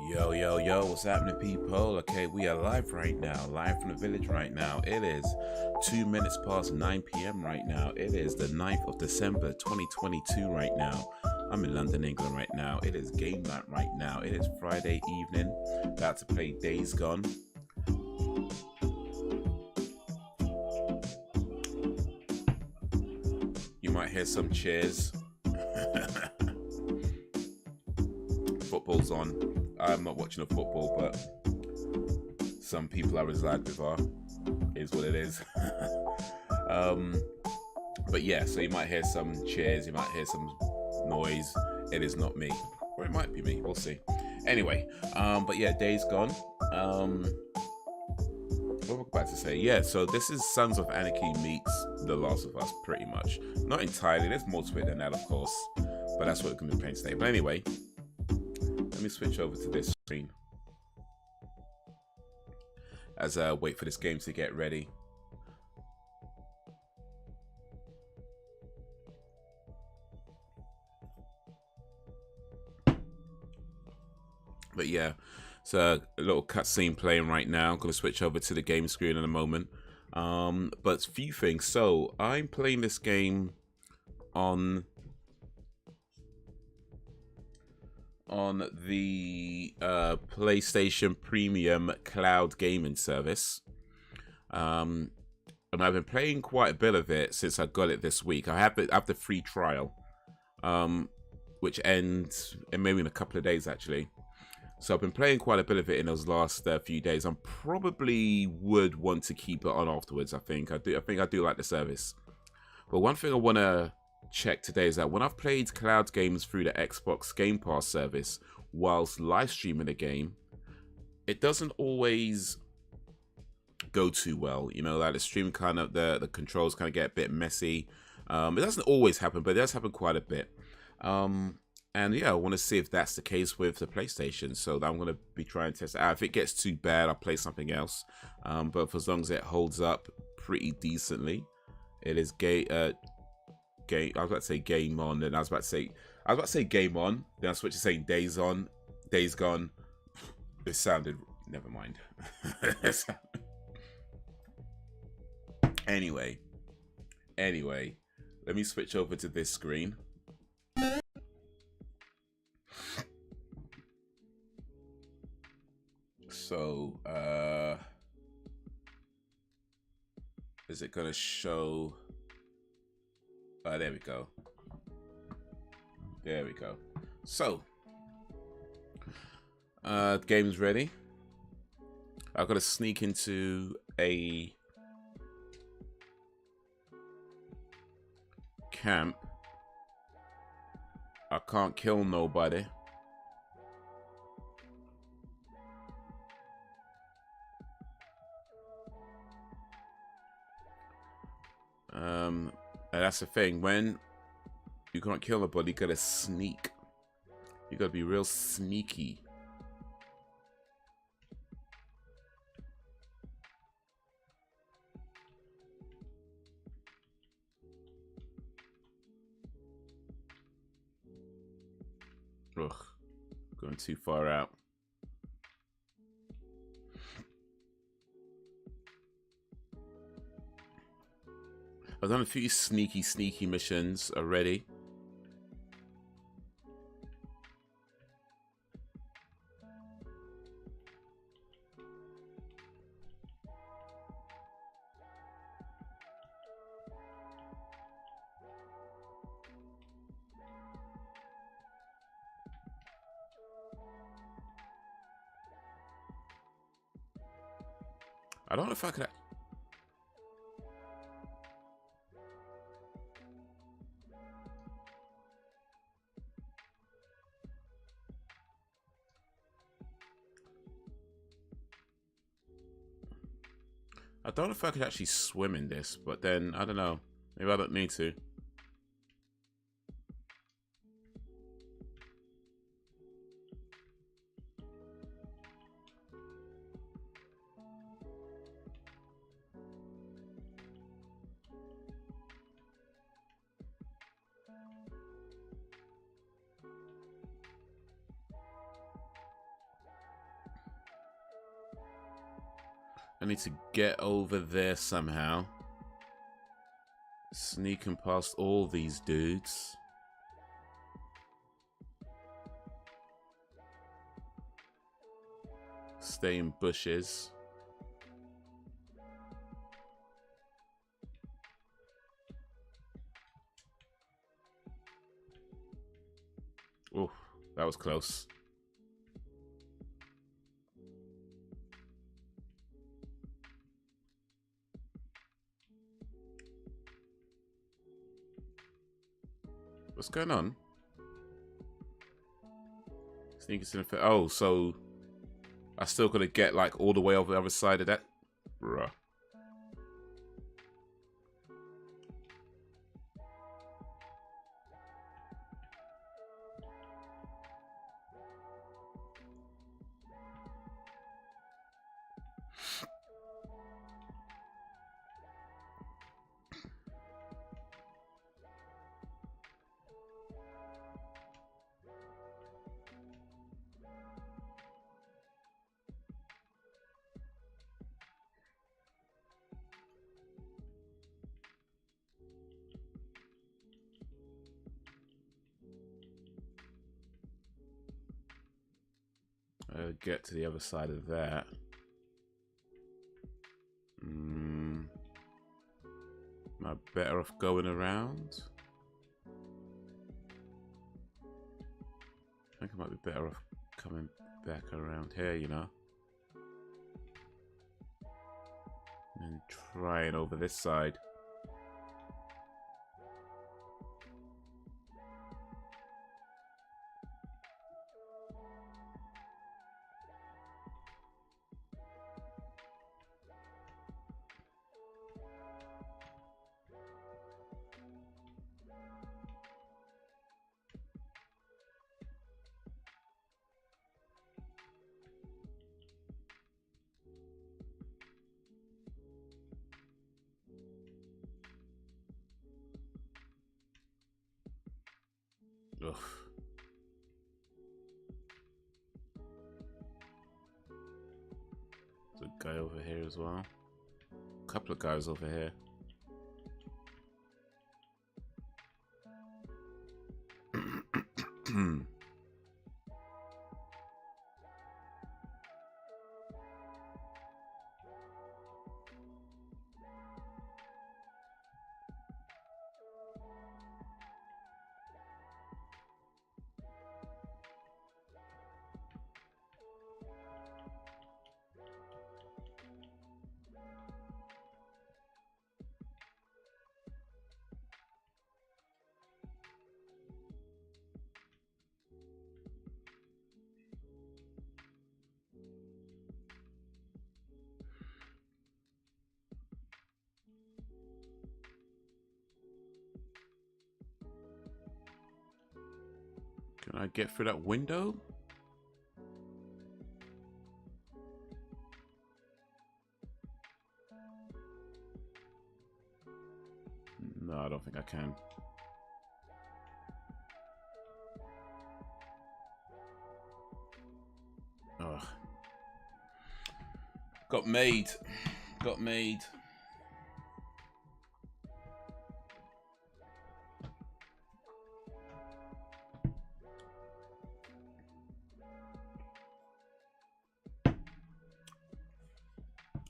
Yo, yo, yo, what's happening, people? Okay, we are live right now, live from the village right now. It is 2 minutes past 9 p.m. right now. It is the 9th of December, 2022 right now. I'm in London, England right now. It is game night right now. It is Friday evening, about to play Days Gone. You might hear some cheers. Football's on. I'm not watching the football, but some people I reside with are. Is what it is. But yeah, so you might hear some cheers, you might hear some noise. It is not me, or it might be me. We'll see. Anyway, but yeah, Days Gone. What was I about to say? Yeah, so this is Sons of Anarchy meets The Last of Us, pretty much. Not entirely. There's more to it than that, of course, but that's what we're going to be playing today. But anyway, let me switch over to this screen as I wait for this game to get ready. But yeah, so a little cutscene playing right now. I'm going to switch over to the game screen in a moment. But a few things. So I'm playing this game on the PlayStation Premium Cloud Gaming Service. And I've been playing quite a bit of it since I got it this week. I have the free trial, which ends in maybe in a couple of days actually. So I've been playing quite a bit of it in those last few days. I probably would want to keep it on afterwards. I think I do like the service. But one thing I want to check today is that when I've played cloud games through the Xbox Game Pass service whilst live streaming the game, it doesn't always go too well. You know, like the stream kind of the controls kind of get a bit messy. It doesn't always happen, but it does happen quite a bit. And yeah, I want to see if that's the case with the PlayStation. So I'm going to be trying to test it out. If it gets too bad, I'll play something else. But for as long as it holds up pretty decently, it is I was about to say game on, then I was about to say game on. Then I switched to saying days on, days gone. It sounded, never mind. Anyway, let me switch over to this screen. So, is it gonna show? There we go. There we go. So, the game's ready. I've got to sneak into a camp. I can't kill nobody. And that's the thing, when you can't kill nobody, you gotta sneak. You gotta be real sneaky. Ugh, going too far out. I've done a few sneaky missions already. I don't know if I could. I don't know if I could actually swim in this, but then I don't know. Maybe I don't need to. I need to get over there somehow. Sneaking past all these dudes. Stay in bushes. Oh, that was close. What's going on? Sneakers in the... Oh, so I still gotta get like all the way over the other side of that? Bruh. Get to the other side of that. Am I better off going around? I think I might be better off coming back around here, you know? And trying over this side. Ugh. There's a guy over here as well. A couple of guys over here. Can I get through that window? No, I don't think I can. Ugh. Got made. Got made.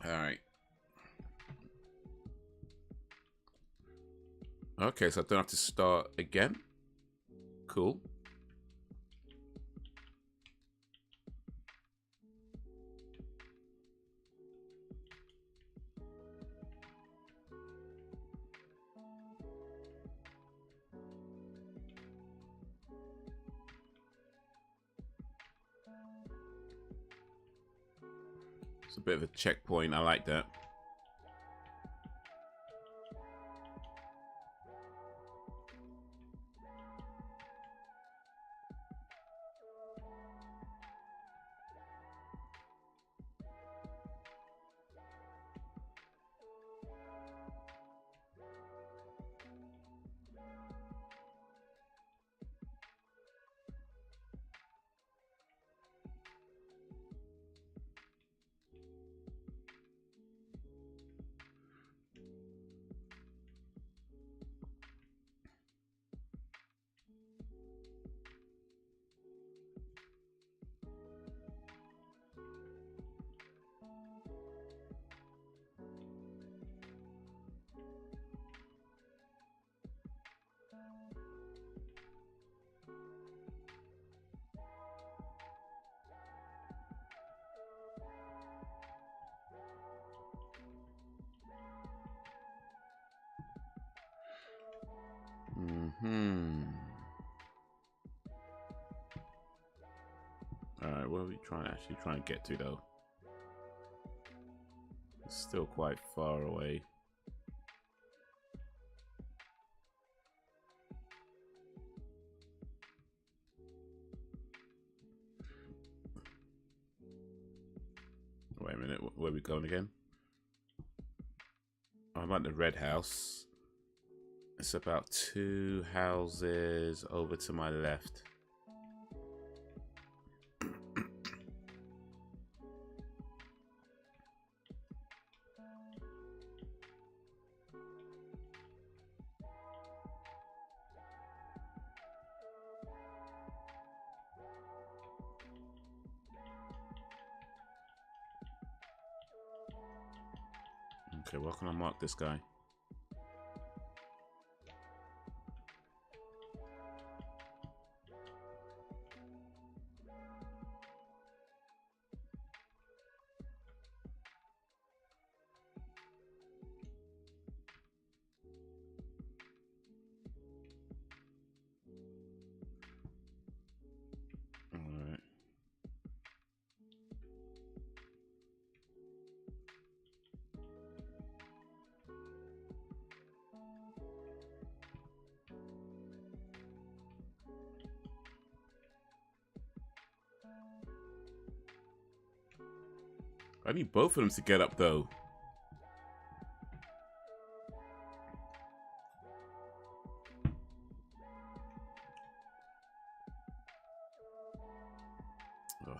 Alright. Okay, so I don't have to start again. Cool. It's a bit of a checkpoint. I like that. Alright, what are we actually trying to get to though? It's still quite far away. Wait a minute, where are we going again? I'm at the red house. It's about 2 houses over to my left. Okay, where can I mark this guy? Alright. I need both of them to get up, though. Ugh,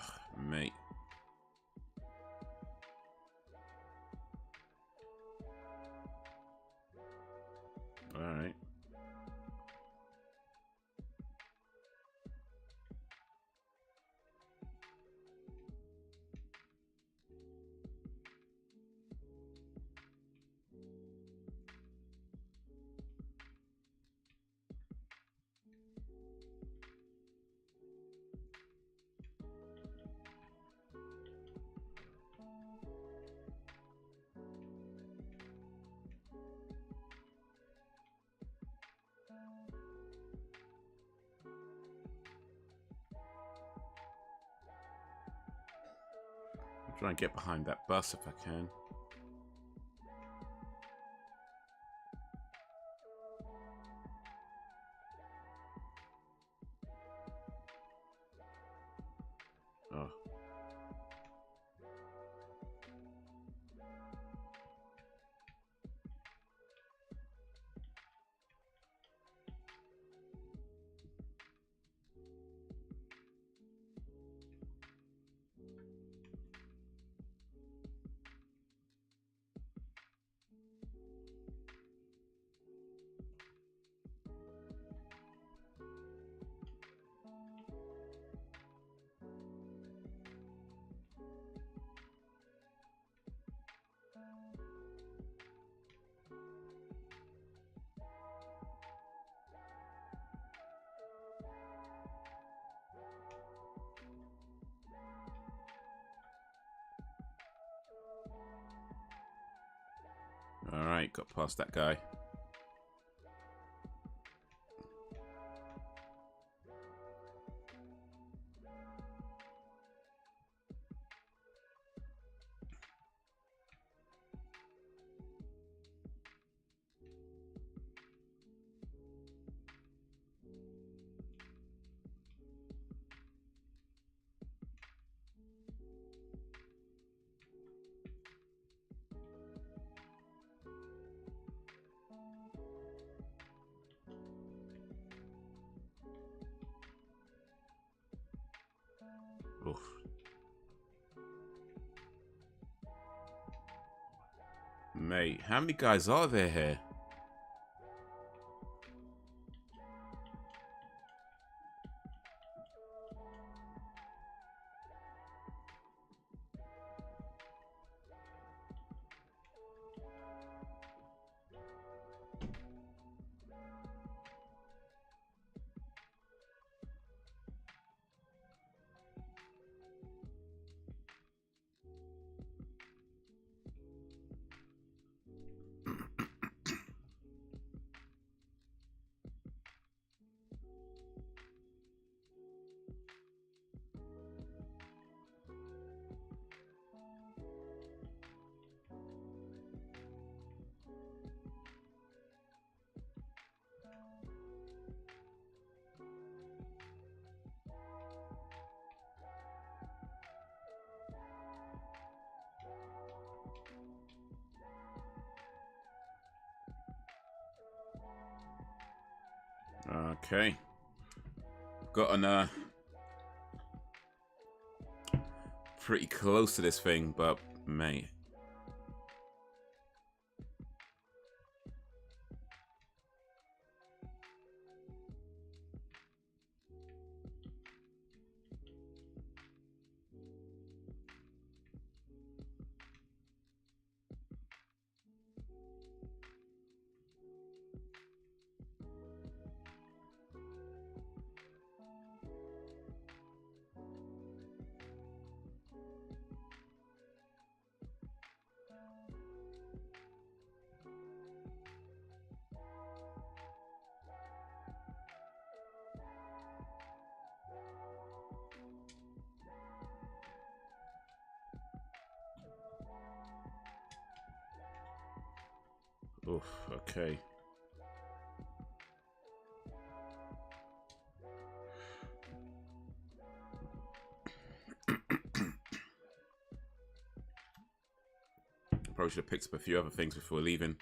mate. All right. Try and get behind that bus if I can. Oh. Alright, got past that guy. Oof. Mate, how many guys are there here? Okay. Gotten pretty close to this thing, but mate. Oof, okay. Probably should have picked up a few other things before leaving.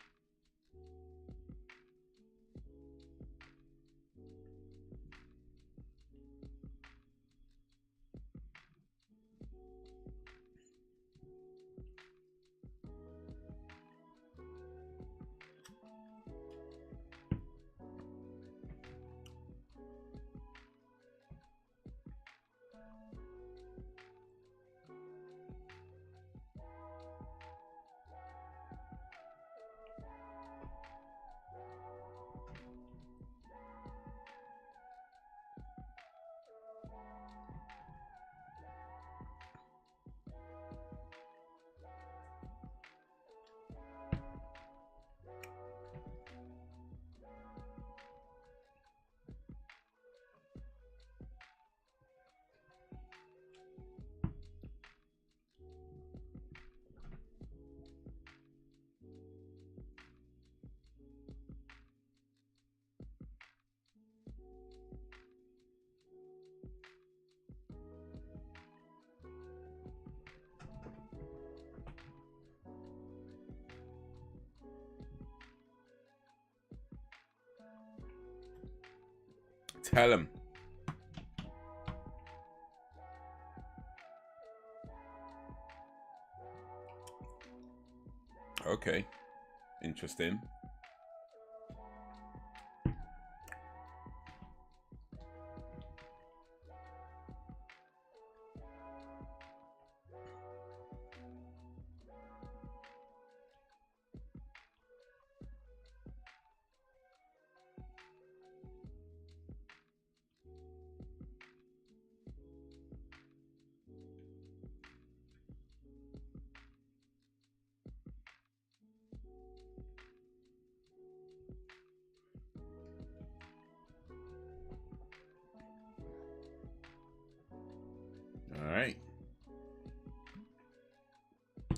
Tell him. Okay. Interesting. All right.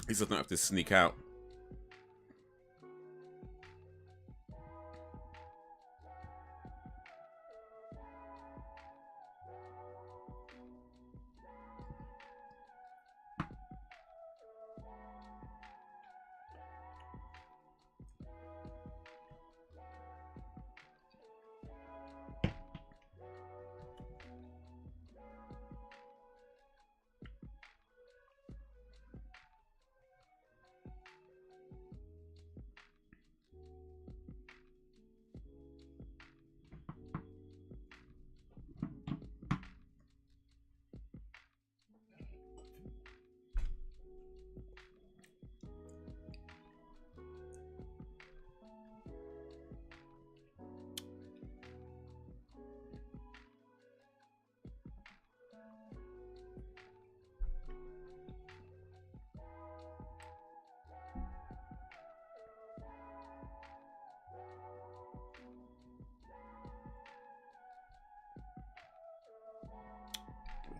He doesn't have to sneak out.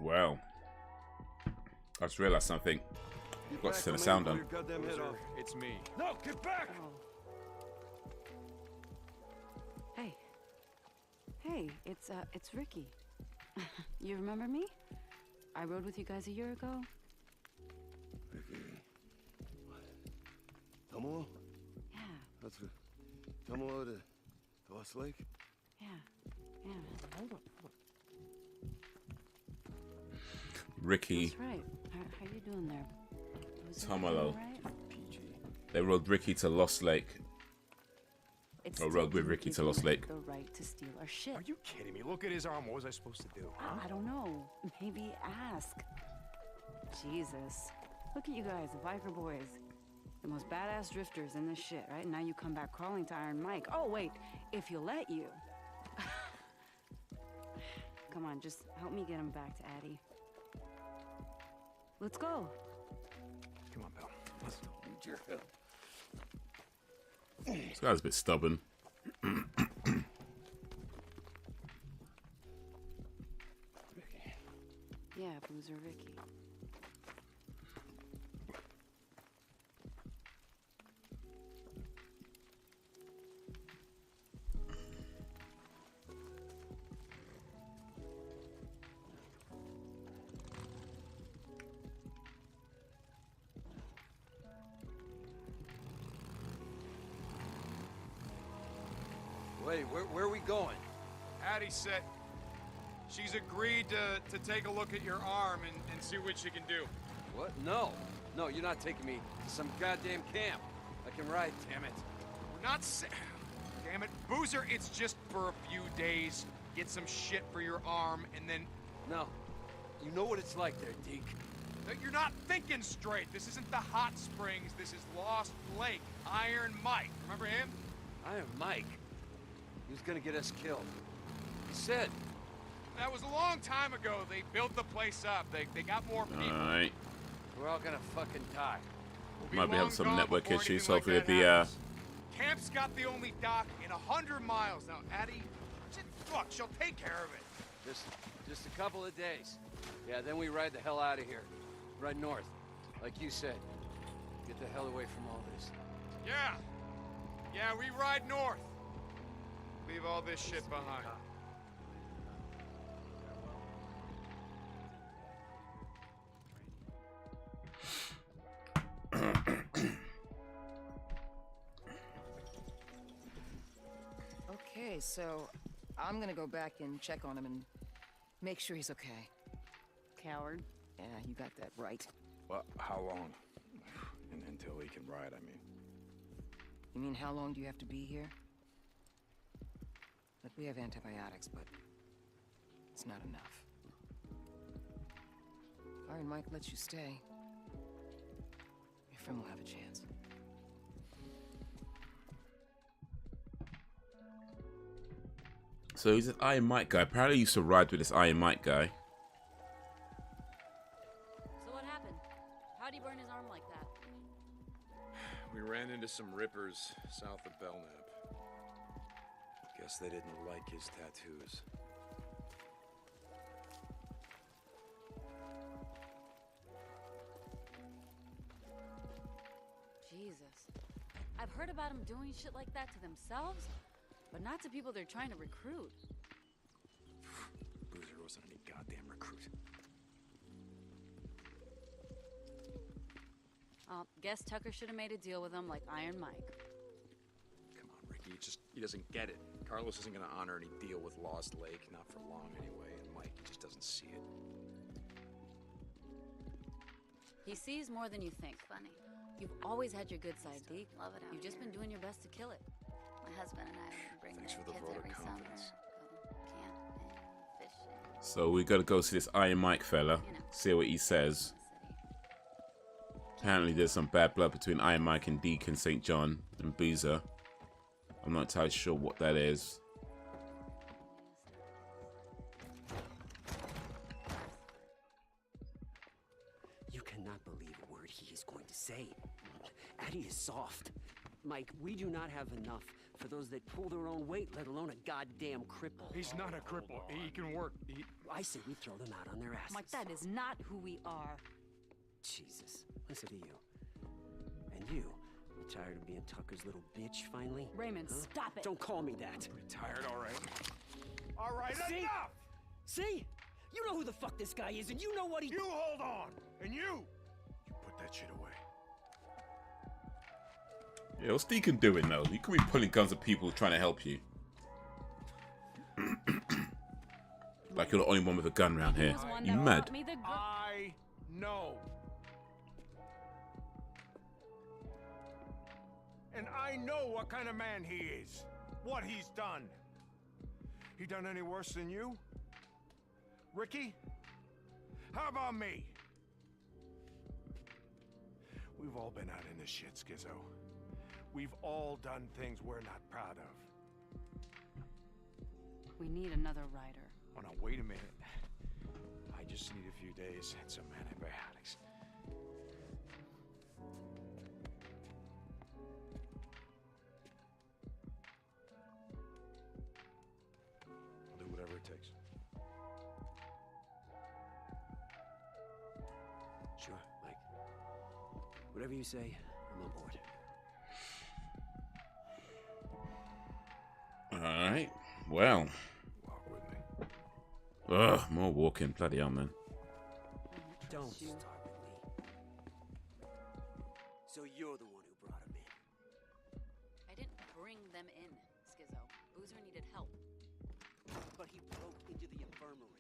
Well, I just realized something. I've got to turn the sound on. It's me. No, get back! Hey. Hey, it's Ricky. You remember me? I rode with you guys a year ago. Ricky. Tomo? Yeah, That's good. Tomo to Lost Lake? yeah. Yeah. Hold on. Ricky. That's right. How you doing there? Was Tomolo. everything all right? PG. They rode Ricky to Lost Lake. It's Or rode with taking Ricky to people Lost Lake. the right to steal our shit. Are you kidding me? Look at his arm. What was I supposed to do? Huh? I don't know. Maybe ask. Jesus. Look at you guys, the biker boys. The most badass drifters in this shit, right? Now you come back crawling to Iron Mike. Oh, wait. If he'll let you. Come on, just help me get him back to Addie. Let's go. Come on, pal. Let's go. Need your help. This guy's a bit stubborn. Ricky. Yeah, Boozer Ricky. Wait, where are we going? Addie said she's agreed to take a look at your arm and see what she can do. What? No. No, you're not taking me to some goddamn camp. I can ride, damn it. We're not Damn it. Boozer, it's just for a few days. Get some shit for your arm, and then... No. You know what it's like there, Deke. No, you're not thinking straight. This isn't the Hot Springs. This is Lost Lake. Iron Mike. Remember him? Iron Mike. He was gonna get us killed. He said. That was a long time ago. They built the place up. They got more people. Alright. We're all gonna fucking die. We'll Might be long having some gone network before issues. anything like Hopefully that it'll be happens. Camp's got the only dock in 100 miles. Now, Addie, look, she'll take care of it. Just a couple of days. Yeah, then we ride the hell out of here. Ride north. Like you said. Get the hell away from all this. Yeah. Yeah, we ride north. Leave all this shit behind. Okay, so I'm gonna go back and check on him and make sure he's okay. Coward. Yeah, you got that right. Well, how long? Until he can ride, I mean. You mean how long do you have to be here? Look, we have antibiotics, but it's not enough. If Iron Mike lets you stay, your friend will have a chance. So he's an Iron Mike guy. Apparently he used to ride with this Iron Mike guy. So what happened? How'd he burn his arm like that? We ran into some rippers south of Belknap. Guess they didn't like his tattoos. Jesus. I've heard about them doing shit like that to themselves, but not to people they're trying to recruit. Boozer wasn't any goddamn recruit. Guess Tucker should have made a deal with him like Iron Mike. Come on, Ricky, he doesn't get it. Carlos isn't gonna honor any deal with Lost Lake, not for long anyway, and Mike, he just doesn't see it. He sees more than you think. Funny. You've always had your good side, Deke. Love it out You've just here. been doing your best to kill it. My husband and I bring Thanks the for the kids vote of every summer. confidence. Go camping, fishing. So we gotta go see this Iron Mike fella. You know. See what he says. Apparently there's some bad blood between Iron Mike and Deacon St. John and Boozer. I'm not entirely sure what that is. You cannot believe a word he is going to say. Addie is soft. Mike, we do not have enough for those that pull their own weight, let alone a goddamn cripple. He's not a cripple. He can work. I say we throw them out on their asses. Mike, that is not who we are. Jesus, listen to you. And you tired of being Tucker's little bitch finally? Raymond, Huh? stop it. Don't call me that. Tired, all right. All right, See? enough! See? You know who the fuck this guy is, and you know what he... You hold on! And you put that shit away. Yeah, what's Deacon doing though? You could be pulling guns at people trying to help you. Like you're the only one with a gun around here. You mad? I know. And I know what kind of man he is. What he's done. He done any worse than you? Ricky? How about me? We've all been out in this shit, Skizzo. We've all done things we're not proud of. We need another rider. Oh, now, wait a minute. I just need a few days and some antibiotics. I'll do whatever it takes. Sure, Mike. Whatever you say, I'm on board. Alright, well. Walk with me. Ugh, more walking. Bloody hell, man. Don't start with me. So you're the one who brought him in. I didn't bring them in, Skizzo. Boozer needed help. But he broke into the infirmary.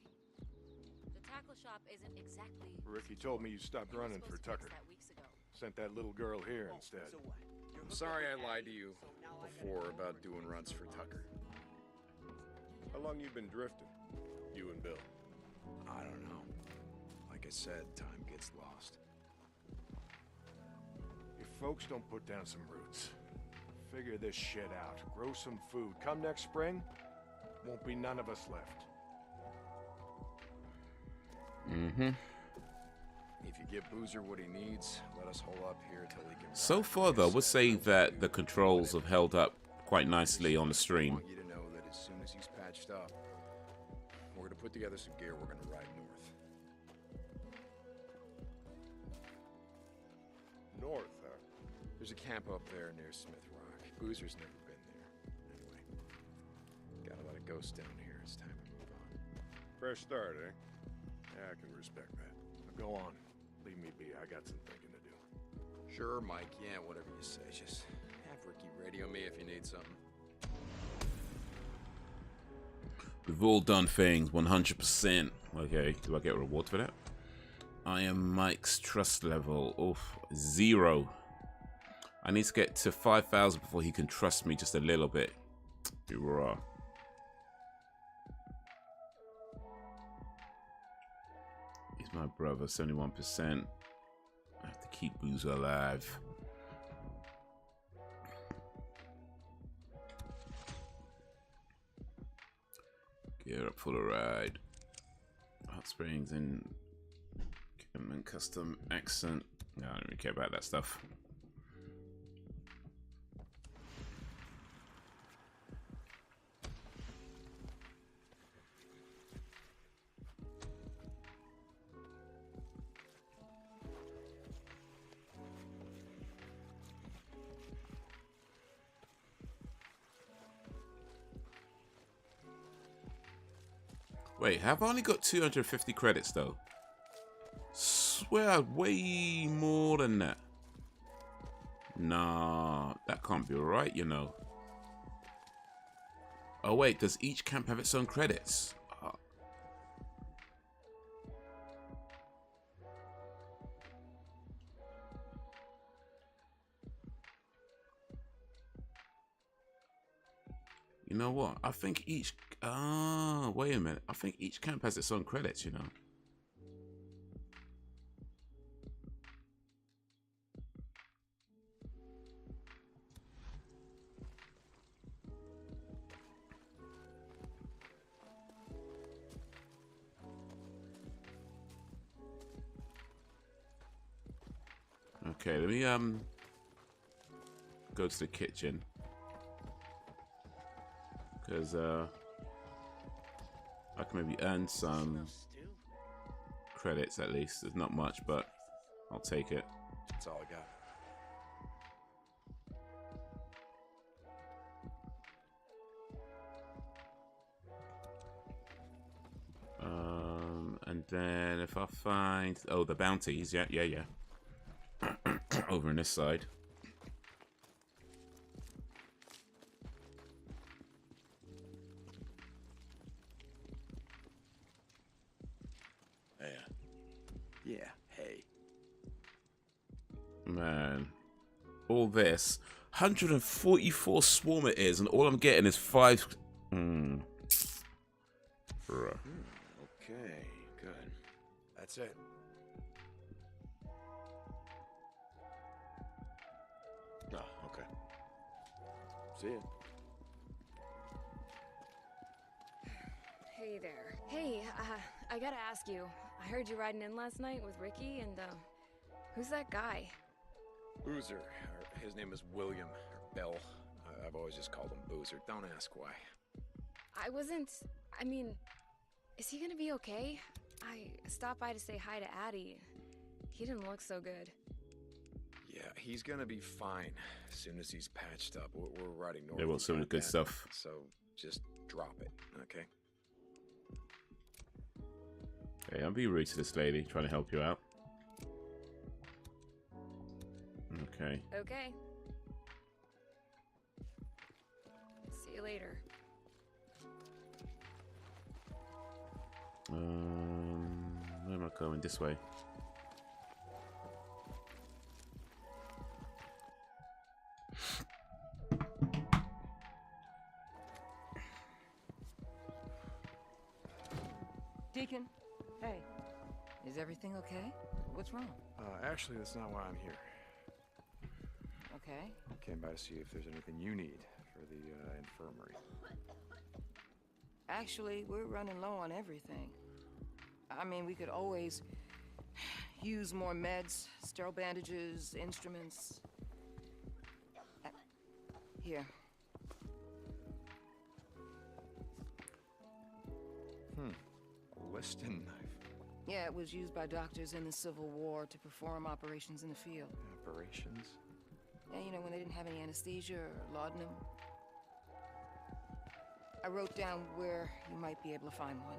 The tackle shop isn't exactly... Ricky told me you stopped running for Tucker. That weeks ago. Sent that little girl here instead. So what? I'm sorry I lied to you before about doing runs for Tucker. How long you been drifting? You and Bill? I don't know. Like I said, time gets lost. If folks don't put down some roots, figure this shit out, grow some food, come next spring, won't be none of us left. Mm-hmm. If you give Boozer what he needs, let us hole up here till he can... So far, though, we'll say that the controls have held up quite nicely on the stream. I want you to know that as soon as he's patched up, we're going to put together some gear, we're going to ride north. North, huh? There's a camp up there near Smith Rock. Boozer's never been there. Anyway, got a lot of ghosts down here. It's time to move on. Fresh start, eh? Yeah, I can respect that. Now go on. Leave me be. I got some thinking to do. Sure, Mike. Yeah, whatever you say. Just have Ricky radio me if you need something. We've all done things 100%. Okay, do I get a reward for that? I am Mike's trust level. Oof, 0. I need to get to 5,000 before he can trust me just a little bit. Hoorah. He's my brother, 71%. I have to keep Boozer alive. Gear up for the ride. Hot Springs and custom accent. No, I don't really care about that stuff. Wait, have I only got 250 credits though? Swear I had way more than that. Nah, that can't be right, you know. Oh wait, does each camp have its own credits? You know what? I think each... wait a minute. I think each camp has its own credits, you know. Okay, let me go to the kitchen. Because I can maybe earn some credits at least. There's not much, but I'll take it. That's all I got. And then if I find... Oh, the bounties. Yeah. Over on this side. Yeah, hey. Man. All this. 144 swarm it is, and all I'm getting is 5... Bruh. Okay, good. That's it. Oh, okay. See ya. Hey there. Hey, I gotta ask you. I heard you riding in last night with Ricky, and, who's that guy? Boozer. His name is William, or Bill. I've always just called him Boozer. Don't ask why. I mean, is he gonna be okay? I stopped by to say hi to Addie. He didn't look so good. Yeah, he's gonna be fine as soon as he's patched up. We're riding north. They want some of the good stuff. So just drop it, okay? Hey, I'm being rude to this lady, trying to help you out. Okay. Okay. See you later. Where am I going? This way. Deacon, hey. Is everything okay? What's wrong? Actually, that's not why I'm here. Okay. I came by to see if there's anything you need for the infirmary. Actually, we're running low on everything. I mean, we could always use more meds, sterile bandages, instruments. Here. A Liston knife. Yeah, it was used by doctors in the Civil War to perform operations in the field. Operations? Yeah, you know, when they didn't have any anesthesia or laudanum. I wrote down where you might be able to find one.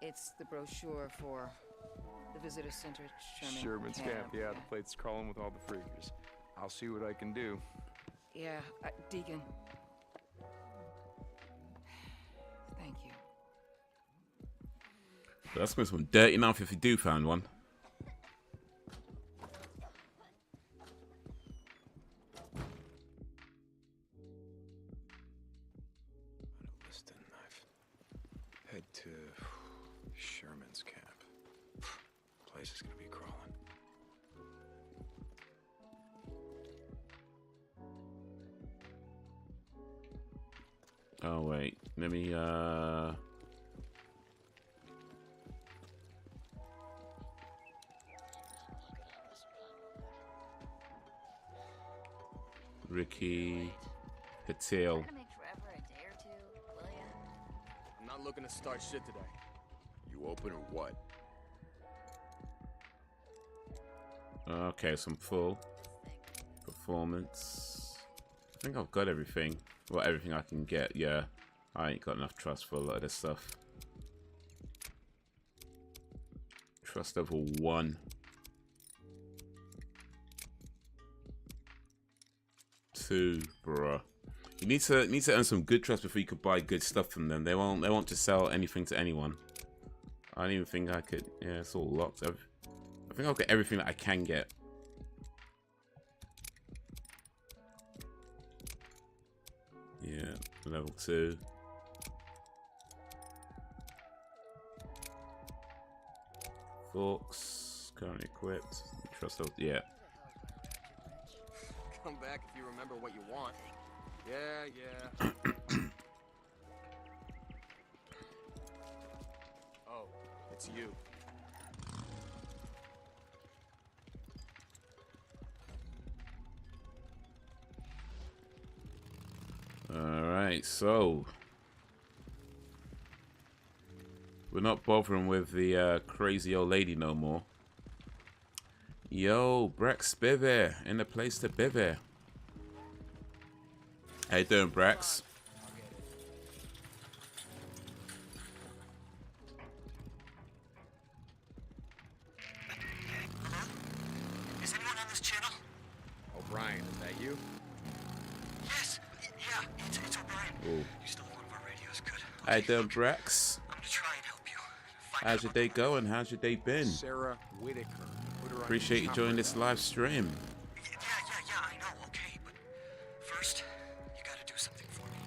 It's the brochure for the visitor center at Sherman's Camp. Yeah, the plate's crawling with all the freakers. I'll see what I can do. Yeah, Deacon. Thank you. But that's going to be some dirty enough if you do find one. Liston knife. Head to Sherman's Camp. Place is gonna be crawling. Oh wait, let me Ricky Patil. Gonna make forever a day or two, will ya? I'm not looking to start shit today. You open or what? Okay, some full performance. I think I've got everything. Well, everything I can get, yeah. I ain't got enough trust for a lot of this stuff. Trust level 1. 2, bruh. You need to earn some good trust before you could buy good stuff from them. They won't just sell anything to anyone. I don't even think I could. Yeah, it's all locked. I think I'll get everything that I can get. Yeah, level 2. Forks currently equipped. Trust level, yeah. Come back if you remember what you want. Yeah. Oh, it's you. Alright, so we're not bothering with the crazy old lady no more. Yo, Brex Bivy, in the place to Bivy. How you doing, Brex? Is anyone on this channel? O'Brien, is that you? Yes. Yeah, it's O'Brien. Ooh. You still have one of our radios. Good. How you doing, Brex? I'm gonna try and help you. How's your day going? How's your day been? Sarah Whitaker. Appreciate you joining this live stream. Yeah, I know, okay, but first, you gotta do something for me.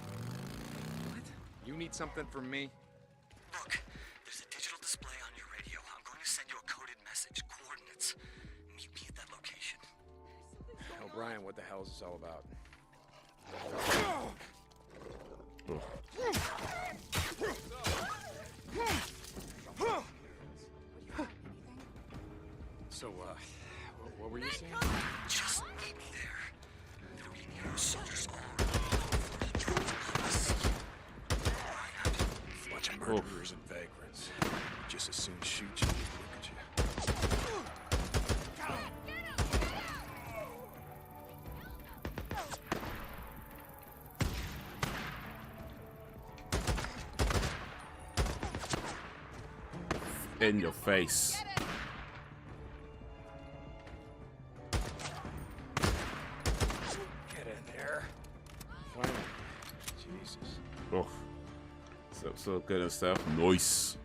What? You need something from me? Look, there's a digital display on your radio. I'm going to send you a coded message, coordinates. Meet me at that location. O'Brien, what the hell is this all about? So, what were you saying? Just meet me there. There'll be Nero soldiers all around. Bunch of murderers and vagrants. Just as soon shoot you as look at you. In your face. Get in there. Finally. Jesus. Oh, so good and stuff. Nice.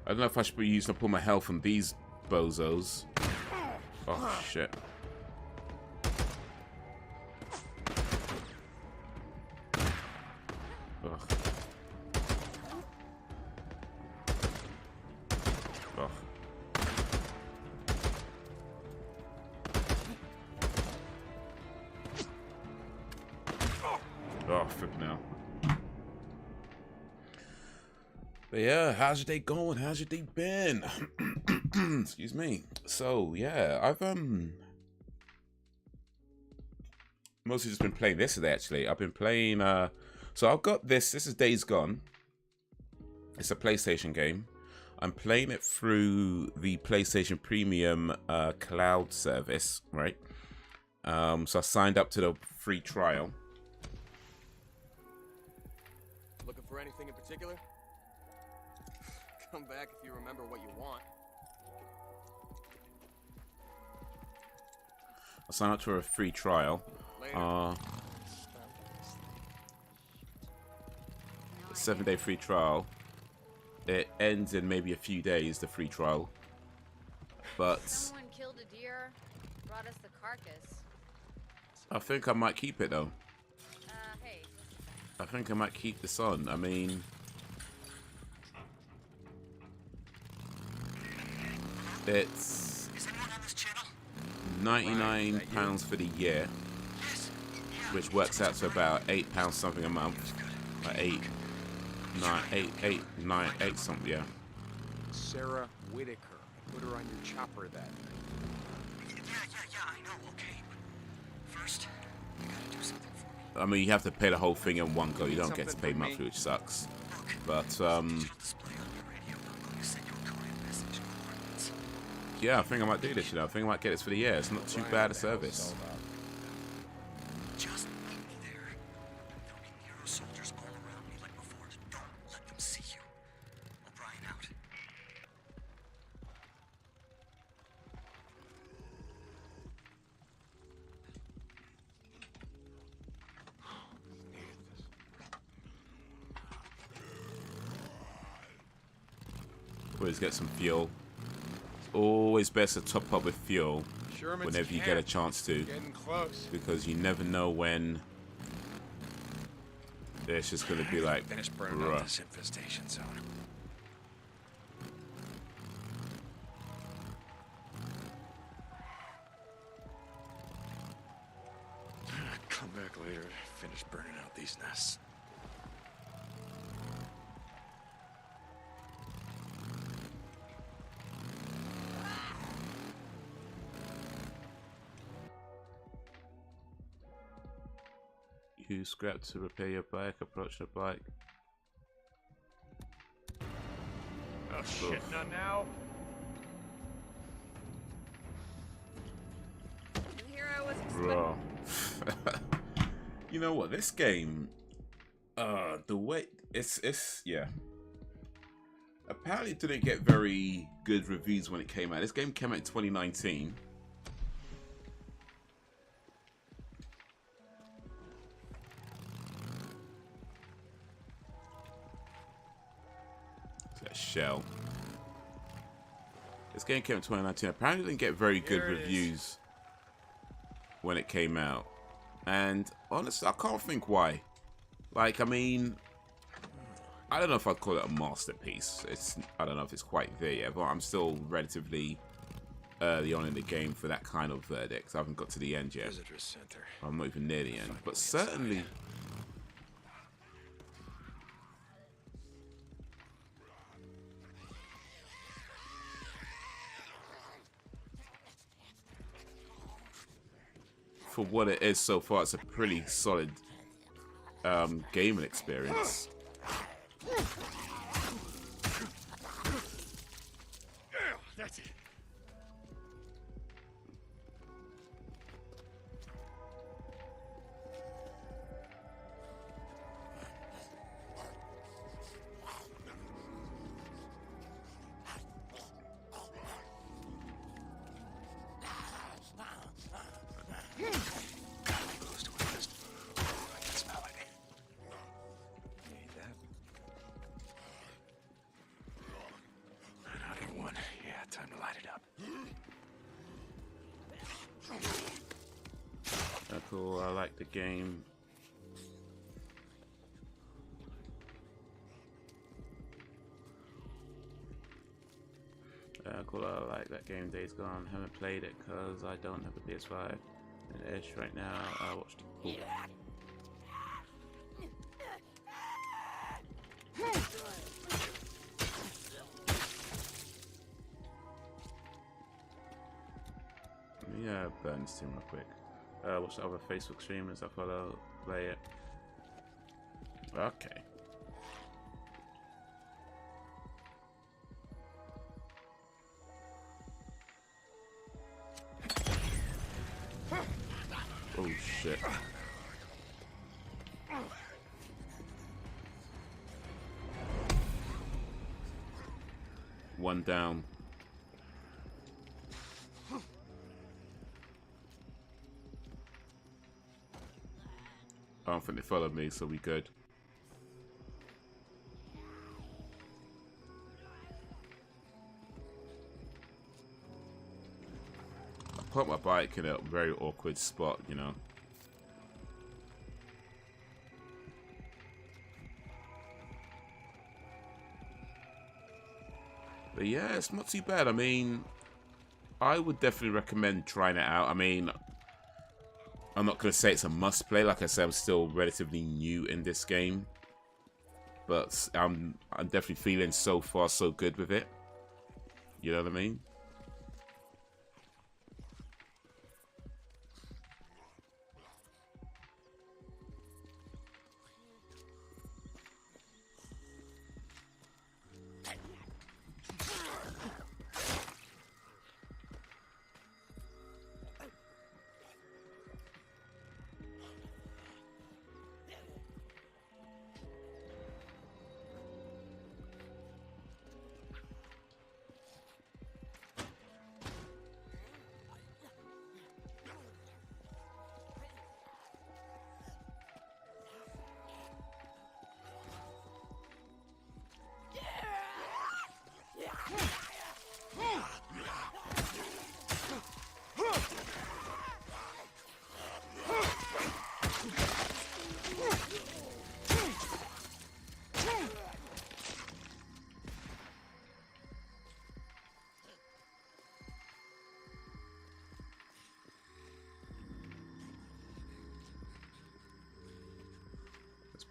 I don't know if I should be using up all my health on these bozos. Oh, shit. Ugh. Ugh. Oh, flip now. But yeah, how's your day going? How's your day been? Excuse me. So yeah, I've mostly just been playing this today. Actually, I've been playing. So I've got this. This is Days Gone. It's a PlayStation game. I'm playing it through the PlayStation Premium cloud service, right? So I signed up to the free trial. Looking for anything in particular? Come back if you remember what you want. I signed up for a free trial. 7-day free trial. It ends in maybe a few days, the free trial. But Someone killed a deer, brought us the carcass. I think I might keep it though. Hey. I think I might keep this on. I mean, it's £99 for the year, which works out to about £8 something a month. Like 8 something, yeah. Sarah Whitaker. Put her on your chopper that night. Yeah, I know, okay, but first, you gotta do something for me. I mean, you have to pay the whole thing in one go. You don't get to pay monthly, which sucks. But yeah, I think I might do this. You know, I think I might get this for the year. It's not too bad a service. Just meet me there. There'll be Nero soldiers all around me like before. Don't let them see you. O'Brien out. Always get some fuel. Always best to top up with fuel whenever you get a chance to, because you never know when it's just gonna be like, Finish burning out this infestation zone. Come back later to finish burning out these nests. Use scrap to repair your bike. Approach the bike. Oh shit, not now. And here I was Bro. You know what? This game, the way it's yeah. Apparently, it didn't get very good reviews when it came out. This game came out in 2019. It's that shell. This game came out in 2019. Apparently, it didn't get very good reviews when it came out. And honestly, I can't think why. Like, I mean, I don't know if I'd call it a masterpiece. I don't know if it's quite there yet, but I'm still relatively early on in the game for that kind of verdict. I haven't got to the end yet. Visitor center. I'm not even near the end, but certainly. For what it is so far, it's a pretty solid gaming experience. That's it. Cool, I like the game. Cool, I like that game. Days Gone. Haven't played it because I don't have a PS5 and Edge right now. I watched it. Cool. Let me burn this team real quick. Watch the other Facebook streamers I follow, play it. Okay. Oh shit. One down. I don't think they followed me, so we good. I put my bike in a very awkward spot, you know. But yeah, it's not too bad. I mean, I would definitely recommend trying it out. I mean, I'm not going to say it's a must play. Like I said, I'm still relatively new in this game. But I'm definitely feeling so far so good with it. You know what I mean?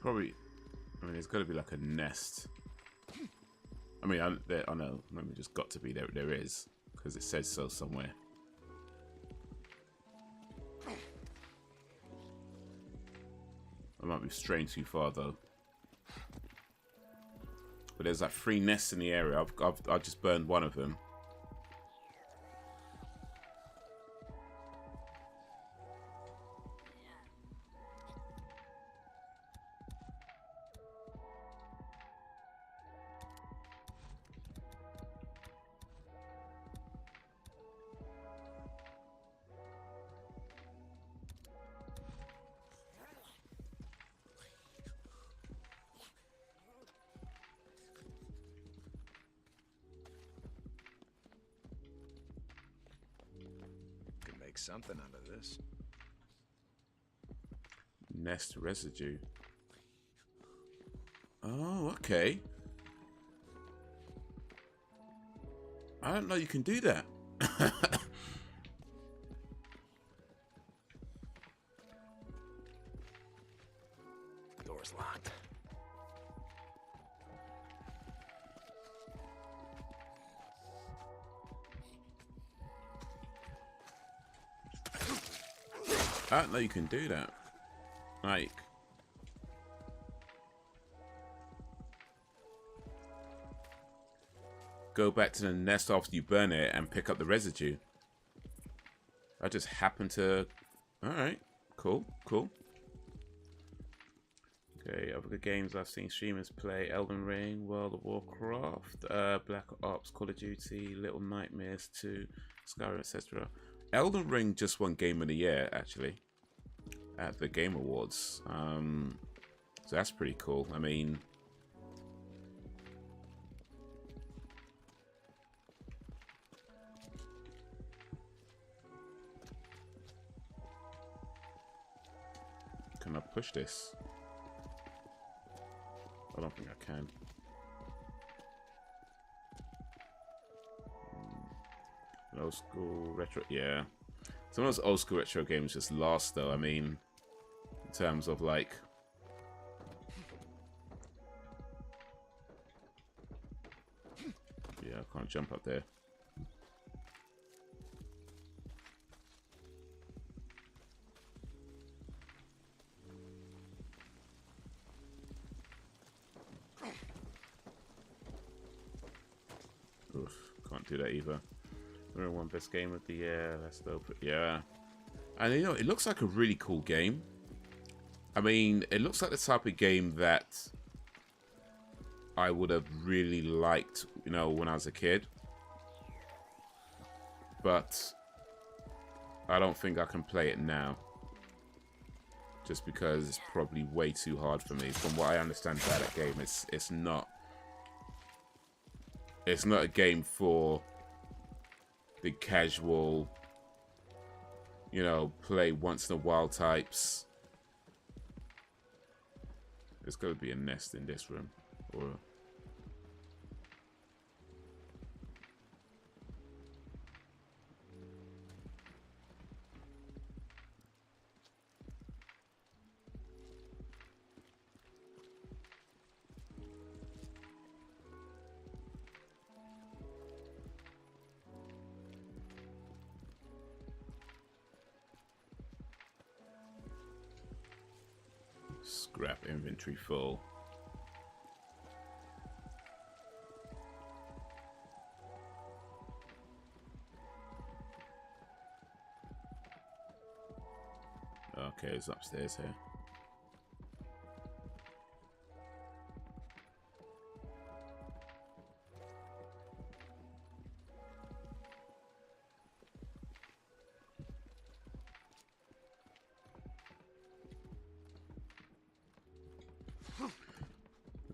Probably, I mean, there's got to be like a nest. I mean, I know, maybe just got to be there. There is, because it says so somewhere. I might be straying too far though. But there's like 3 nests in the area. I've just burned one of them. make something out of this. Nest residue. Oh, okay. I don't know you can do that. Door's locked. I don't know you can do that. Like, go back to the nest after you burn it and pick up the residue. I just happened to... Alright, cool, cool. Okay, other games I've seen streamers play: Elden Ring, World of Warcraft, Black Ops, Call of Duty, Little Nightmares 2, Skyrim, etc. Elden Ring just won Game of the Year, actually, at the Game Awards. So that's pretty cool. I mean... Can I push this? I don't think I can. Old school retro, yeah. Some of those old school retro games just lost, though. I mean, in terms of like, yeah, I can't jump up there. Oof, can't do that either. We're one best game of the year. That's dope. Yeah, and you know, it looks like a really cool game. I mean, it looks like the type of game that I would have really liked, you know, when I was a kid. But I don't think I can play it now, just because it's probably way too hard for me. From what I understand about that game, it's not a game for the casual, you know, play once in a while types. There's got to be a nest in this room, or scrap inventory full. Okay, it's upstairs here.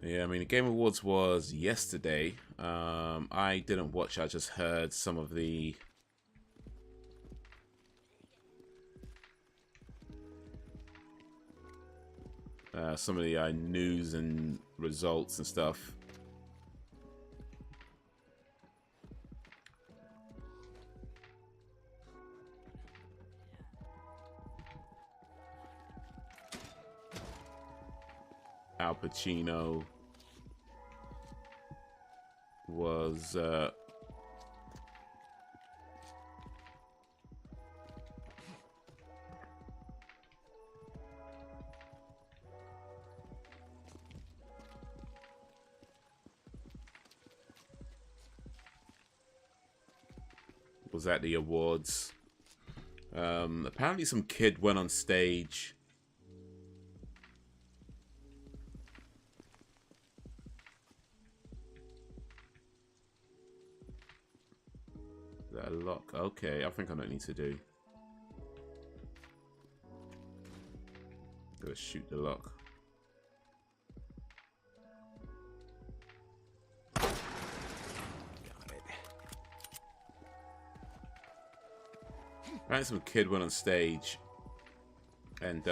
Yeah, I mean, the Game Awards was yesterday. I didn't watch, I just heard some of the news and results and stuff. Al Pacino was at the awards. Apparently some kid went on stage that lock. Okay, I think I don't need to do. Gotta shoot the lock. Apparently some kid went on stage and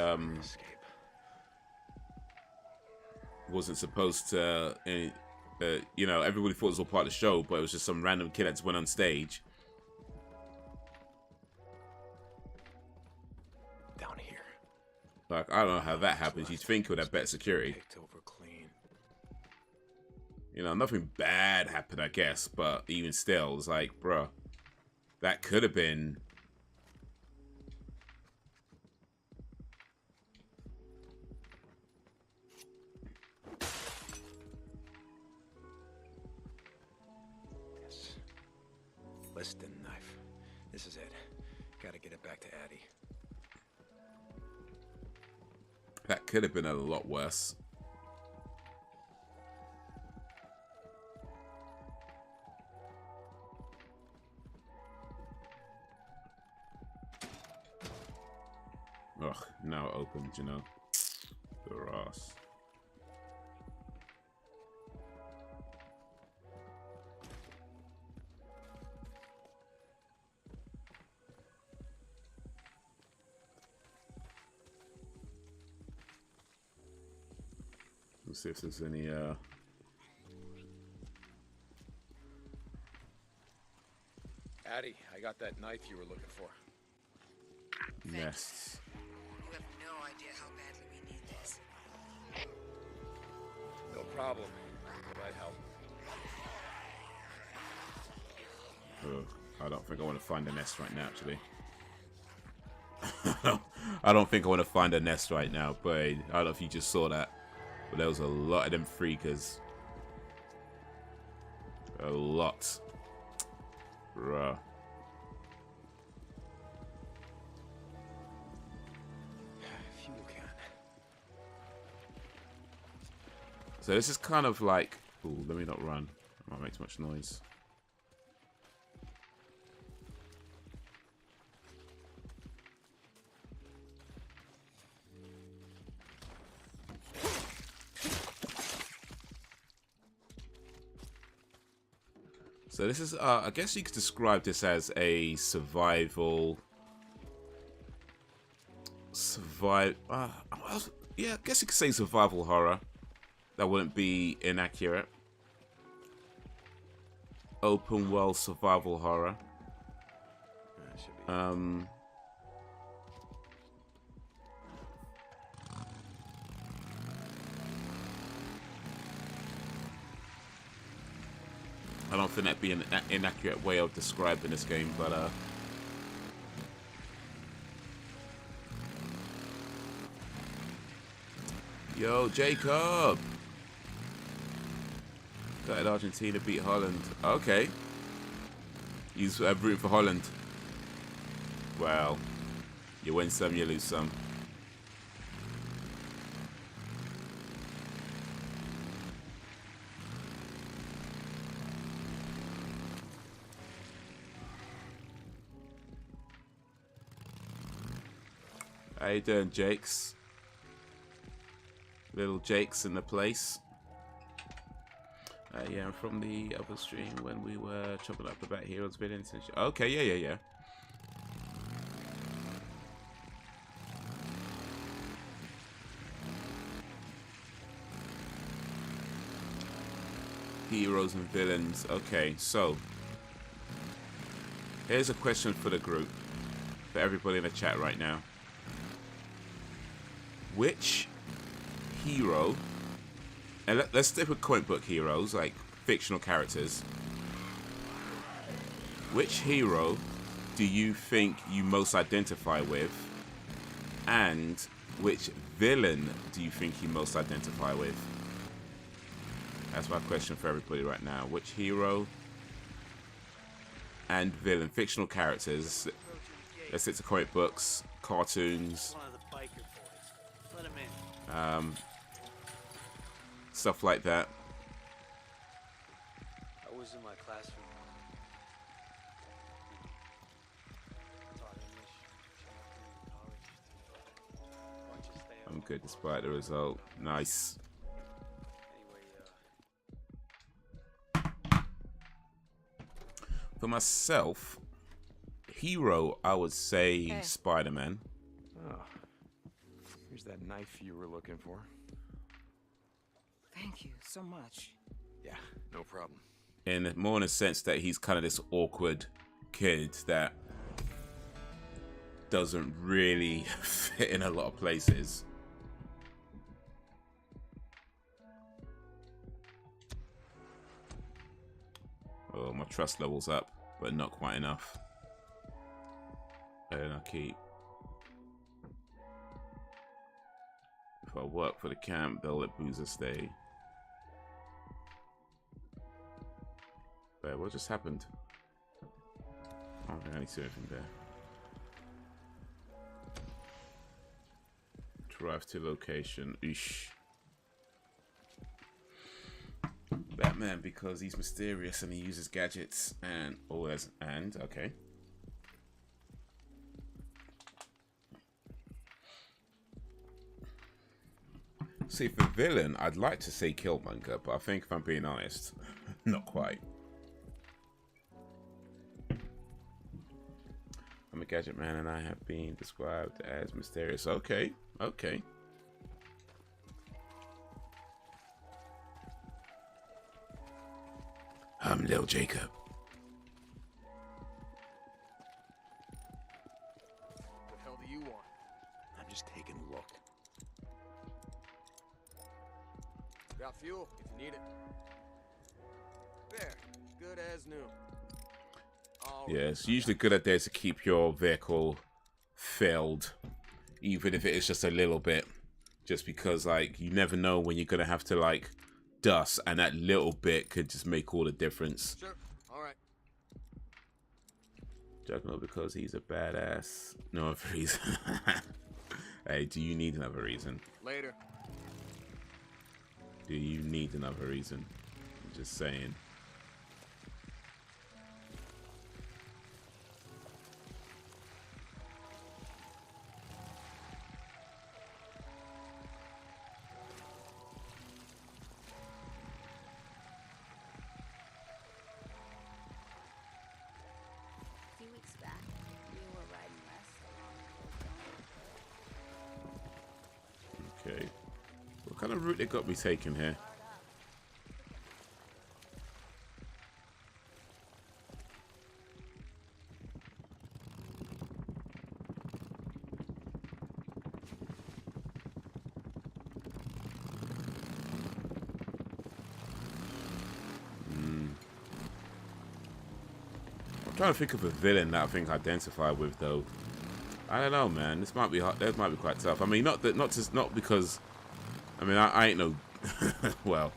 wasn't supposed to, you know, everybody thought it was all part of the show, but it was just some random kid that just went on stage. Down here. Like, I don't know how that happens. You'd think it would have better security. You know, nothing bad happened, I guess, but even still, it's like, bruh, that could have been... Yes. Liston knife. This is it. Gotta get it back to Addie. That could have been a lot worse. Ugh, now it opened, you know. Grass. Let's see if there's any Addie, I got that knife you were looking for. nests. You have no idea how badly we need this. No problem. Might help. Ugh, I don't think I want to find a nest right now, actually. I don't think I want to find a nest right now, but I don't know if you just saw that. But there was a lot of them freakers. A lot. Bruh. Fuel can. So this is kind of like... Ooh, let me not run. I might make too much noise. So this is, I guess you could describe this as a survival... yeah, I guess you could say survival horror. That wouldn't be inaccurate. Open world survival horror. I don't think that'd be an inaccurate way of describing this game, but yo, Jacob! Got Argentina beat Holland. Okay. He's rooting for Holland. Well, you win some, you lose some. How you doing, Jakes? Little Jakes in the place. Yeah, I'm from the other stream when we were chopping up about heroes villains and shit. Okay, yeah. Heroes and villains. Okay, so here's a question for the group, for everybody in the chat right now. Which hero, and let's stick with comic book heroes, like fictional characters. Which hero do you think you most identify with? And which villain do you think you most identify with? That's my question for everybody right now. Which hero and villain, fictional characters. Let's stick to comic books, cartoons. Stuff like that. I was in my classroom. I'm good despite the result. Nice. For myself, hero, I would say Spider-Man. Oh, here's that knife you were looking for. Thank you so much. Yeah, no problem. In more in the sense that he's kind of this awkward kid that doesn't really fit in a lot of places. Oh, my trust level's up, but not quite enough. Anarchy. If I work for the camp, they'll let Boozer stay. But what just happened? I don't think I see anything there. Drive to location. Eesh. Batman, because he's mysterious and he uses gadgets and all that. And okay. See, for villain, I'd like to say Killmonger, but I think if I'm being honest, not quite. I'm a gadget man and I have been described as mysterious. Okay, okay. I'm Lil Jacob. What the hell do you want? I'm just taking a look. Got fuel if you need it. There, good as new. Yeah, it's usually good at days to keep your vehicle filled, even if it is just a little bit, just because like you never know when you're gonna have to like dust, and that little bit could just make all the difference. Sure, all right. Juggernaut because he's a badass. No other reason. Hey, do you need another reason? Later. Do you need another reason? I'm just saying. Okay. What kind of route they got me taking here? I'm trying to think of a villain that I think I identify with though. I don't know, man. This might be hard. That might be quite tough. I mean, not because. I mean, I ain't no. Well,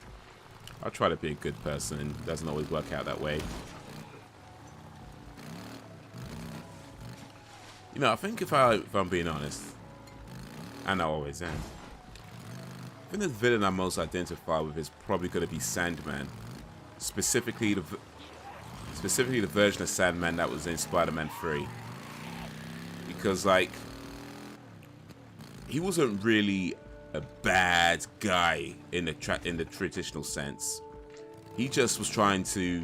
I try to be a good person, and it doesn't always work out that way. You know, I think if I'm being honest, and I always am. I think the villain I most identify with is probably going to be Sandman, specifically the version of Sandman that was in Spider-Man 3. Because like he wasn't really a bad guy in the traditional sense. He just was trying to,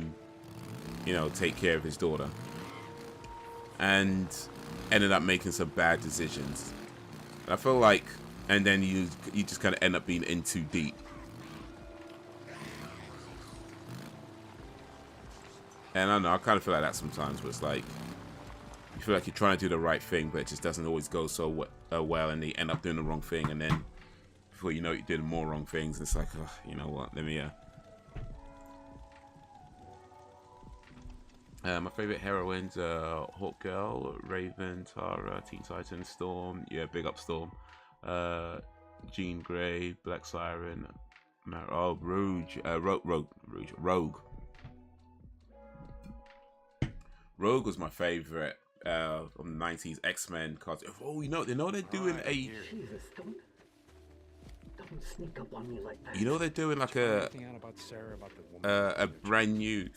you know, take care of his daughter, and ended up making some bad decisions. And I feel like, and then you just kind of end up being in too deep. And I don't know, I kind of feel like that sometimes, but it's like you feel like you're trying to do the right thing, but it just doesn't always go so well, and you end up doing the wrong thing, and then before you know it, you did more wrong things, and it's like, oh, you know what, let me my favorite heroines are Hawkgirl, Raven, Tara, Teen Titan, Storm, yeah, big up Storm, Jean Grey, Black Siren, Rouge, Rogue. Rogue was my favorite from the 90s X-Men cartoon. Oh, you know they're doing a. Jesus, don't sneak up on me like that. You know they're doing like a brand new,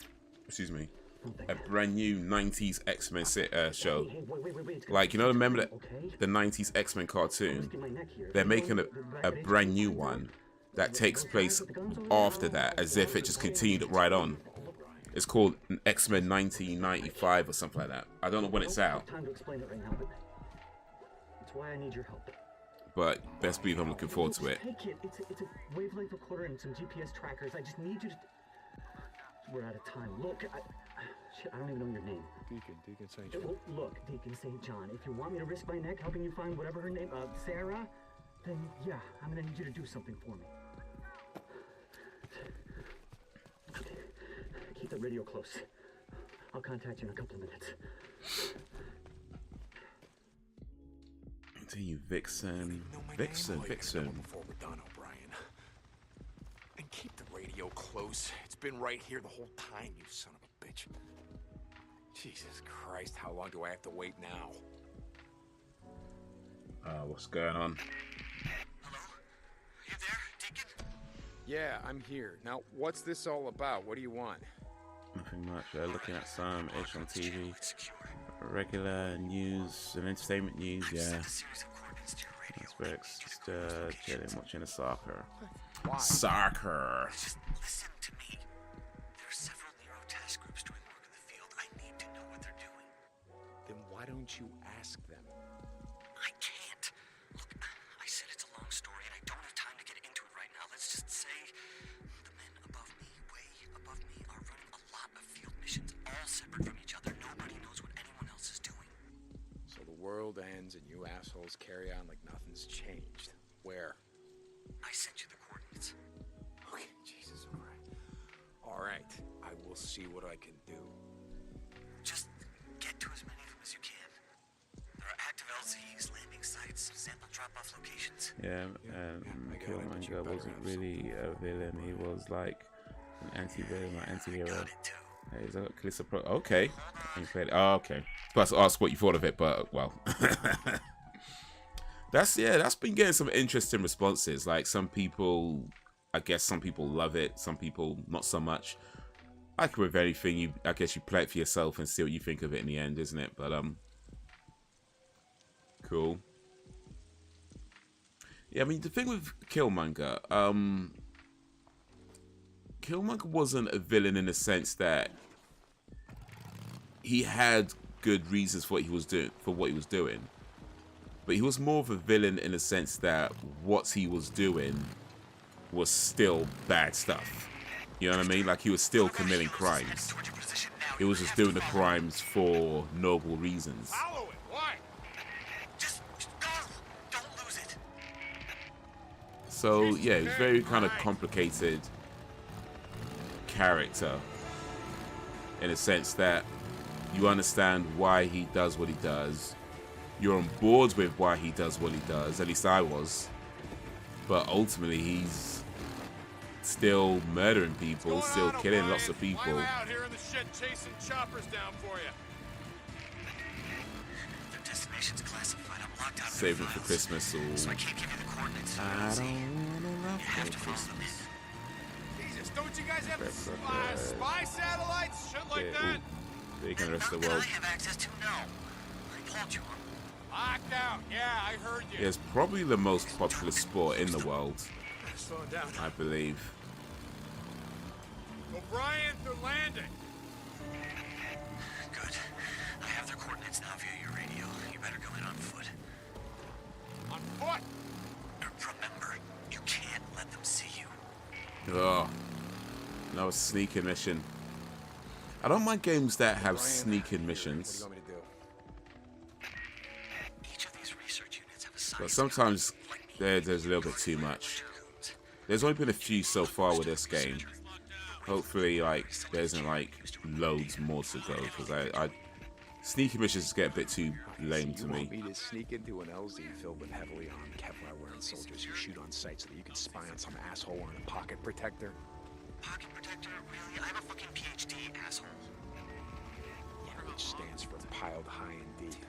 excuse me, a brand new 90s X-Men show. Like, you know, remember the 90s X-Men cartoon? They're making a brand new one that takes place after that, as if it just continued right on. It's called X-Men 1995 or something like that. I don't know when it's out. Time to explain it right now, but it's why I need your help. But best believe I'm looking forward to it. Take it. It's a wavelength recorder and some GPS trackers. I just need you to. We're out of time. Look, shit, I don't even know your name. Deacon St. John. Look, Deacon St. John. If you want me to risk my neck helping you find whatever her name, Sarah, then yeah, I'm gonna need you to do something for me. Okay. Keep the radio close. I'll contact you in a couple of minutes. Continue, Vixen. Vixen. Before we're done, O'Brien. And keep the radio close. It's been right here the whole time, you son of a bitch. Jesus Christ, how long do I have to wait now? What's going on? Hello? You there, Deacon? Yeah, I'm here. Now, what's this all about? What do you want? Nothing much. Looking at some Edge on TV. Regular news and entertainment news, yeah. Aspects, just chilling, watching the soccer. Why? Soccer. Just listen to me. There are several Nero task groups doing work in the field. I need to know what they're doing. Then why don't you ask them? I can't. Look, I said it's a long story and I don't have time to get into it right now. Let's just say the men above me, way above me, are running a lot of field missions, all separate from each other. Nobody knows what anyone else is doing. So the world ends and you assholes carry on like nothing's changed. Where? I sent you the coordinates. Okay, Jesus, alright. I will see what I can do. Just get to as many of them as you can. There are active LZs, landing sites, sample drop-off locations. Yeah, Killmonger wasn't really a villain. He was like an anti-villain or anti-hero. Hey, is that Calista Pro? Okay. Oh, okay. Supposed to ask what you thought of it, but well. That's been getting some interesting responses. Like some people, I guess some people love it, some people not so much. Like with anything, I guess you play it for yourself and see what you think of it in the end, isn't it? But cool. Yeah, I mean the thing with Killmonger, Killmonger wasn't a villain in the sense that he had good reasons for what he was doing. But he was more of a villain in the sense that what he was doing was still bad stuff. You know what I mean? Like he was still committing crimes. He was just doing the crimes for noble reasons. Follow it. Why? Just go. Don't lose it. So yeah, he's very kind of complicated character in a sense that you understand why he does what he does. You're on board with why he does what he does. At least I was. But ultimately, he's still murdering people, still killing lots of people. I'm out here in the shit chasing choppers down for you. Their destination's classified. I'm locked out. Saving for Christmas or... So I can't give you the coordinates. I don't wanna You have to follow them in. Jesus, don't you guys have spy satellites? Shit like that? They can rest the Not that world. I have access to, no. I told you. Locked out. Yeah, I heard you. It's probably the most popular sport in the world, Slow down. I believe. O'Brien, they're landing. Good. I have their coordinates now via your radio. You better go in on foot. On foot? Remember, you can't let them see you. Oh, no sneaking mission. I don't mind games that have sneaking missions. What do you want me to do? Each of these research units have a science. But sometimes there's a little bit too much. There's only been a few so far with this game. Hopefully, like, there isn't like loads more to go because I sneaky missions get a bit too lame to me. You want me to sneak into an LZ filled with heavily armed Kevlar-wearing soldiers who shoot on sight so that you can spy on some asshole wearing a pocket protector? Pocket protector? Really? I'm a fucking PhD, asshole. Which stands for piled high and deep.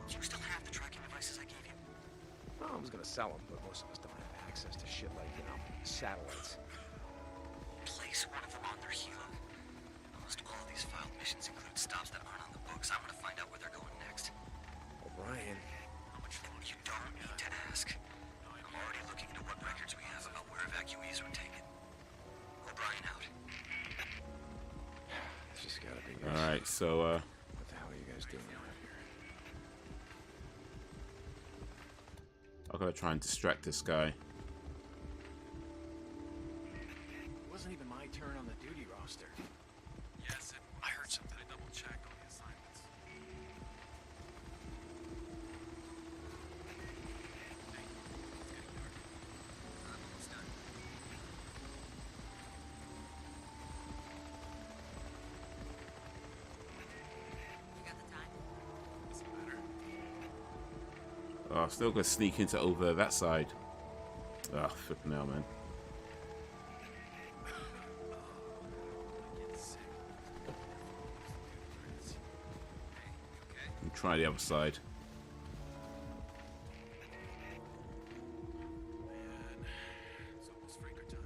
You still have the tracking devices I gave you? Well, I was gonna sell them, but most of us don't have access to shit like, satellites. Place one of them on their helo. Almost all of these filed missions include stops that aren't on the books. I want to find out where they're going next. O'Brien. You don't need to ask. I'm already looking into what records we have about where evacuees were taken. O'Brien out. So, What the hell are you guys doing out here? I gotta try and distract this guy. It wasn't even my turn on the duty roster. Yes, I heard something. I double-checked all the assignments. Oh, still gonna sneak into over that side. Oh, flipping hell, man. Try the other side. Man, it's almost freaker time.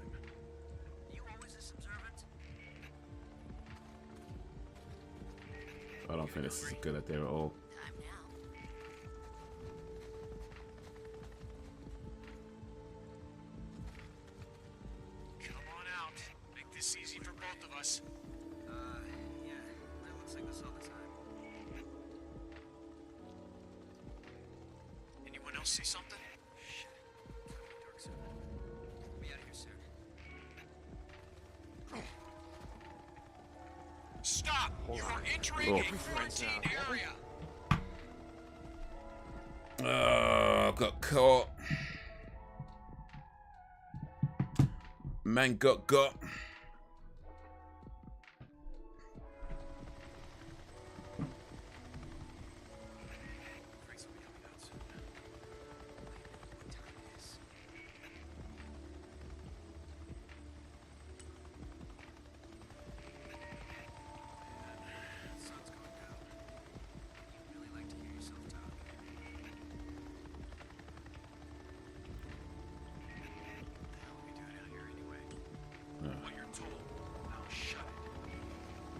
You always this observant? I don't think this is a good idea at all. Come on out. Make this easy for both of us. Yeah. That looks like this all the time. Anyone else see something? Shit. Dark side. Be out of here soon. Stop! You are entering a quarantine area! Oh, got caught. Man got.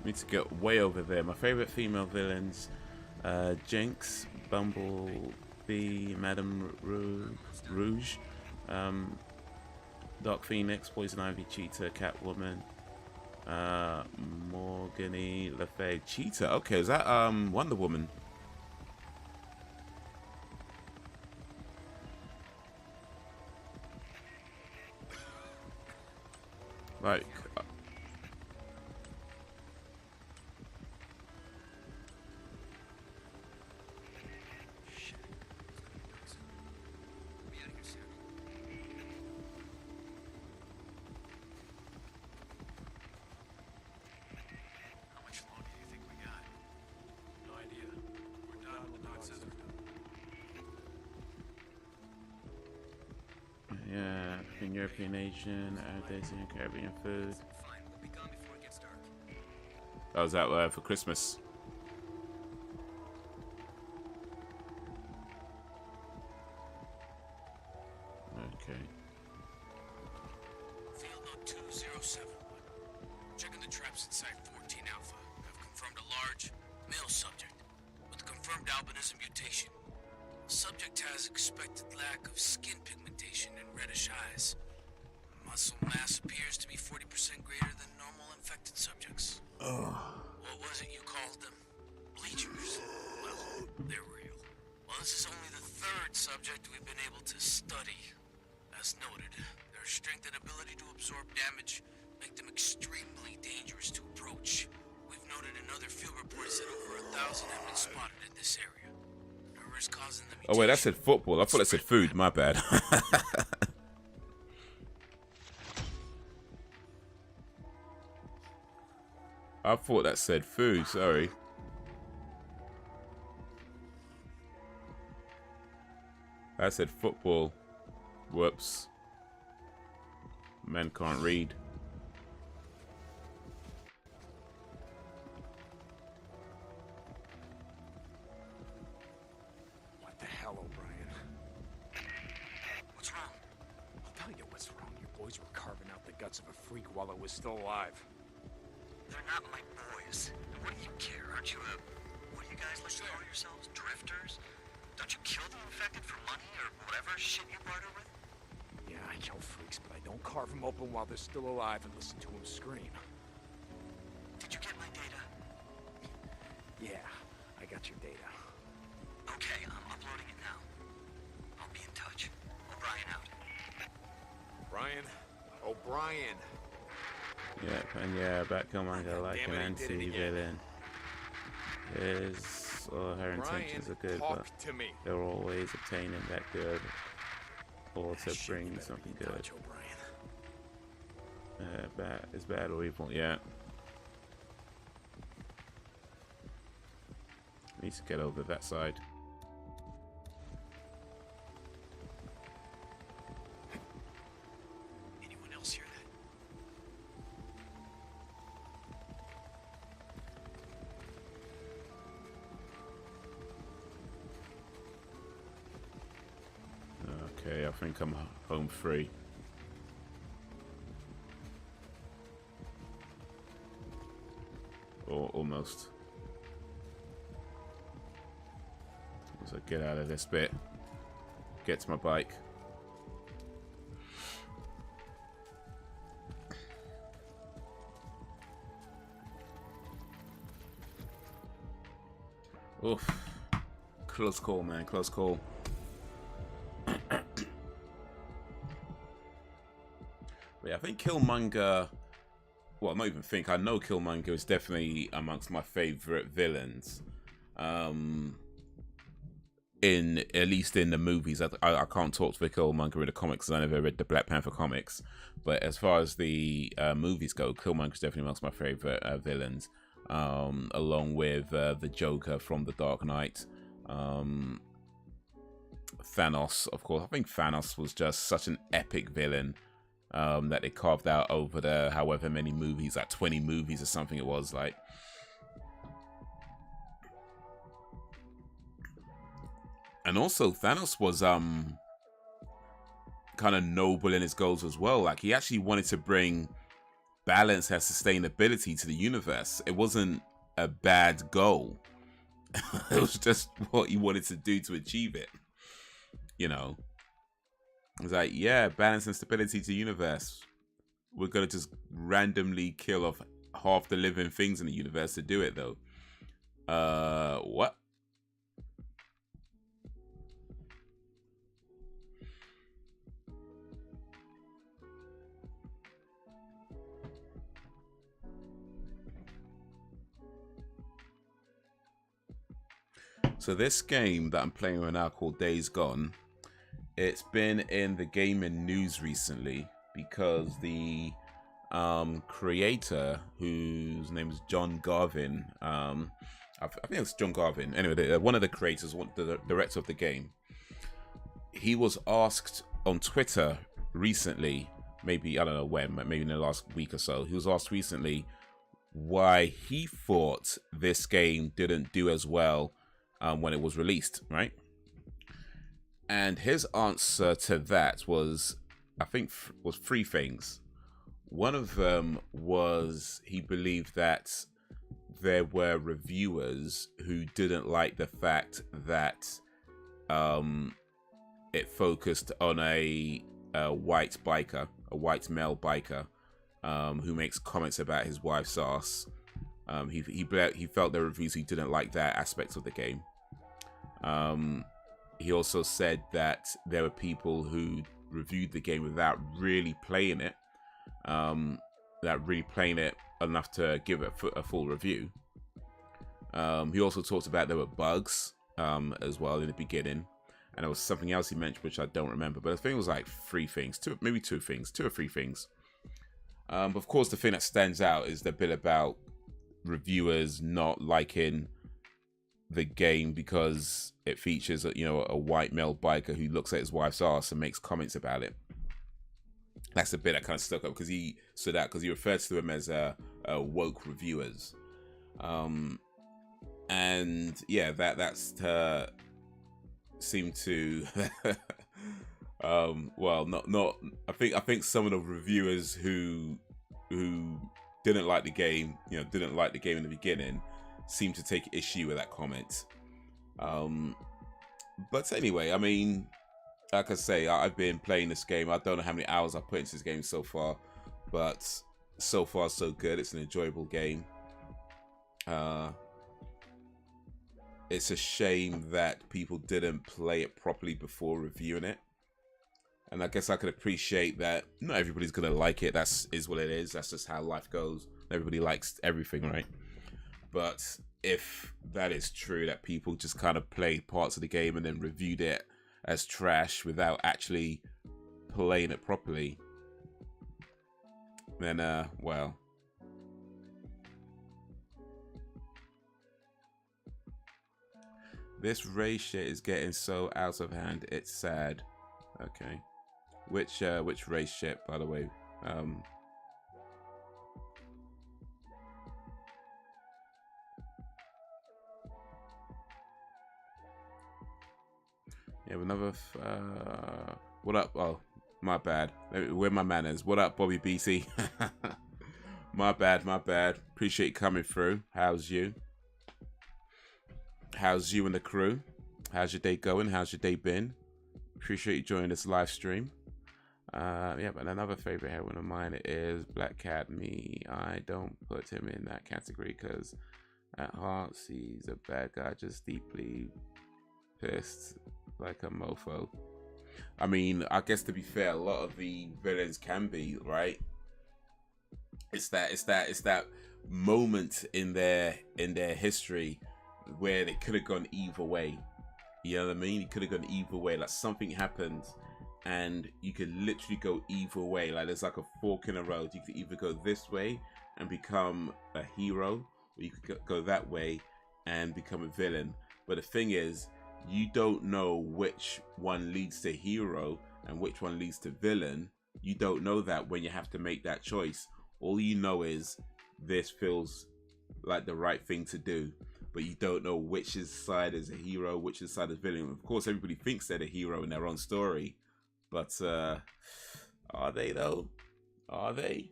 Need to get way over there. My favorite female villains: Jinx, Bumblebee, Madame Rouge, Dark Phoenix, Poison Ivy, Cheetah, Catwoman, Morgany Le Fay. Cheetah. Okay, is that Wonder Woman? Like. Yeah, African, European, Asian, Asian, Caribbean food. That was that for Christmas. Okay. Field note 2071. Checking the traps inside 14 Alpha. I've confirmed a large male subject with confirmed albinism mutation. The subject has expected lack of skin pigmentation and reddish eyes. Muscle mass appears to be 40% greater than normal infected subjects. What was it you called them? Bleachers? Well, they're real. Well, this is only the third subject we've been able to study. As noted, their strength and ability to absorb damage make them extremely dangerous to approach. We've noted in other field reports that over 1,000 have been spotted in this area. Whoever's causing the mutation. Oh wait, that said football. I thought it said food. My bad. I thought that said food. Sorry. That said football. Whoops. Men can't read. What the hell, O'Brien? What's wrong? I'll tell you what's wrong. Your boys were carving out the guts of a freak while it was still alive. They're not my boys. And what do you care? Aren't you what do you guys like to call yourselves? Drifters? Don't you kill the infected for money or whatever shit you barter with? Yeah, I kill freaks, but I don't carve them open while they're still alive and listen to them scream. Did you get my data? Yeah, I got your data. Okay, I'm uploading it now. I'll be in touch. O'Brien out. Brian? O'Brien. Yeah, and yeah, back Killmonger like an anti-villain. Her intentions are good, but they're always obtaining that good, or to bring something good. It's bad or evil, yeah. Needs to get over that side. Anyone else hear that? Okay, I think I'm home free. Or almost. So get out of this bit. Get to my bike. Oof. Close call, man. Close call. But yeah, I think Killmonger... Well, not even think. I know Killmonger is definitely amongst my favorite villains. At least in the movies. I can't talk to Killmonger in the comics because I never read the Black Panther comics. But as far as the movies go, Killmonger is definitely amongst my favorite villains. Along with the Joker from The Dark Knight. Thanos, of course. I think Thanos was just such an epic villain. That they carved out over the however many movies, like 20 movies or something it was, like. And also Thanos was kind of noble in his goals as well. Like, he actually wanted to bring balance and sustainability to the universe. It wasn't a bad goal. It was just what he wanted to do to achieve it. You know. It's like, yeah, balance and stability to the universe. We're going to just randomly kill off half the living things in the universe to do it, though. What? So this game that I'm playing right now called Days Gone, it's been in the gaming news recently because the creator, whose name is John Garvin, I think it's John Garvin. Anyway, one of the creators, the director of the game, he was asked on Twitter recently, maybe, I don't know when, maybe in the last week or so, he was asked recently why he thought this game didn't do as well when it was released, right? And his answer to that was, I think, was three things. One of them was he believed that there were reviewers who didn't like the fact that it focused on a white biker, a white male biker, who makes comments about his wife's ass. He felt the reviews, he didn't like that aspect of the game. He also said that there were people who reviewed the game without really playing it, enough to give it a full review. He also talked about there were bugs as well in the beginning, and there was something else he mentioned which I don't remember, but I think it was like two or three things. But of course, the thing that stands out is the bit about reviewers not liking the game because it features a white male biker who looks at his wife's ass and makes comments about it. That's the bit that kind of stuck up because he stood out because he referred to them as woke reviewers. And yeah, that's seemed to well, not I think some of the reviewers who didn't like the game, didn't like the game in the beginning, seem to take issue with that comment. But anyway, I mean, like I say, I've been playing this game. I don't know how many hours I've put into this game so far, but so far so good. It's an enjoyable game. it's a shame that people didn't play it properly before reviewing it. And I guess I could appreciate that not everybody's gonna like it. That's what it is. That's just how life goes. Everybody likes everything, right? But if that is true, that people just kind of played parts of the game and then reviewed it as trash without actually playing it properly, then well, this race shit is getting so out of hand, it's sad. Okay. Which race shit, by the way? Yeah, another. What up? Oh, my bad. Where my manners? What up, Bobby BC? My bad, my bad. Appreciate you coming through. How's you? How's you and the crew? How's your day going? How's your day been? Appreciate you joining this live stream. Yeah, but another favorite heroine of mine is Black Cat. Me, I don't put him in that category because at heart he's a bad guy, just deeply pissed like a mofo. I mean, I guess to be fair, a lot of the villains can be, right? It's that moment in their history where they could have gone either way. You know what I mean? It could have gone either way. Like something happened and you could literally go either way. Like there's like a fork in the road. You could either go this way and become a hero, or you could go that way and become a villain. But the thing is, you don't know which one leads to hero and which one leads to villain. You don't know that when you have to make that choice. All you know is this feels like the right thing to do, but you don't know which side is a hero, which side is villain. Of course, everybody thinks they're the hero in their own story, but are they though? Are they?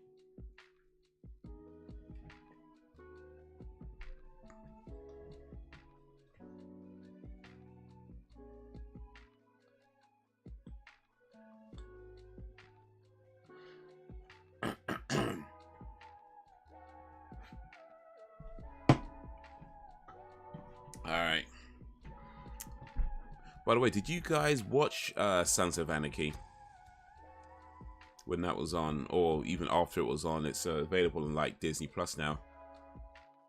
All right. By the way, did you guys watch Sons of Anarchy when that was on, or even after it was on? It's available on like Disney Plus now.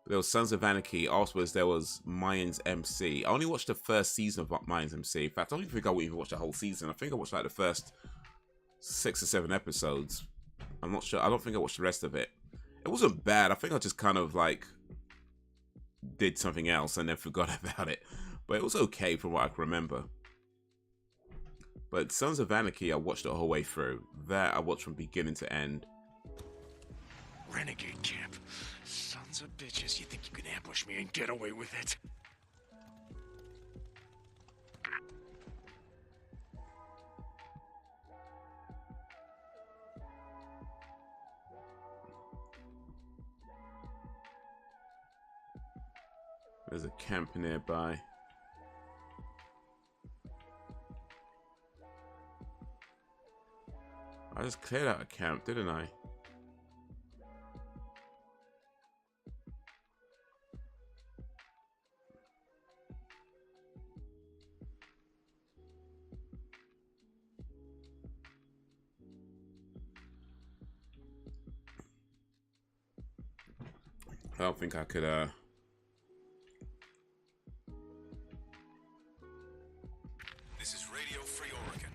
There was Sons of Anarchy. Afterwards, there was Mayans MC. I only watched the first season of Mayans MC. In fact, I don't even think I would even watch the whole season. I think I watched like the first 6 or 7 episodes. I'm not sure. I don't think I watched the rest of it. It wasn't bad. I think I just kind of like did something else and then forgot about it, but it was okay from what I can remember. But Sons of Anarchy, I watched the whole way through. That I watched from beginning to end. Renegade camp. Sons of bitches, you think you can ambush me and get away with it? There's a camp nearby. I just cleared out a camp, didn't I? I don't think I could, This is Radio Free Oregon.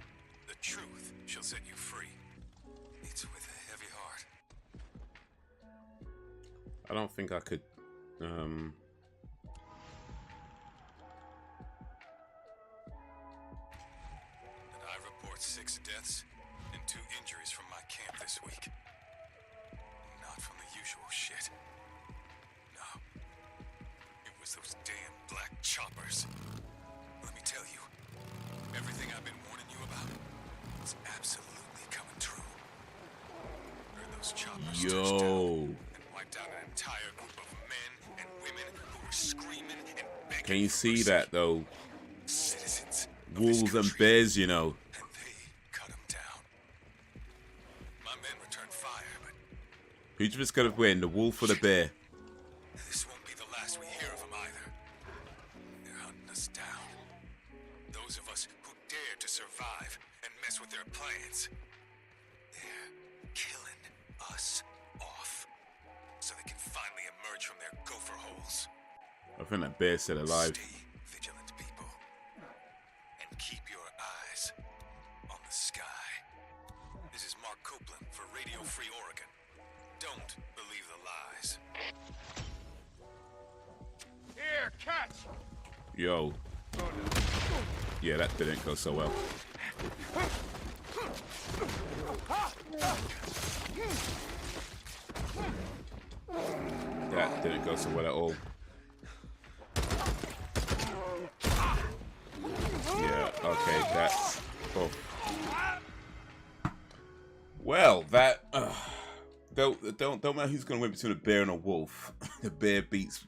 The truth shall set you free. It's with a heavy heart. I don't think I could, And I report 6 deaths and 2 injuries from my camp this week. Not from the usual shit. No. It was those damn black choppers. Let me tell you, everything I've been warning you about was absolutely coming true. Heard those choppers touched down and wiped out an entire group of men and women who were screaming and begging. can you see that though? Citizens. Wolves and bears, you know. My men returned fire, but Who's just gonna win, the wolf or the bear? this won't be the last we hear of them either. They're us off so they can finally emerge from their gopher holes. I think that bear's still alive. Stay vigilant, people. And keep your eyes on the sky. This is Mark Copeland for Radio Free Oregon. Don't believe the lies. Here, catch! Yo. Yeah, that didn't go so well. That didn't go so well at all. Yeah, okay, that's... Oh. Well, that... Don't matter who's going to win between a bear and a wolf. The bear beats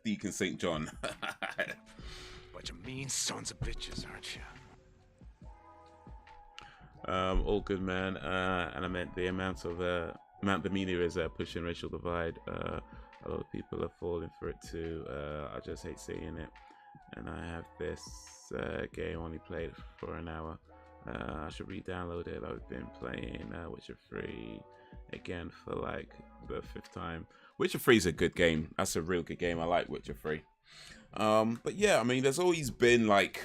Deacon St. John. Bunch of mean sons of bitches, aren't you? All good, man. And I meant the amount the media is pushing racial divide. A lot of people are falling for it too. I just hate seeing it. And I have this game only played for an hour. I should re-download it. I've been playing Witcher 3 again for like the 5th time. Witcher 3 is a good game. That's a real good game. I like Witcher 3. But yeah, I mean, there's always been like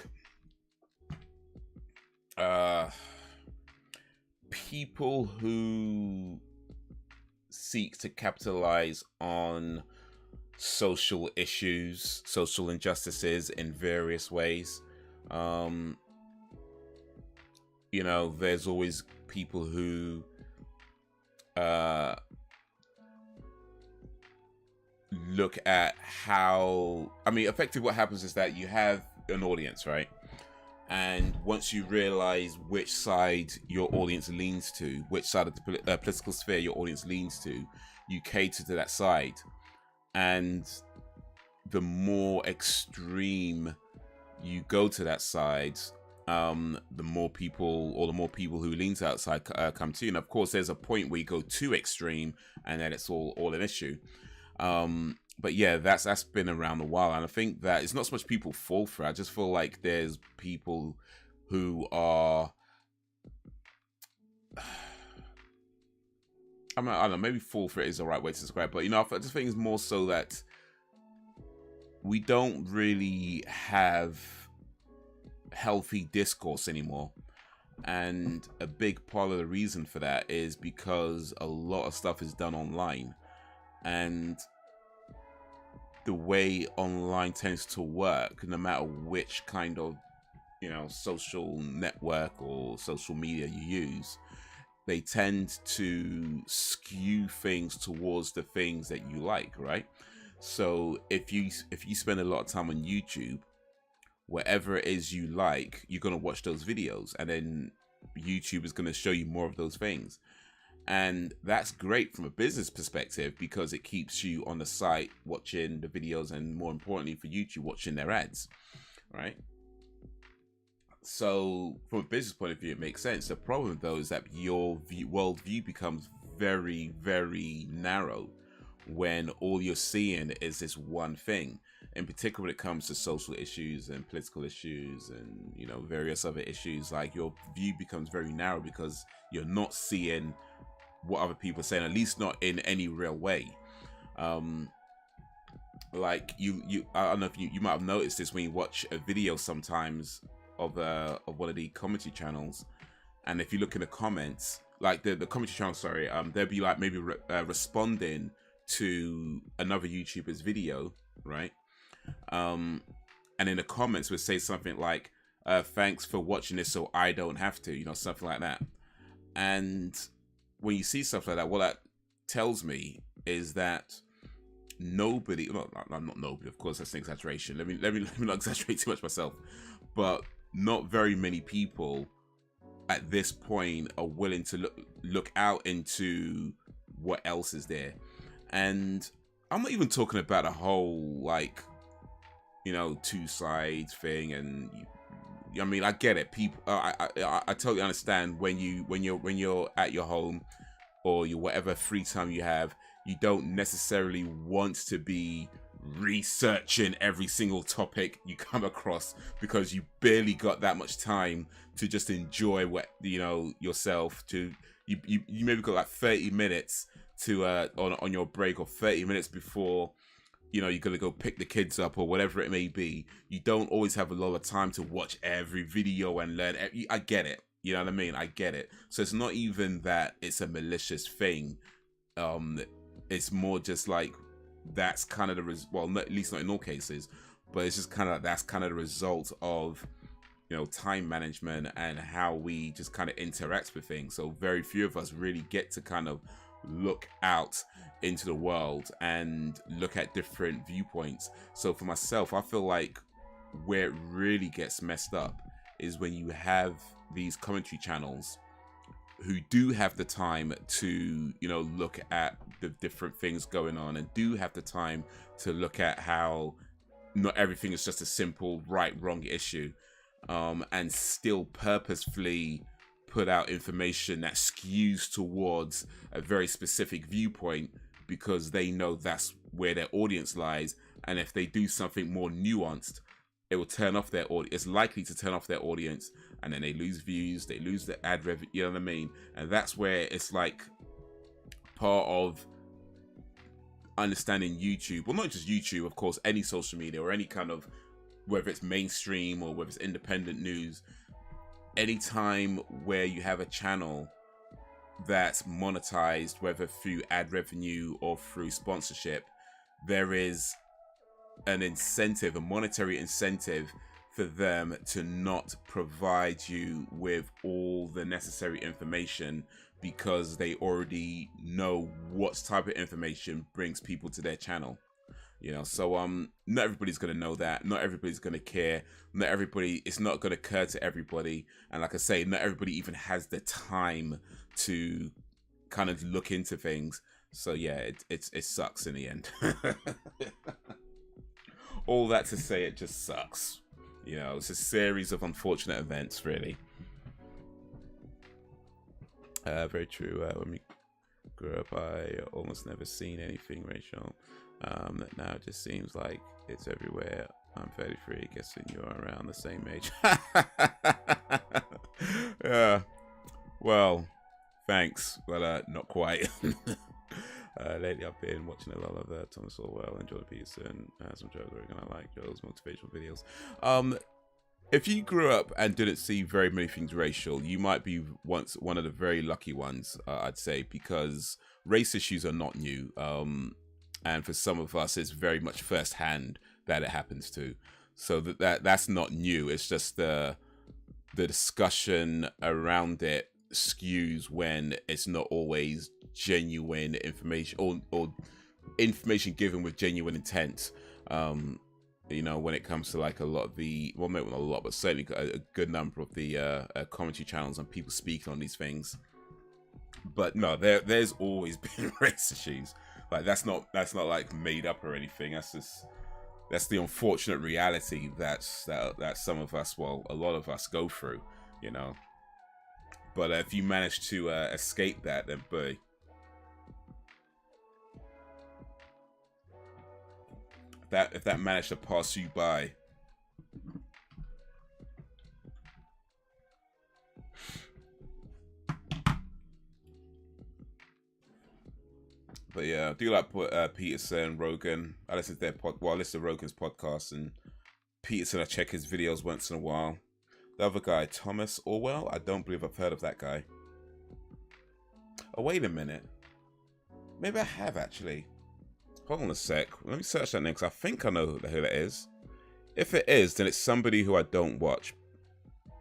people who seek to capitalize on social issues, social injustices in various ways. You know, there's always people who look at how, I mean, effectively what happens is that you have an audience, right? And once you realize which side your audience leans to, which side of the political sphere your audience leans to, you cater to that side. And the more extreme you go to that side, the more people who lean to that side come to you. And of course, there's a point where you go too extreme, and then it's all an issue. But yeah, that's been around a while, and I think that it's not so much people fall for it. I just feel like there's people who are, I don't know, maybe fall for it is the right way to describe it, but you know, I just think it's more so that we don't really have healthy discourse anymore. And a big part of the reason for that is because a lot of stuff is done online, and the way online tends to work, no matter which kind of, you know, social network or social media you use, they tend to skew things towards the things that you like, right? So if you spend a lot of time on YouTube, whatever it is you like, you're going to watch those videos, and then YouTube is going to show you more of those things. And that's great from a business perspective because it keeps you on the site watching the videos, and more importantly for YouTube, watching their ads, right? So from a business point of view, it makes sense. The problem though is that your worldview becomes very, very narrow when all you're seeing is this one thing. In particular, when it comes to social issues and political issues and, you know, various other issues, like your view becomes very narrow because you're not seeing what other people are saying, at least not in any real way. Like I don't know if you might have noticed this when you watch a video sometimes of one of the commentary channels, and if you look in the comments, like the commentary channel, sorry, they'll be like maybe responding to another YouTuber's video, right? And in the comments would say something like, thanks for watching this so I don't have to, you know, something like that. And when you see stuff like that, what that tells me is that nobody, not nobody, of course, that's an exaggeration. Let me not exaggerate too much myself, but not very many people at this point are willing to look out into what else is there. And I'm not even talking about a whole, like, you know, two sides thing. And I mean, I get it. People, I totally understand when you're at your home or your whatever free time you have, you don't necessarily want to be researching every single topic you come across because you barely got that much time to just enjoy what, you know, yourself. To you maybe got like 30 minutes to on your break, or 30 minutes before, you know, you're gonna go pick the kids up or whatever it may be. You don't always have a lot of time to watch every video and learn. I get it. You know what I mean? I get it. So it's not even that it's a malicious thing. It's more just like that's kind of the well, not, at least not in all cases, but it's just kind of that's kind of the result of, you know, time management and how we just kind of interact with things. So very few of us really get to kind of look out into the world and look at different viewpoints. So for myself, I feel like where it really gets messed up is when you have these commentary channels who do have the time to, you know, look at the different things going on, and do have the time to look at how not everything is just a simple right wrong issue, and still purposefully put out information that skews towards a very specific viewpoint, because they know that's where their audience lies. And if they do something more nuanced, it will turn off their audience. It's likely to turn off their audience, and then they lose views, they lose the ad revenue, you know what I mean? And that's where it's like part of understanding YouTube, well, not just YouTube, of course, any social media or any kind of, whether it's mainstream or whether it's independent news, anytime where you have a channel that's monetized, whether through ad revenue or through sponsorship, there is an incentive, a monetary incentive for them to not provide you with all the necessary information, because they already know what type of information brings people to their channel. You know, so not everybody's gonna know that, not everybody's gonna care, not everybody, it's not gonna occur to everybody, and like I say, not everybody even has the time to kind of look into things. So yeah, it sucks in the end. All that to say, it just sucks. You know, it's a series of unfortunate events, really. Very true. When we grew up, I almost never seen anything racial. Now it just seems like it's everywhere. I'm 33, guessing you're around the same age. Yeah. Well, thanks, but not quite. Lately, I've been watching a lot of Thomas Orwell and Jordan Peterson. Some Joe Rogan. I like Joe's motivational videos. If you grew up and didn't see very many things racial, you might be one of the very lucky ones, I'd say, because race issues are not new. And for some of us, it's very much firsthand that it happens to. So that's not new. It's just the discussion around it skews when it's not always genuine information, or information given with genuine intent. You know, when it comes to like a lot of the, well, maybe not a lot, but certainly a good number of the commentary channels and people speaking on these things. But no, there's always been race issues. Like that's not like made up or anything. That's the unfortunate reality that some of us, well, a lot of us go through, you know. But if you manage to escape that, then boy. If that managed to pass you by. But yeah, I do like Peterson, Rogan. I listen to their I listen to Rogan's podcast, and Peterson, I check his videos once in a while. The other guy, Thomas Orwell, I don't believe I've heard of that guy. Oh, wait a minute. Maybe I have, actually. Hold on a sec. Let me search that next. I think I know who that is. If it is, then it's somebody who I don't watch.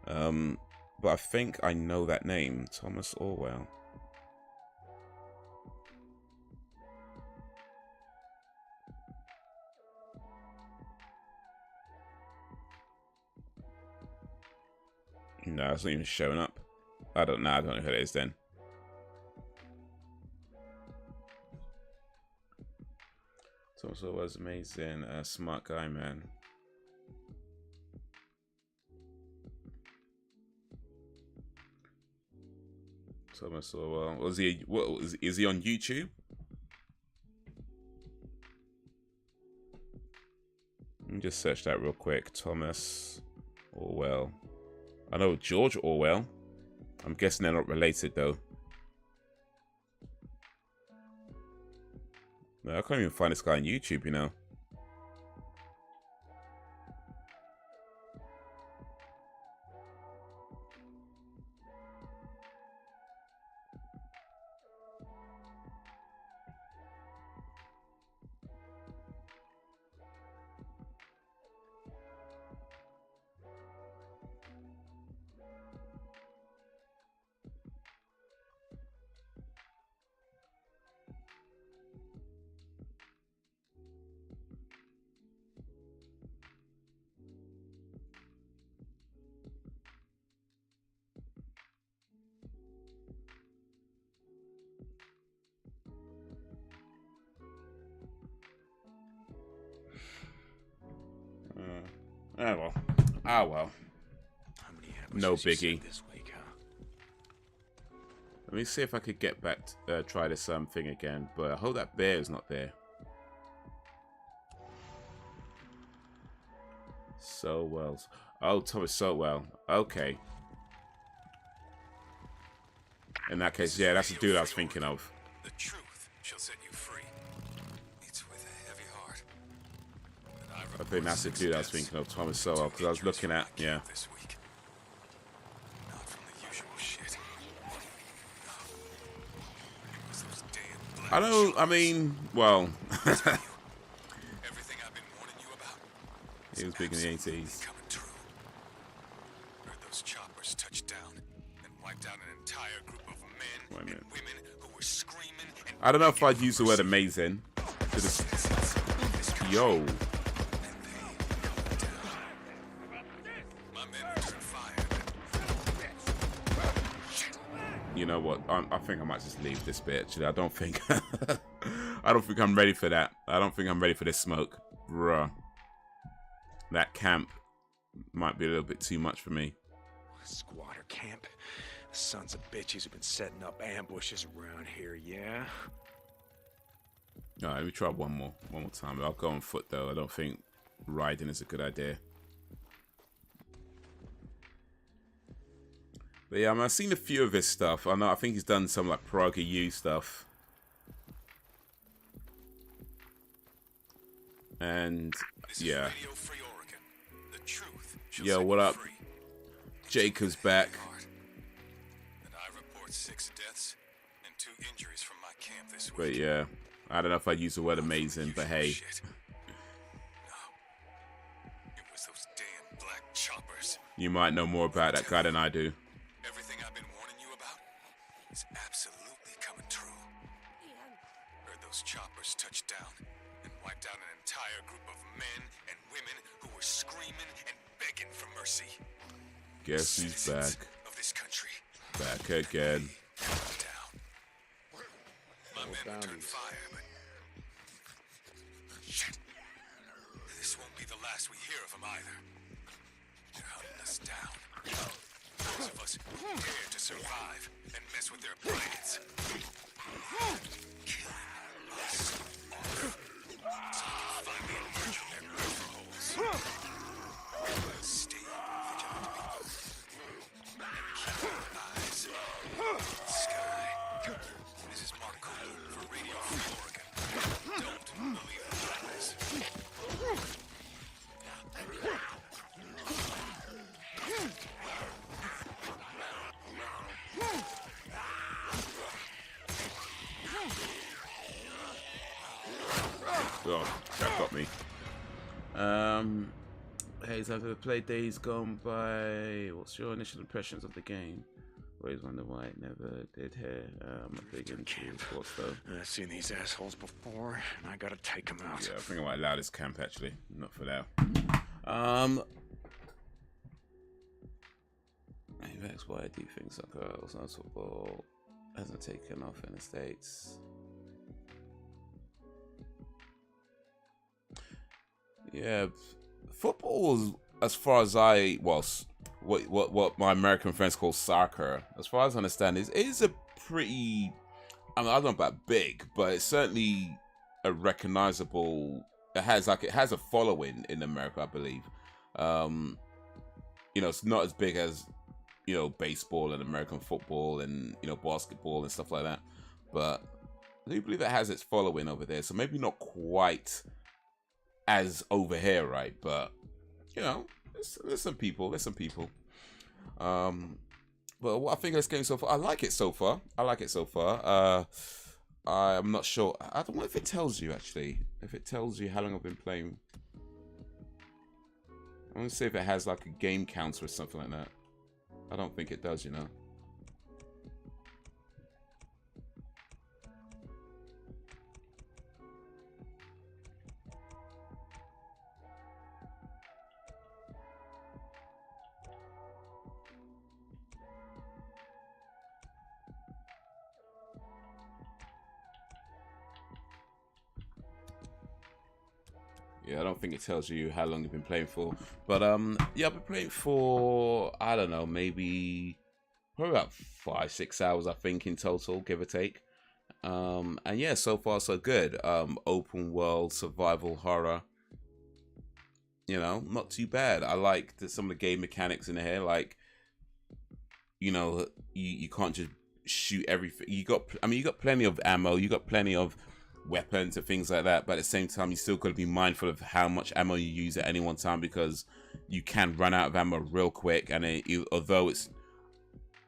But I think I know that name. Thomas Orwell. No, it's not even showing up. I don't know who it is then. Thomas was amazing, smart guy, man. Thomas Orwell. Was he? What is he on YouTube? Let me just search that real quick. Thomas Orwell. I know George Orwell. I'm guessing they're not related though. No, I can't even find this guy on YouTube, you know. Oh well. Ah well. No biggie. This week, huh? Let me see if I could get back to try this thing again, but I hope that bear is not there. So well. Oh, Thomas Sotwell. Okay. In that case, yeah, that's the dude I was thinking of. The truth shall set you free. It's with a heavy heart. I think that's the dude I was thinking of, Thomas Sowell, because I was looking at, yeah. Not from the usual shit. I don't, I mean, well. Everything I've been warning you about. He was big in the 80s. Heard those choppers touch down and wiped out an entire group of men and women who were screaming and I don't know if I'd use the word amazing. Yo. You know what? I think I might just leave this bit. Actually, I don't think. I don't think I'm ready for that. I don't think I'm ready for this smoke, bruh. That camp might be a little bit too much for me. Squatter camp. The sons of bitches have been setting up ambushes around here, yeah? Alright, let me try one more time. I'll go on foot though. I don't think riding is a good idea. But yeah, I've seen a few of his stuff. I think he's done some like PragerU stuff. And yeah. Yo, what up? Jacob's back. And I report 6 deaths and 2 injuries from my camp this week. But yeah, I don't know if I'd use the word amazing, but hey. It was those damn black choppers. You might know more about that guy than I do. Everything I've been warning you about is absolutely coming true. Heard those choppers touch down and wiped out an entire group of men and women who were screaming and begging for mercy. Guess he's back. Of this country. Back again. My men returned fire, but shit. This won't be the last we hear of them either. They're hunting us down. Those of us who dare to survive and mess with their plans. Killing us off. So they can find me and march on their murder holes. Stay vigilant, people. And keep your eyes on the sky. This is Mark Cooper for Radio Free Oregon. Don't believe the lies. Oh, that got me. Haze, have you played Days Gone By? What's your initial impressions of the game? Always wonder why it never did here. I'm a big into sports though. I've seen these assholes before, and I gotta take them out. Yeah, I think I might allow this camp actually. Not for now. Max, why do you think soccer or football hasn't taken off in the States? Yeah, football, as far as I was, what my American friends call soccer, as far as I understand, is a pretty, I mean, I don't know about big, but it's certainly a recognizable. It has a following in America, I believe. You know, it's not as big as, you know, baseball and American football and, you know, basketball and stuff like that, but do believe it has its following over there. So maybe not quite as over here, right? But you know, there's some people. But what I think of this game so far, I like it so far. I'm not sure. I don't know if it tells you actually. If it tells you how long I've been playing. I want to see if it has like a game counter or something like that. I don't think it does, you know. Yeah, I don't think it tells you how long you've been playing for. But yeah, I've been playing for, I don't know, maybe probably about 5-6 hours, I think, in total, give or take. And yeah, so far so good. Open world survival horror. You know, not too bad. I like some of the game mechanics in here. Like, you know, you can't just shoot everything. You got plenty of ammo. You got plenty of weapons and things like that, but at the same time you still got to be mindful of how much ammo you use at any one time, because you can run out of ammo real quick, and although it's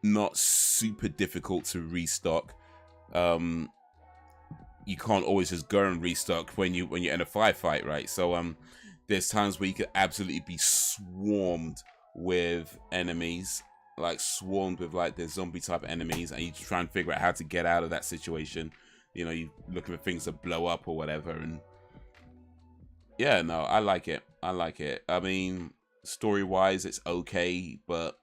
not super difficult to restock, you can't always just go and restock when you're in a firefight, right? So there's times where you could absolutely be swarmed with enemies, like swarmed with like the zombie type of enemies, and you just try and figure out how to get out of that situation. You know, you looking for things to blow up or whatever, and yeah, no, I like it. I mean, story-wise, it's okay, but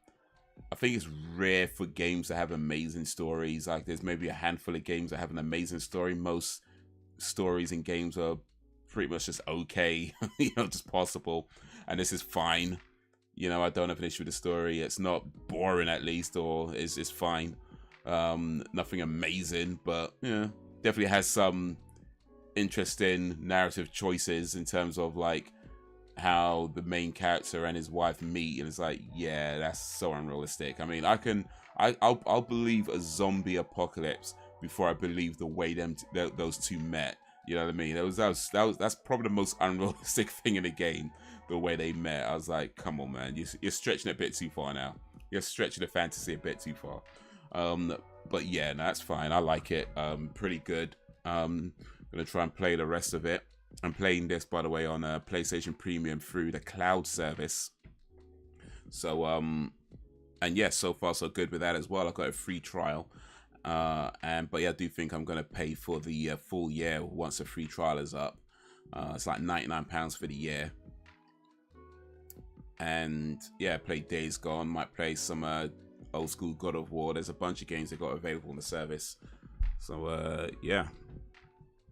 I think it's rare for games that have amazing stories. Like, there's maybe a handful of games that have an amazing story. Most stories in games are pretty much just okay, you know, just possible. And this is fine. You know, I don't have an issue with the story. It's not boring, at least, or it's fine. Nothing amazing, but yeah. Definitely has some interesting narrative choices in terms of like how the main character and his wife meet, and it's like, yeah, that's so unrealistic. I mean, I'll believe a zombie apocalypse before I believe the way those two met. You know what I mean? That's probably the most unrealistic thing in the game, the way they met. I was like, come on, man, you're stretching it a bit too far now. You're stretching the fantasy a bit too far. But yeah, no, that's fine. I like it. Pretty good. Gonna try and play the rest of it. I'm playing this, by the way, on a PlayStation Premium through the cloud service. So and yeah, so far so good with that as well. I've got a free trial. But yeah, I do think I'm gonna pay for the full year once the free trial is up. It's like £99 for the year. And yeah, play Days Gone. Might play some old school God of War. There's a bunch of games that got available on the service. So yeah,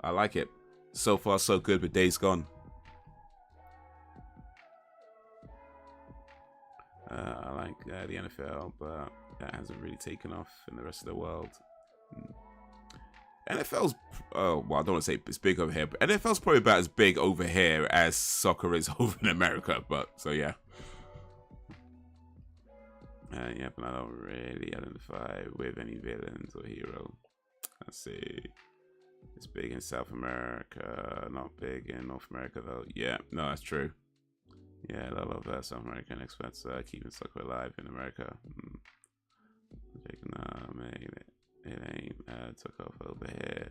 I like it. So far so good with Days Gone. I like the NFL, but that hasn't really taken off in the rest of the world. NFL's well, I don't want to say it's big over here, but NFL's probably about as big over here as soccer is over in America. But so yeah. Yeah, but I don't really identify with any villains or hero. Let's see. It's big in South America, not big in North America though. Yeah, no, that's true. Yeah, a lot of South American expats keeping soccer alive in America. It ain't took off over here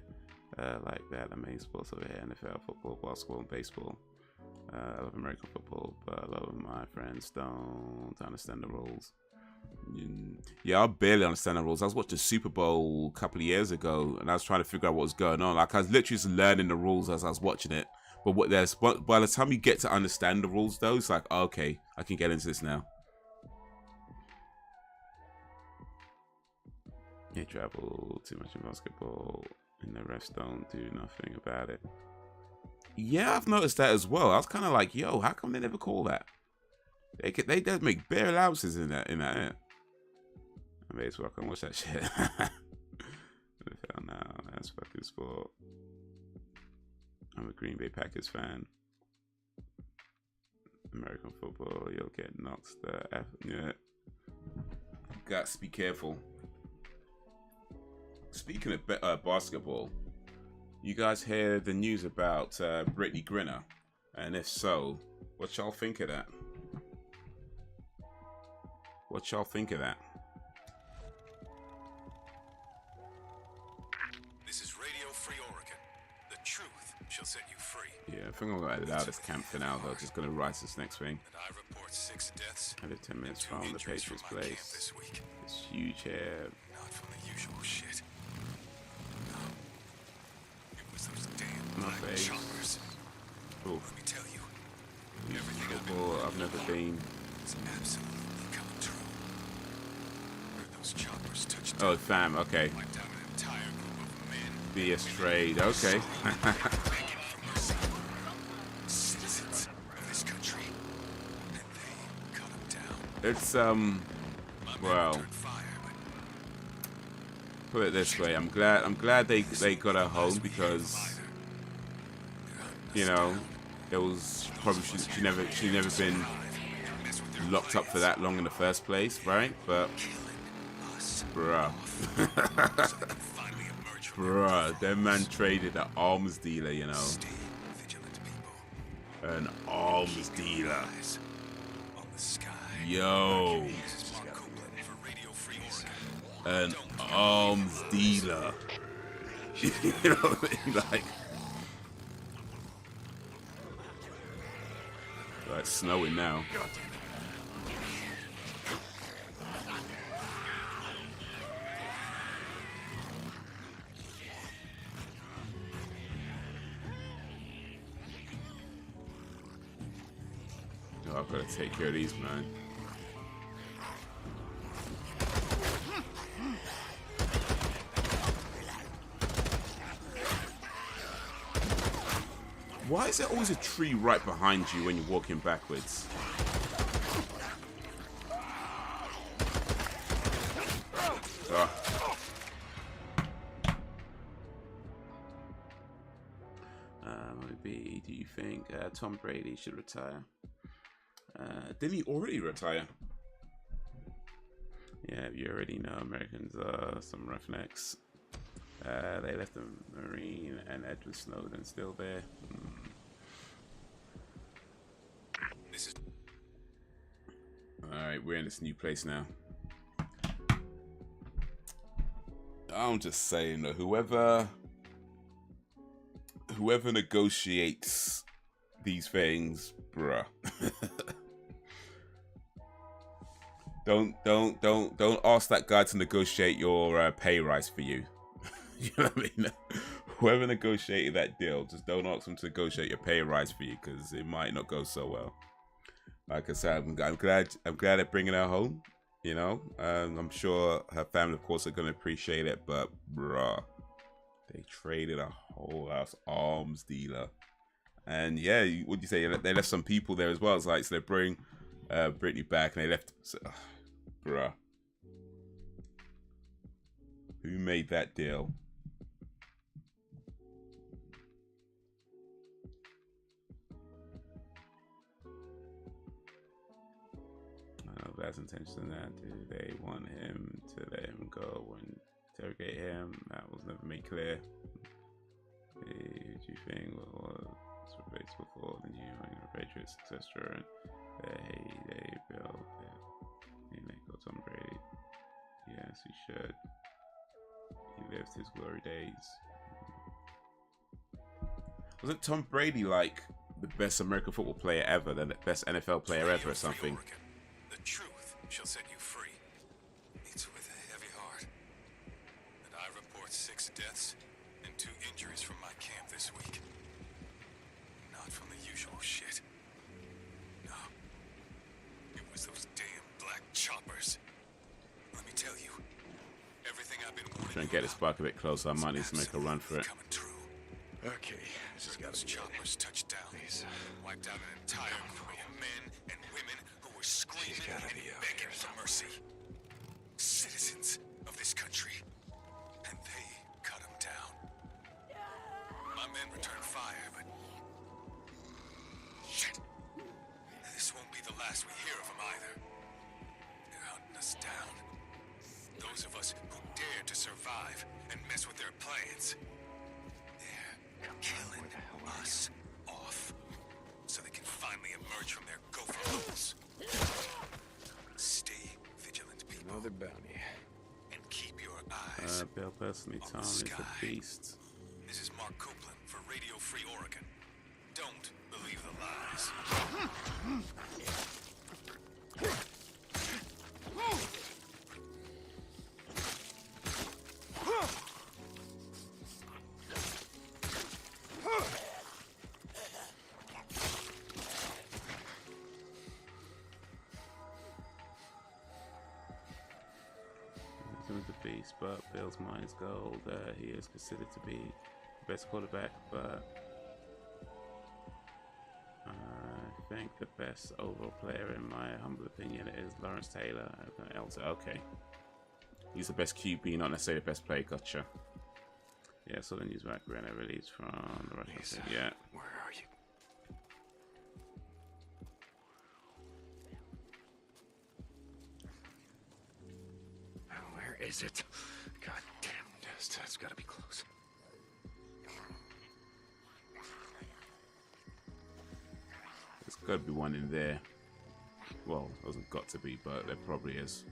like that. The main sports over here: NFL, football, basketball, and baseball. I love American football, but a lot of my friends don't understand the rules. Yeah, I barely understand the rules. I was watching the Super Bowl a couple of years ago, and I was trying to figure out what was going on. Like, I was literally just learning the rules as I was watching it. But by the time you get to understand the rules, though, it's like, oh, okay, I can get into this now. They travel too much in basketball, and the refs don't do nothing about it. Yeah, I've noticed that as well. I was kind of like, yo, how come they never call that? They does make bare allowances in that. Yeah. I may as well can watch that shit. Now, that's fucking sport. I'm a Green Bay Packers fan. American football, you'll get knocked. Yeah. Got to be careful. Speaking of basketball, You guys hear the news about Brittany Griner? And if so, what y'all think of that? What y'all think of that? This is Radio Free Oregon. The truth shall set you free. Yeah, I think I'm gonna edit out this camp for now though. Just gonna write this next thing. And I report 6 deaths. I live 10 minutes from the Patriots place. This week. It's huge here. Not from the usual shit. No. It was those damn My black face. choppers. Oof. Let me tell you. Football I've never been. It's absolutely coming true. Where those choppers touched Oh, fam, okay. wiped out an entire group of men. BS trade, okay. Citizens of this country. And they cut them down. It's well, put it this way, I'm glad they got her home because, you know, it was probably she never been locked up for that long in the first place, right? But bruh. Bruh, that man traded an arms dealer, you know. An arms dealer. Yo. An arms dealer. You know what I mean? Like, it's snowing now. Oh, I've got to take care of these, man. Why is there always a tree right behind you when you're walking backwards? Maybe, do you think Tom Brady should retire? Didn't he already retire? Yeah, you already know Americans are some roughnecks. They left the Marine and Edward Snowden still there. Alright, we're in this new place now. I'm just saying that whoever negotiates these things, bruh. Don't ask that guy to negotiate your pay rise for you. You know what I mean? Whoever negotiated that deal, just don't ask him to negotiate your pay rise for you, because it might not go so well. Like I said, I'm glad they're bringing her home. You know, I'm sure her family, of course, are gonna appreciate it. But bruh, they traded a whole ass arms dealer, and yeah, what'd you say? They left some people there as well. It's like, so they bring Brittany back, and they left. So, bruh, who made that deal? Bad intentions in that. Do they want him to let him go and interrogate him? That was never made clear. Do you think was replaceable for the new Patriots successor and they built it? Tom Brady. Yes, he should. He lived his glory days. Wasn't Tom Brady like the best American football player ever, then the best NFL player ever or something? The truth shall set you free. It's with a heavy heart. And I report 6 deaths and 2 injuries from my camp this week. Not from the usual shit. No. It was those damn black choppers. Let me tell you, everything I've been warning Trying to get this spark a bit closer. I might need to make a run for it. Okay, this has got to be choppers touched down. Wiped out an entire group of men and women who were screaming and begging for mercy. Citizens of this country. And they cut them down. My men returned fire, but shit. This won't be the last we hear of them either. They're hunting us down. Those of us who dare to survive and mess with their plans. They're another bounty. And keep your eyes Bill personally, on Tom the is sky. a beast. This is Mark Copeland for Radio Free Oregon. Don't believe the lies. The beast, but Bill's mind is gold. He is considered to be the best quarterback, but I think the best overall player, in my humble opinion, is Lawrence Taylor. Okay, he's the best QB, not necessarily the best player. Gotcha. Yeah, so the news background I released from the Russian. Yeah. Where are you? Where is it? God damn, that's gotta be close. There's gotta be one in there. Well, it hasn't got to be, but there probably is.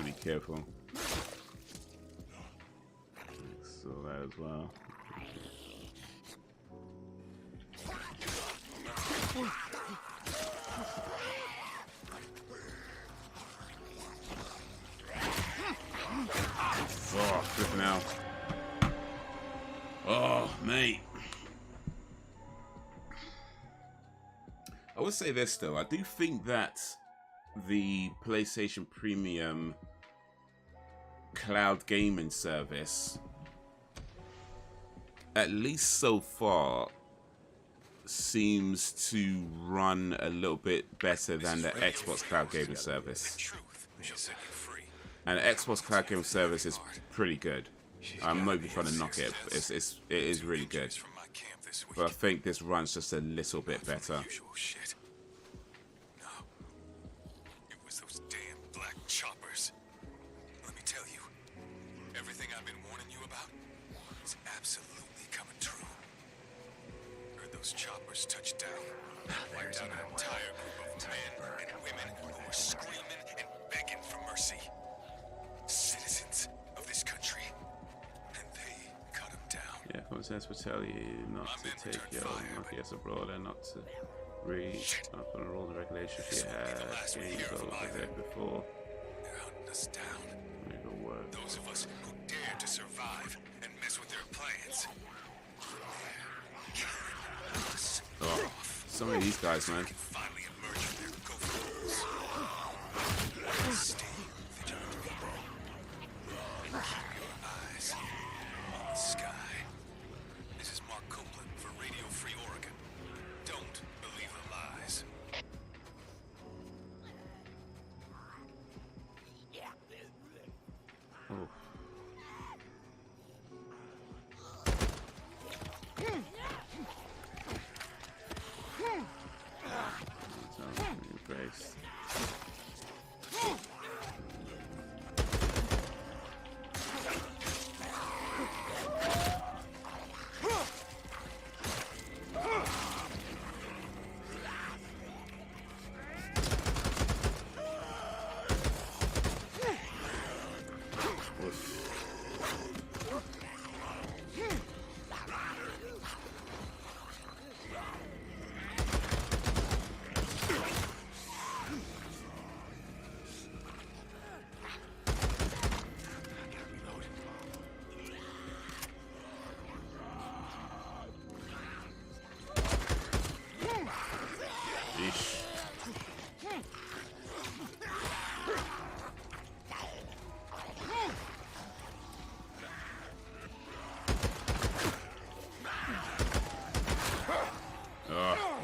Be careful. So that as well. Oh, flipping out. Oh, mate. I would say this though. I do think that the PlayStation Premium cloud gaming service, at least so far, seems to run a little bit better than the Xbox cloud gaming service. And the Xbox cloud gaming service is pretty good. I'm not even trying to knock it. It is really good. But I think this runs just a little bit better. Choppers. Let me tell you, everything I've been warning you about is absolutely coming true. Heard those choppers touch down. Wiped out an entire group of men and women who were screaming and begging for mercy. Citizens of this country. And they cut them down. Yeah, common sense would tell you not to take your monkey as abroad and not to read up on the rules and regulations you had games over there before. Us down. Those of us who dare to survive and mess with their plans. Oh, some of these guys, man. Finally emerge from their gopher holes. Stay vigilant, people. And keep your eyes on the sky. This is Mark Copeland for Radio Free Oregon. Don't believe the lies. Oh.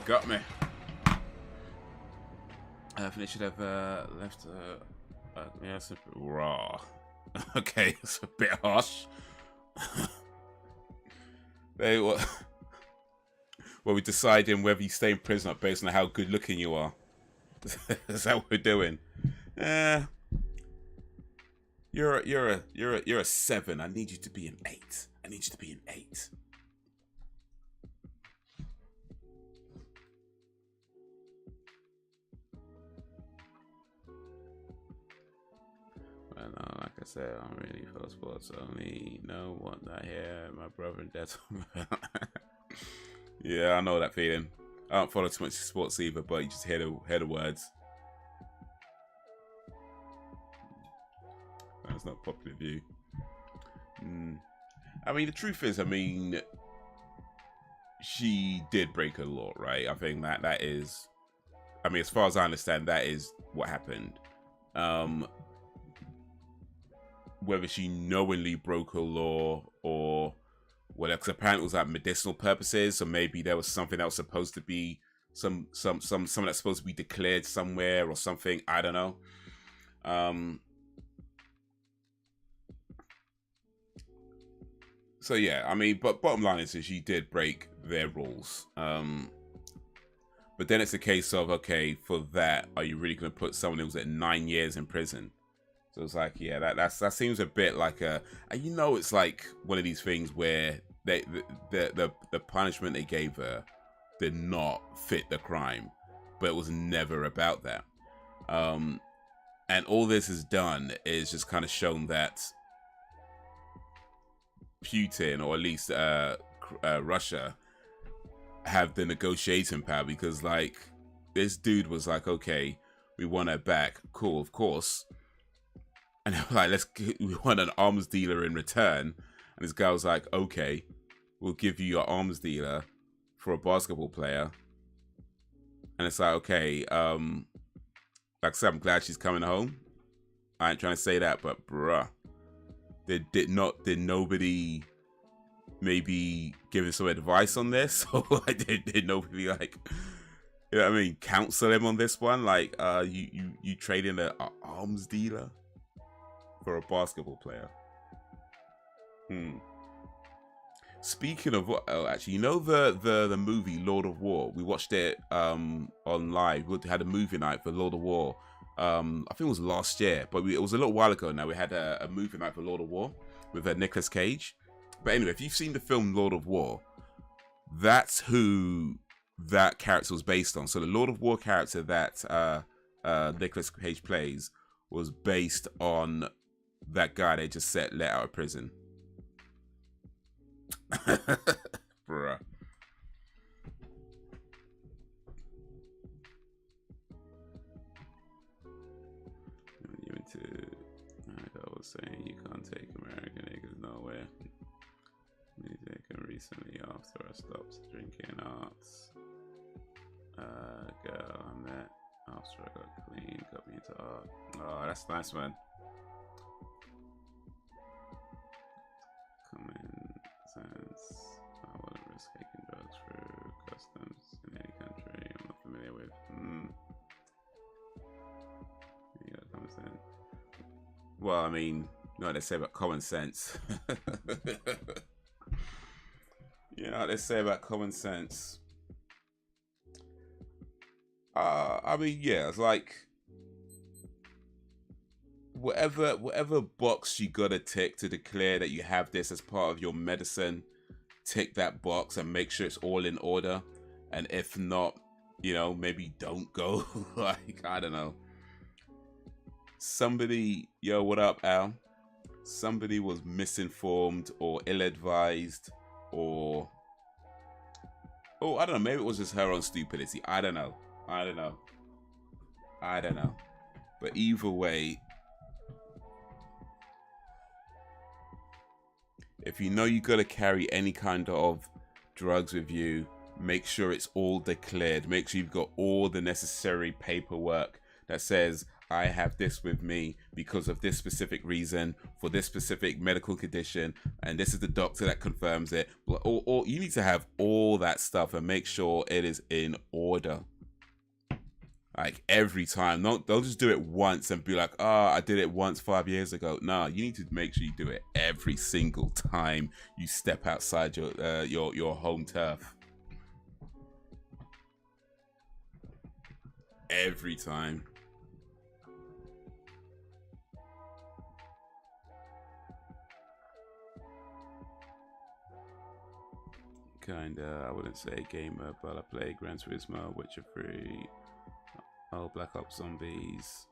Got me. I think it should have left. Yeah, it's a bit raw. Okay, it's a bit harsh. They well, we're deciding whether you stay in prison or based on how good looking you are. Is that what we're doing? You're a 7. I need you to be an 8. I need you to be an 8. Well, no, like I said, I'm really for sports only. No one I hear my brother and dad. Yeah, I know that feeling. I don't follow too much sports either, but you just hear the words. That's not a popular view. I mean, the truth is, I mean, she did break a law, right? I think that is, I mean, as far as I understand, that is what happened. Whether she knowingly broke a law or whatever, because apparently it was like medicinal purposes, so maybe there was something that was supposed to be something that's supposed to be declared somewhere or something. I don't know. So yeah, I mean, but bottom line is she did break their rules. But then it's a case of, okay, for that, are you really going to put someone who was at 9 years in prison? So it's like, yeah, that seems a bit like a, you know, it's like one of these things where the punishment they gave her did not fit the crime, but it was never about that. And all this has done is just kind of shown that Putin, or at least Russia, have the negotiating power, because like this dude was like, okay, we want her back, cool, of course, and like we want an arms dealer in return, and this guy was like, okay, we'll give you your arms dealer for a basketball player. And it's like, okay, like I said, I'm glad she's coming home. I ain't trying to say that, but bruh, did nobody maybe give him some advice on this? Or like, did nobody, like, you know what I mean, counsel him on this one? Like, you trade in an arms dealer for a basketball player. Speaking of what, actually, you know the movie Lord of War? We watched it on live. We had a movie night for Lord of War. I think it was last year, but it was a little while ago now. We had a movie night for Lord of War with Nicolas Cage. But anyway, if you've seen the film Lord of War, that's who that character was based on. So the Lord of War character that Nicolas Cage plays was based on that guy they just let out of prison. Bruh. Like I was saying, you can't take American niggas nowhere. Music, and recently after I stopped drinking arts, girl I met after I got clean got me into art. Oh, that's nice, man. Common sense. I wouldn't risk taking drugs through customs in any country I'm not familiar with. You got common sense. Well, I mean, you know what they say about common sense. You know what they say about common sense. I mean, yeah, it's like whatever box you gotta tick to declare that you have this as part of your medicine, tick that box and make sure it's all in order. And if not, you know, maybe don't go. Like, I don't know. Somebody, yo, what up, Al? Somebody was misinformed or ill-advised, or I don't know, maybe it was just her own stupidity. I don't know. But either way, if you know you gotta carry any kind of drugs with you, make sure it's all declared. Make sure you've got all the necessary paperwork that says, I have this with me because of this specific reason, for this specific medical condition, and this is the doctor that confirms it. Or you need to have all that stuff and make sure it is in order. Like every time. Don't just do it once and be like, oh, I did it once 5 years ago. No, you need to make sure you do it every single time you step outside your home turf. Every time. Kinda, I wouldn't say gamer, but I play Gran Turismo, Witcher 3. Oh, Black Ops Zombies.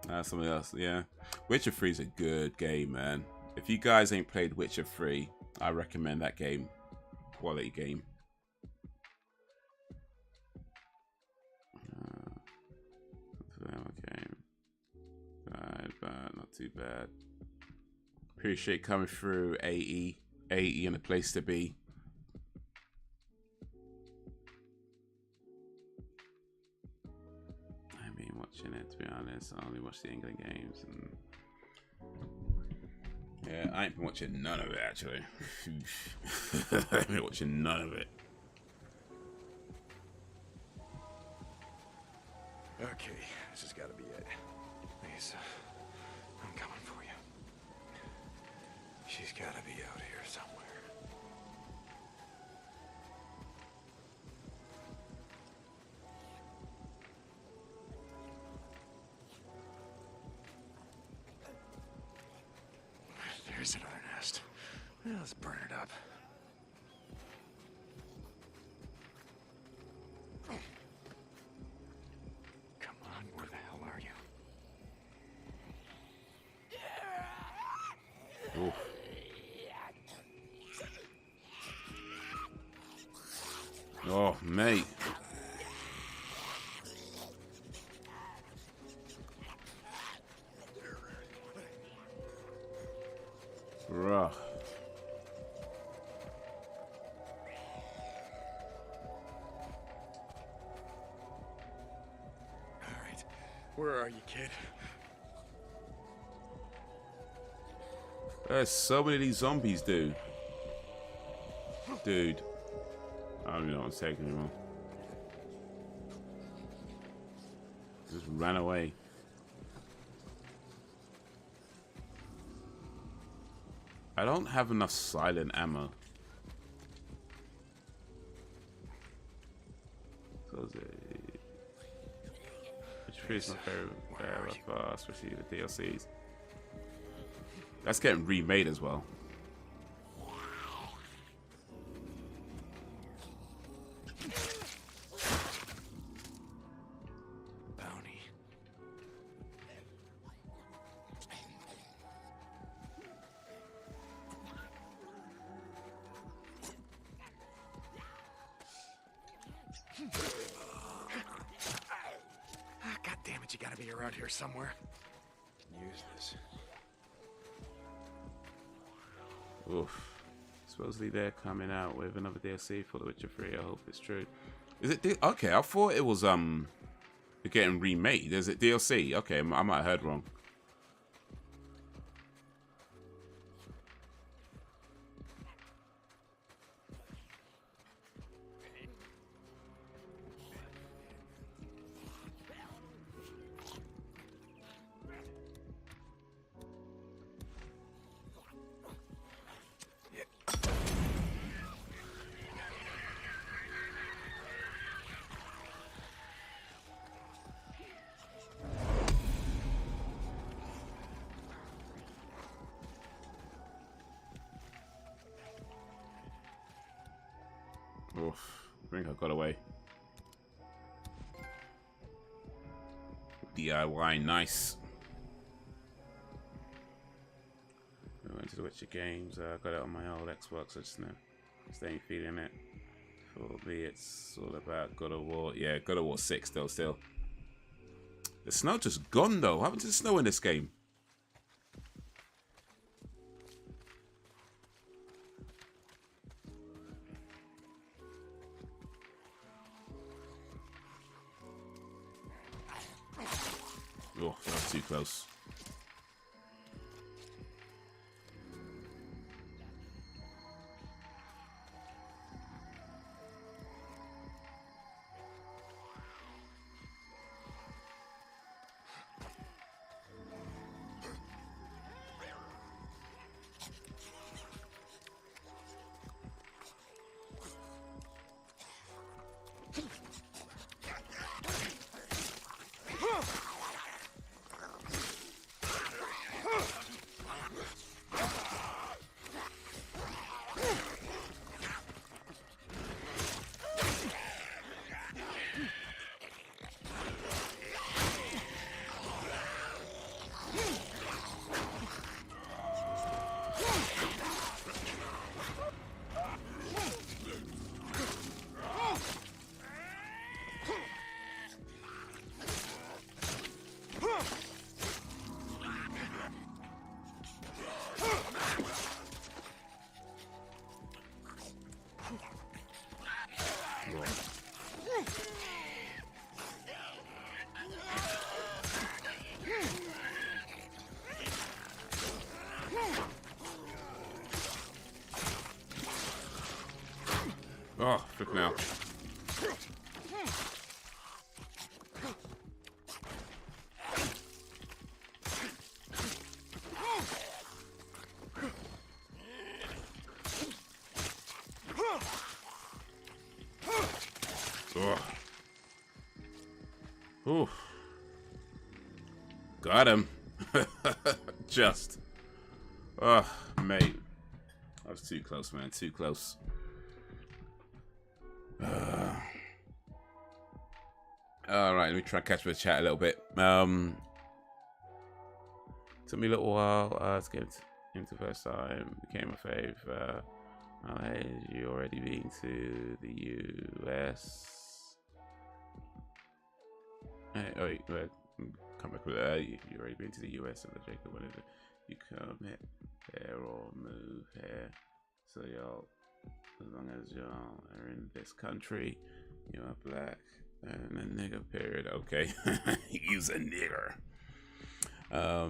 Something else, yeah. Witcher 3 is a good game, man. If you guys ain't played Witcher 3, I recommend that game. Quality game. Okay. Bad, not too bad. Appreciate coming through, AE. AE and a place to be. Watching it, to be honest. I only watch the England games, and yeah, I ain't been watching none of it actually. I ain't been watching none of it. Okay, this has got to be it. Lisa, I'm coming for you. She's got to be out here somewhere. There's another nest. Well, let's burn it up. Come on, where the hell are you? Oof. Oh, mate. Bruh. Alright, where are you, kid? There's so many of these zombies, dude. Dude. I don't even know what to take anymore. Just ran away. I don't have enough silent ammo. Which is my favorite, especially the DLCs. That's getting remade as well. God damn it, you gotta be around here somewhere. Use this. Oof. Supposedly they're coming out with another DLC for The Witcher 3. I hope it's true. Is it okay? I thought it was getting remade. Is it DLC? Okay, I might have heard wrong. Oof, I think I got away. DIY, nice. I went to the Witcher games. I got it on my old Xbox. I just ain't feeling it. For me, it's all about God of War. Yeah, God of War 6 still. The snow just gone though. What happened to the snow in this game? too close. Oh, flipping out. Ooh. Got him. Just. Oh, mate. That was too close, man. Too close. Alright, let me try and catch the chat a little bit. Took me a little while to get into the first time. Became a fave. You already been to the US? Hey, oh, wait, come back with you already been to the US and the Jacob, whenever you come here or move here. So y'all, as long as y'all are in this country, you are black and a nigga, period. Okay. Use a nigger. I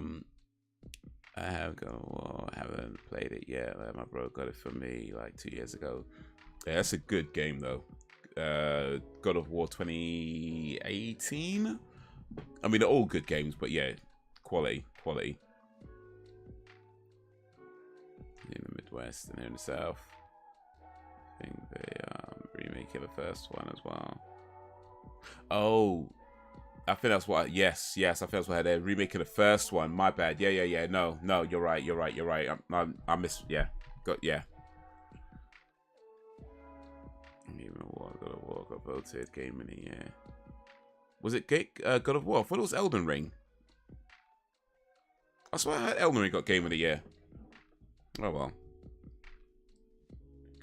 haven't played it yet. My bro got it for me like 2 years ago. Yeah, that's a good game though. God of War 2018. I mean, they're all good games, but yeah, quality. In the Midwest and in the South. I think they remaking the first one as well. Oh, I think that's what. Yes. I think that's what they're remaking the first one. My bad. Yeah. No. You're right. I missed. Yeah. Yeah. Even God of War got voted Game of the Year. Was it God of War? I thought it was Elden Ring. I swear I heard Elden Ring got Game of the Year. Oh well.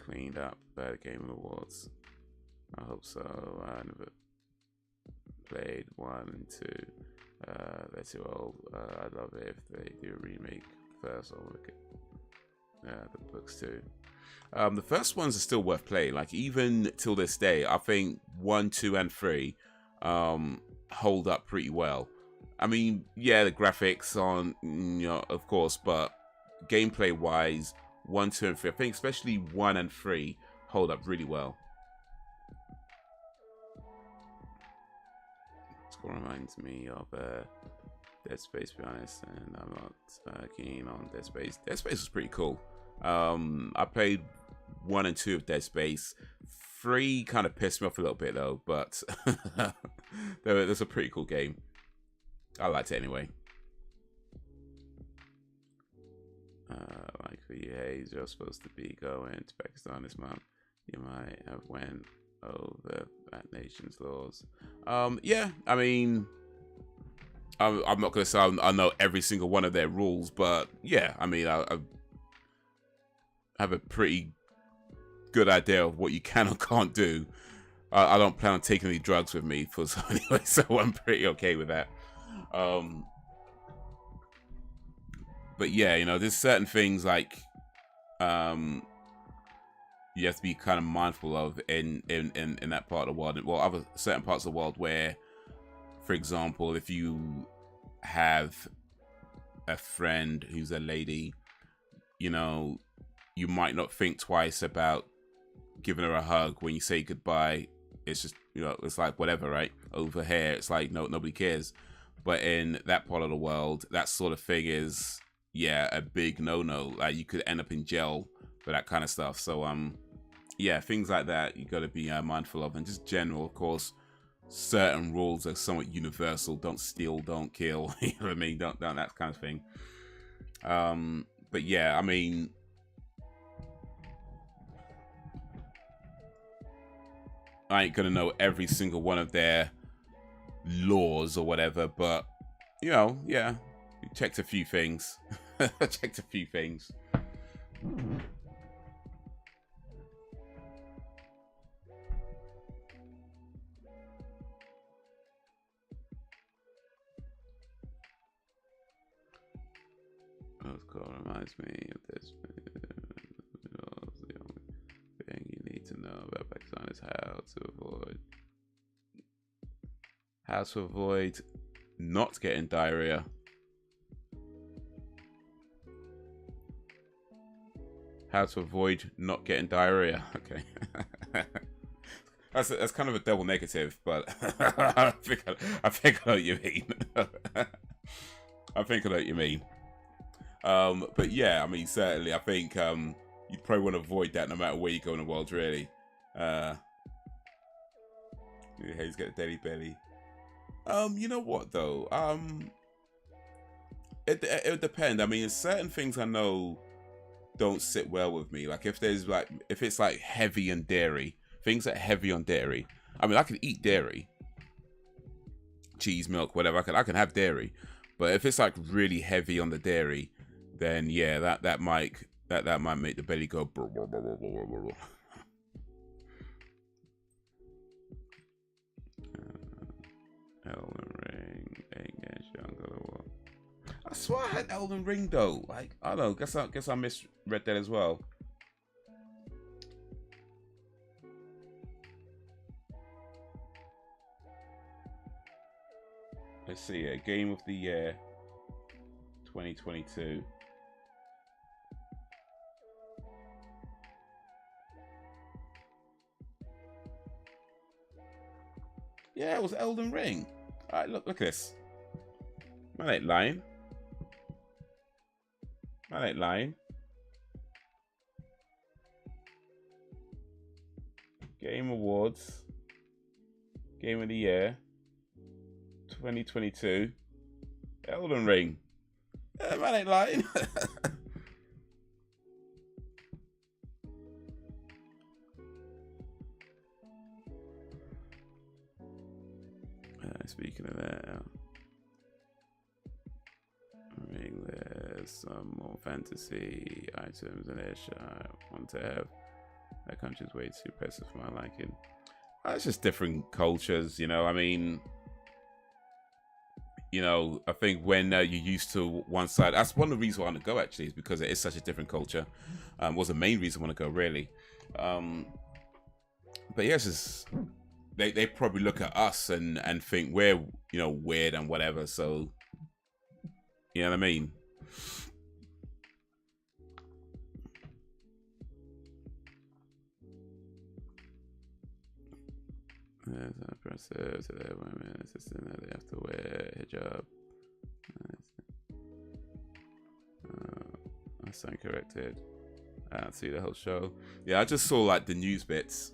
Cleaned up by the Game Awards. I hope so. I never played 1 and 2. They're too old. I'd love it if they do a remake first. I'll look at the books too. The first ones are still worth playing. Like even till this day, I think 1, 2, and 3 hold up pretty well. I mean, yeah, the graphics on, of course, but gameplay wise, 1, 2, and 3, I think especially 1 and 3 hold up really well. Score reminds me of Dead Space, to be honest, and I'm not keen on Dead Space. Dead Space was pretty cool. I played 1 and 2 of Dead Space. 3 kind of pissed me off a little bit though, but that's a pretty cool game. I liked it anyway. Like for you, Haze, you're supposed to be going to Pakistan this month. You might have went over that nation's laws. Yeah, I mean, I'm not gonna say I know every single one of their rules, but yeah, I mean, I have a pretty good idea of what you can or can't do. I don't plan on taking any drugs with me for so anyway, so I'm pretty okay with that. But yeah, there's certain things like you have to be kind of mindful of in that part of the world. Well, other certain parts of the world where, for example, if you have a friend who's a lady, you know, you might not think twice about giving her a hug when you say goodbye. It's just, you know, it's like whatever, right? Over here, it's like nobody cares. But in that part of the world, that sort of thing is, yeah, a big no-no. Like, you could end up in jail for that kind of stuff. So, yeah, things like that you got to be mindful of. And just general, of course, certain rules are somewhat universal. Don't steal, don't kill. You know what I mean? Don't that kind of thing. But yeah, I mean, I ain't gonna know every single one of their laws or whatever, but you know, yeah, checked a few things. Checked a few things. Reminds me of this. The only thing you need to know about Pakistan is how to avoid not getting diarrhea. How to avoid not getting diarrhea. Okay. That's kind of a double negative, but I think I know what you mean. I think I know what you mean. But yeah, I mean, certainly, I think you probably want to avoid that no matter where you go in the world, really. He's got a daily belly. You know what though? It would depend. I mean, there's certain things I know don't sit well with me. Like if it's like heavy on dairy, things that are heavy on dairy. I mean, I can eat dairy, cheese, milk, whatever. I can have dairy, but if it's like really heavy on the dairy, then yeah, that might make the belly go. Elden Ring, I swear I had Elden Ring though. Like, I don't know. Guess I misread that as well. Let's see here. Game of the Year 2022. Yeah, it was Elden Ring. All right, look at this. Man ain't lying. Man ain't lying. Game Awards. Game of the Year 2022. Elden Ring. Yeah, man ain't lying. Speaking of that, there's some more fantasy items in there. I want to have. That country's way too oppressive for my liking. It's just different cultures, you know. I mean, you know, I think when you're used to one side, that's one of the reasons I want to go, actually, is because it is such a different culture. Was the main reason I want to go, really. But yes, it's just, they probably look at us and think we're, you know, weird and whatever. So, you know what I mean? Impressive to their women assistant that they have to wear hijab. I stand corrected. I don't see the whole show. Yeah, I just saw like the news bits.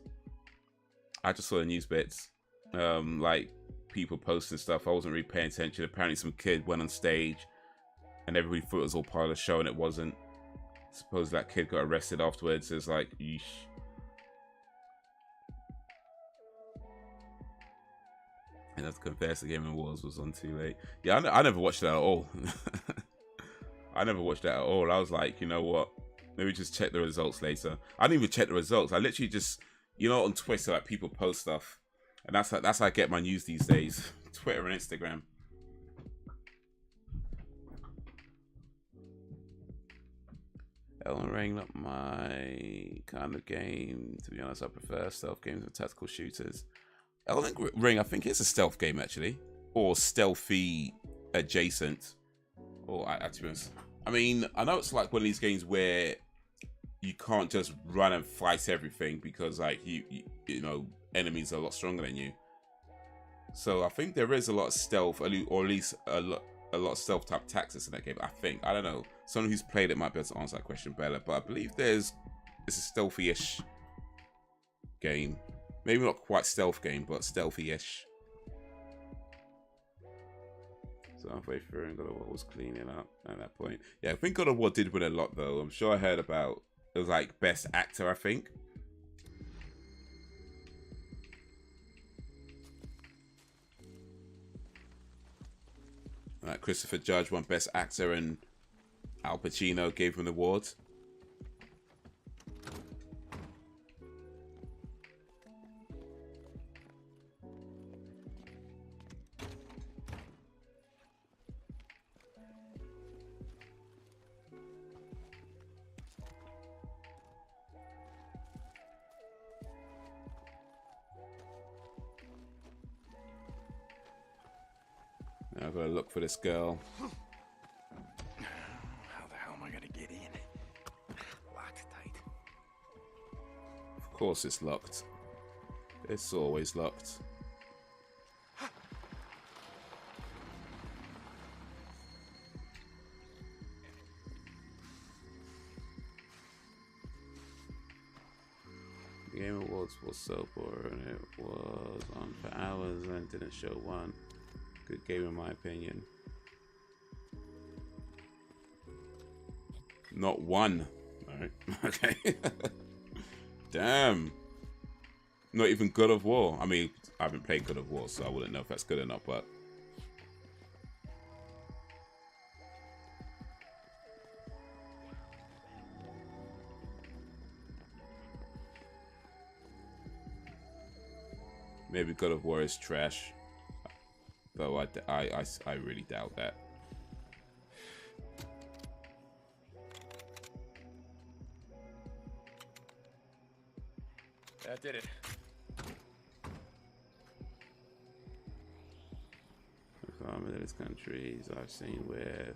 I just saw the news bits. Like people posting stuff. I wasn't really paying attention. Apparently some kid went on stage and everybody thought it was all part of the show and it wasn't. Suppose that kid got arrested afterwards. It's like, yeesh. And that's confess the Game Awards was on too late. Yeah, I never watched that at all. I never watched that at all. I was like, you know what? Maybe just check the results later. I didn't even check the results. I literally just, you know, on Twitter, like people post stuff, and that's how I get my news these days. Twitter and Instagram. Elden Ring, not my kind of game. To be honest, I prefer stealth games and tactical shooters. Elden Ring, I think it's a stealth game actually, or stealthy adjacent. Or to be honest, I mean, I know it's like one of these games where you can't just run and fight everything because like you know, enemies are a lot stronger than you. So I think there is a lot of stealth, or at least a lot of stealth type tactics in that game. I think, I don't know. Someone who's played it might be able to answer that question better. But I believe it's a stealthy-ish game. Maybe not quite stealth game, but stealthy-ish. So halfway through, and God of War was cleaning up at that point. Yeah, I think God of War did win a lot though. I'm sure I heard about it was like best actor, I think. Christopher Judge won Best Actor, and Al Pacino gave him an award. Now I've got to look for this girl. How the hell am I gonna get in? Locked tight. Of course it's locked. It's always locked. The Game Awards was so boring. It was on for hours and didn't show one good game in my opinion. Not one. Alright. Okay. Damn. Not even God of War. I mean, I haven't played God of War, so I wouldn't know if that's good or not, but maybe God of War is trash. Though I really doubt that. That did it. Some of these countries I've seen where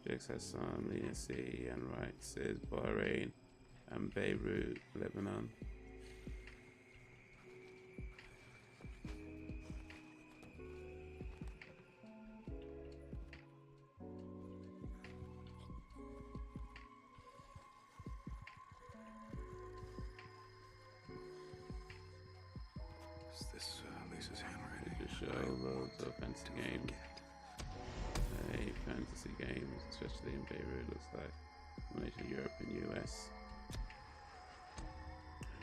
Jix has some leniency and rights is Bahrain and Beirut, Lebanon. Especially in Beirut, looks like Malaysia, Europe, and US.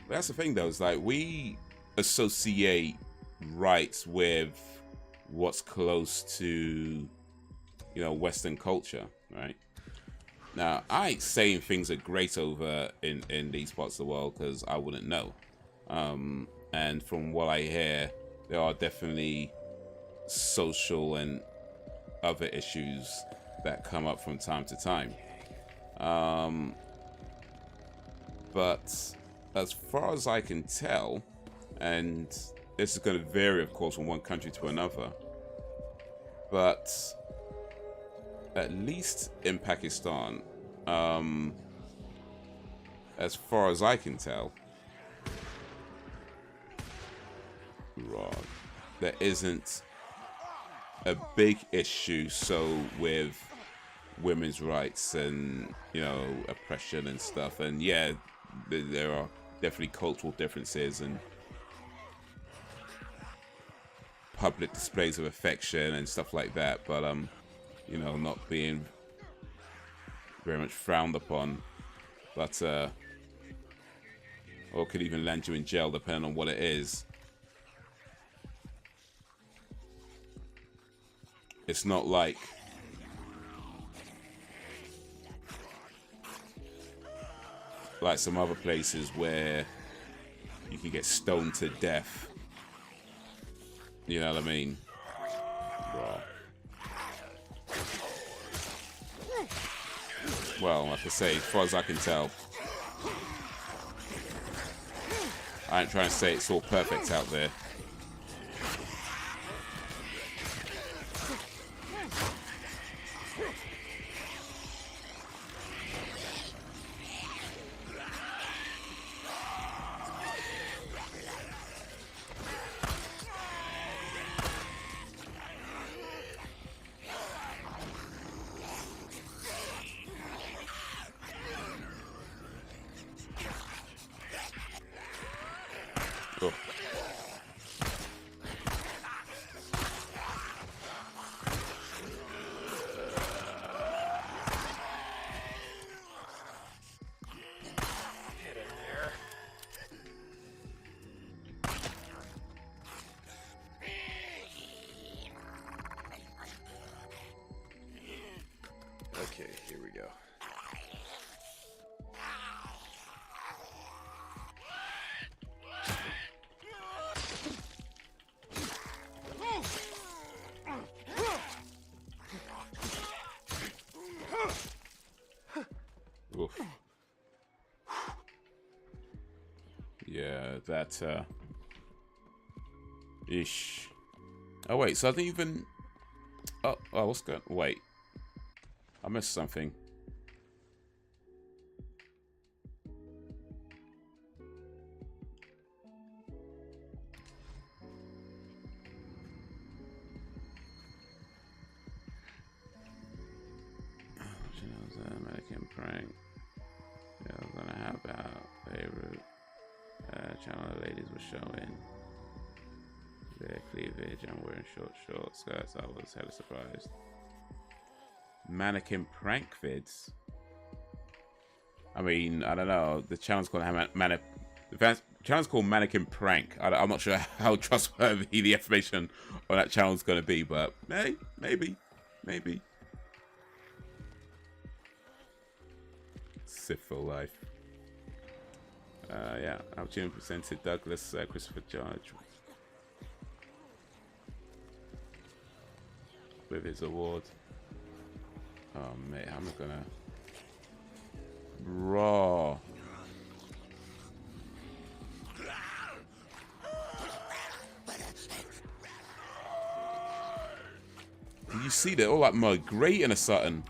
But that's the thing, though. It's like we associate rights with what's close to, you know, Western culture, right? Now, I ain't saying things are great over in these parts of the world because I wouldn't know. And from what I hear, there are definitely social and other issues that come up from time to time. But as far as I can tell, and this is going to vary, of course, from one country to another, but at least in Pakistan, as far as I can tell, there isn't a big issue with women's rights and, you know, oppression and stuff. And yeah, there are definitely cultural differences and public displays of affection and stuff like that, but you know, not being very much frowned upon, but or could even land you in jail depending on what it is. It's not like some other places where you can get stoned to death. You know what I mean? Right. Well, like I say, as far as I can tell, I ain't trying to say it's all perfect out there. Yeah, that, ish. Oh, wait, so I didn't even... Oh, what's going... Wait. I missed something. American prank. Yeah, I was gonna have out Beirut. Channel of ladies were showing their cleavage and wearing short skirts. I was hella surprised. Mannequin prank vids. I mean, I don't know. The channel's called the channel's called Mannequin Prank. I'm not sure how trustworthy the information on that channel's gonna be, but hey, maybe. Sith for life. Yeah, opportunity presented Douglas Christopher Judge with his award. Oh mate, I'm not gonna raw. Did you see that? All like migrating or something.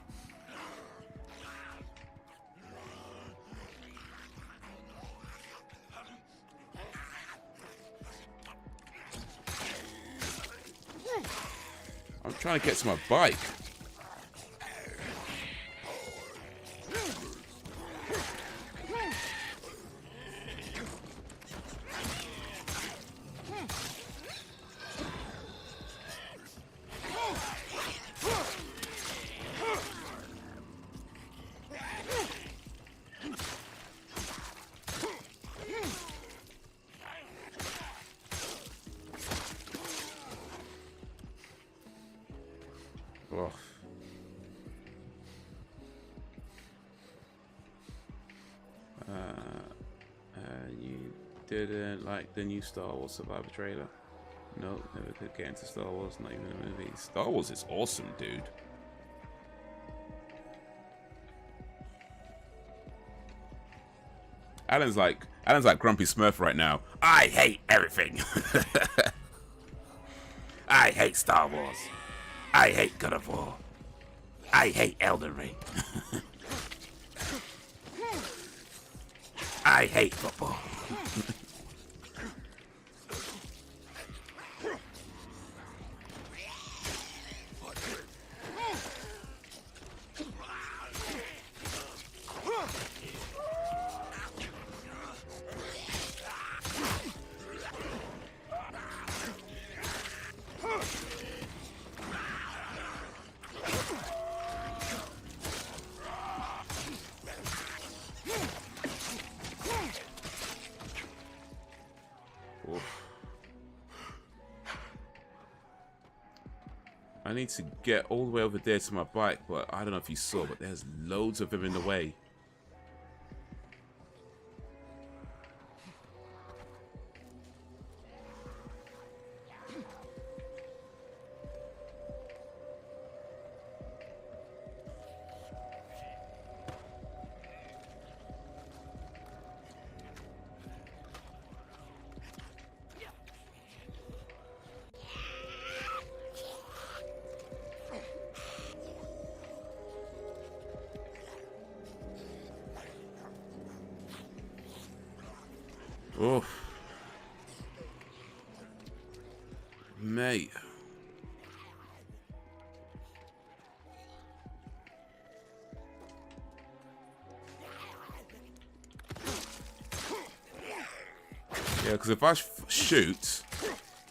I'm trying to get to my bike. Ugh. You didn't like the new Star Wars Survivor trailer? No, never could get into Star Wars, not even a movie. Star Wars is awesome, dude. Alan's like Grumpy Smurf right now. I hate everything. I hate Star Wars. I hate God of War. I hate Elden Ring. I hate football. I need to get all the way over there to my bike, but I don't know if you saw, but there's loads of them in the way. Oh, mate. Yeah, because if I shoot,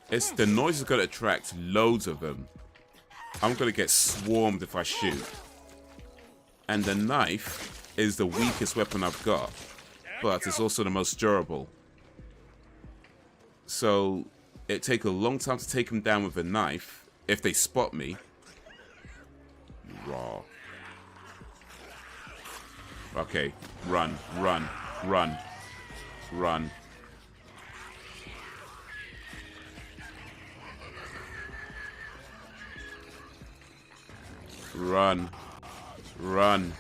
the noise is going to attract loads of them. I'm going to get swarmed if I shoot. And the knife is the weakest weapon I've got, but it's also the most durable. So it takes a long time to take them down with a knife if they spot me. Raw. Okay, run, run, run, run. Run, run.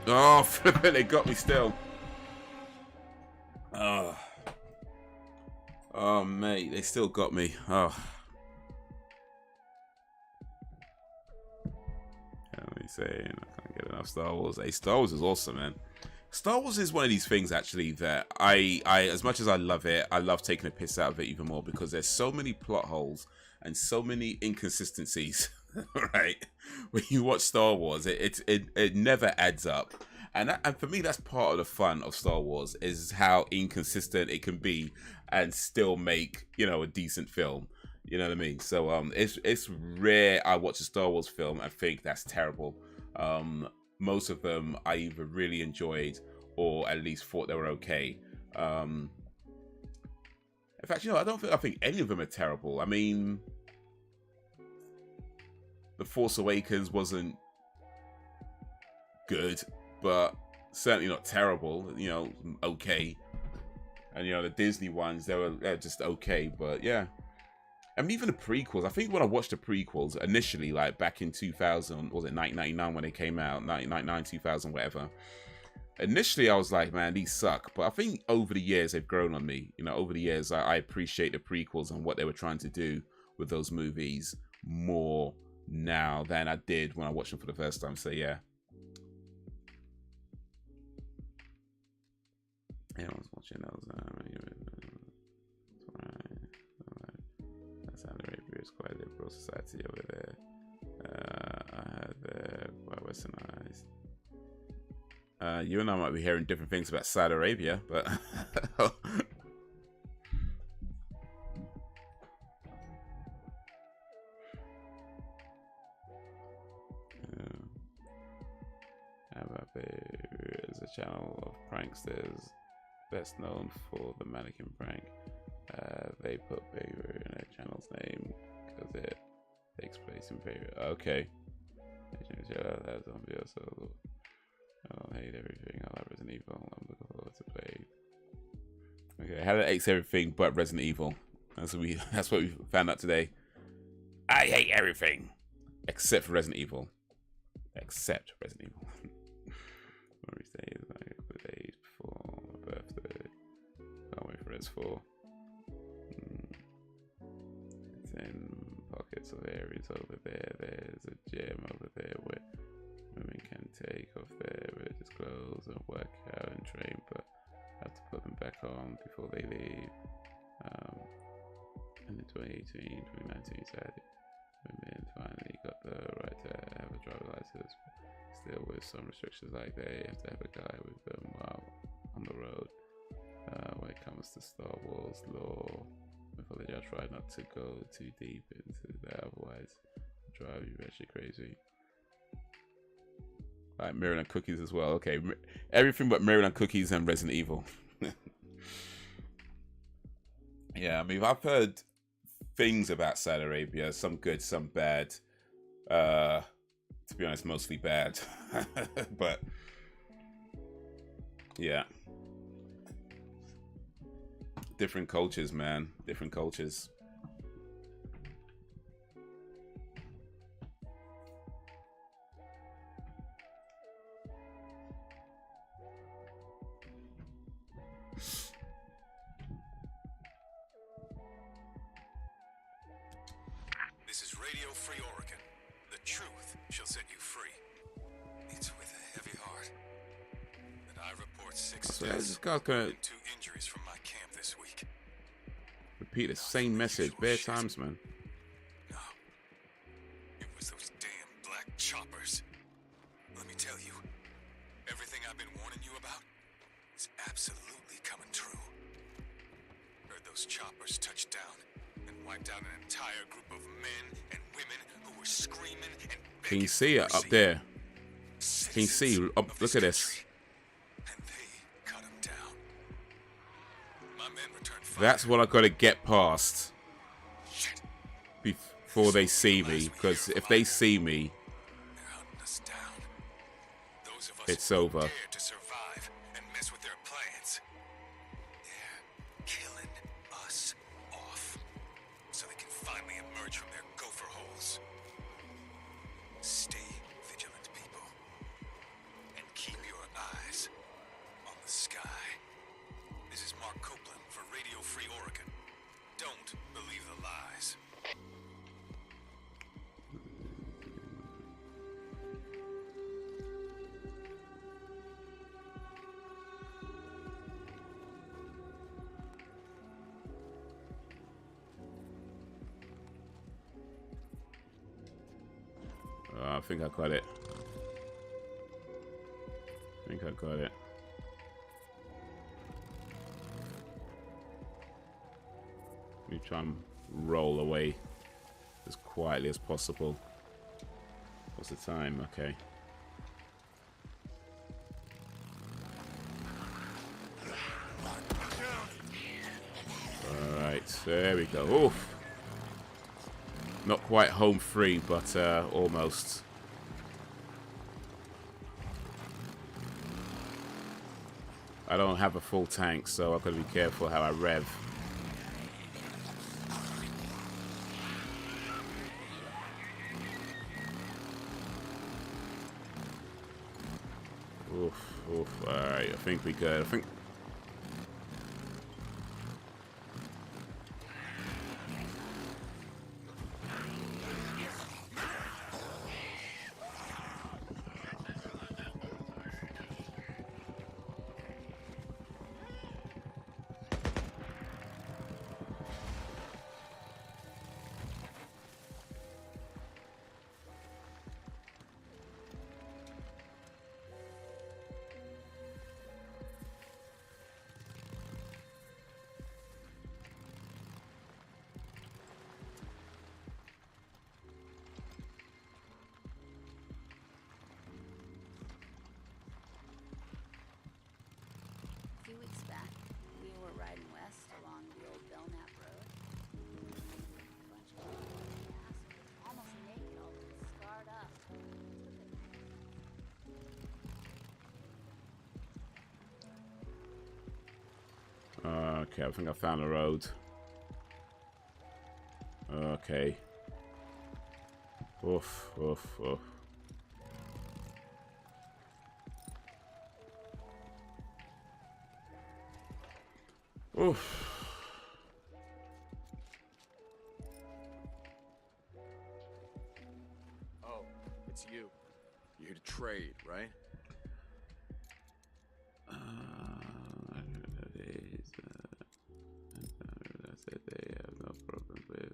Oh, flipping, they got me still. Oh, mate, they still got me. Oh. Let me say, I can't get enough Star Wars. Hey, Star Wars is awesome, man. Star Wars is one of these things, actually, that I as much as I love it, I love taking a piss out of it even more because there's so many plot holes and so many inconsistencies, right? When you watch Star Wars, it never adds up. And for me, that's part of the fun of Star Wars, is how inconsistent it can be and still make, you know, a decent film. You know what I mean? So it's rare I watch a Star Wars film and think that's terrible. Most of them I either really enjoyed or at least thought they were okay. In fact, you know, I think any of them are terrible. I mean, The Force Awakens wasn't good, but certainly not terrible. You know, okay. And you know, the Disney ones, they're just okay. But yeah, I mean, even the prequels. I think when I watched the prequels initially, like back in 2000, was it 1999 when they came out, 1999, 2000, whatever. Initially, I was like, man, these suck. But I think over the years, they've grown on me. You know, over the years, I appreciate the prequels and what they were trying to do with those movies more now than I did when I watched them for the first time. So yeah. Yeah, I was watching those. Saudi Arabia is quite a liberal society over there. Quite westernized. You and I might be hearing different things about Saudi Arabia, but AverMedia is a channel of pranksters best known for the mannequin prank. They put Beirut in their channel's name because it takes place in Beirut. Okay. I hate everything. I love Resident Evil. I'm looking forward to play. Okay, how to ace everything but Resident Evil. That's what we found out today. I hate everything except for Resident Evil. Except Resident Evil. Day is like a couple of days before my birthday. Can't wait for S4. It's in pockets of areas over there. There's a gym over there where women can take off their religious clothes and work out and train, but have to put them back on before they leave. And in 2018, 2019, sadly, women finally got the right to have a driver's license. Still with some restrictions, like they have to have a guy with them while on the road. When it comes to Star Wars lore, I try not to go too deep into that, otherwise it'll drive you actually crazy. Like Maryland cookies as well. Okay, everything but Maryland cookies and Resident Evil. Yeah, I mean, I've heard things about Saudi Arabia, some good, some bad. To be honest, mostly bad. But yeah, different cultures, man. Different cultures. This is Radio Free Oregon. The truth shall set you free. It's with a heavy heart that I report 6 deaths and 2 injuries from my camp this week. Repeat the same message bare times, man. No. It was those damn black choppers. Let me tell you, everything I've been warning you about is absolutely coming true. Heard those choppers touch down and wiped out an entire group of men and women who were screaming and begging. Can you see it up there? Can you see? Up, look at this. That's what I gotta get past before they see me. Because if they see me, it's over. Stay vigilant, people, and keep your think I got it. I think I got it. Let me try and roll away as quietly as possible. What's the time? Okay. Alright, there we go. Oof. Not quite home free, but almost. I don't have a full tank, so I've got to be careful how I rev. Oof, oof. Alright, I think we good. I think. A few weeks back, we were riding west along the old Belknap Road. A bunch of assholes, almost naked, all scarred up. Okay, I think I found the road. Okay. Oof, oof, oof. Oof. Oh, it's you. You're here to trade, right? That they have no problem with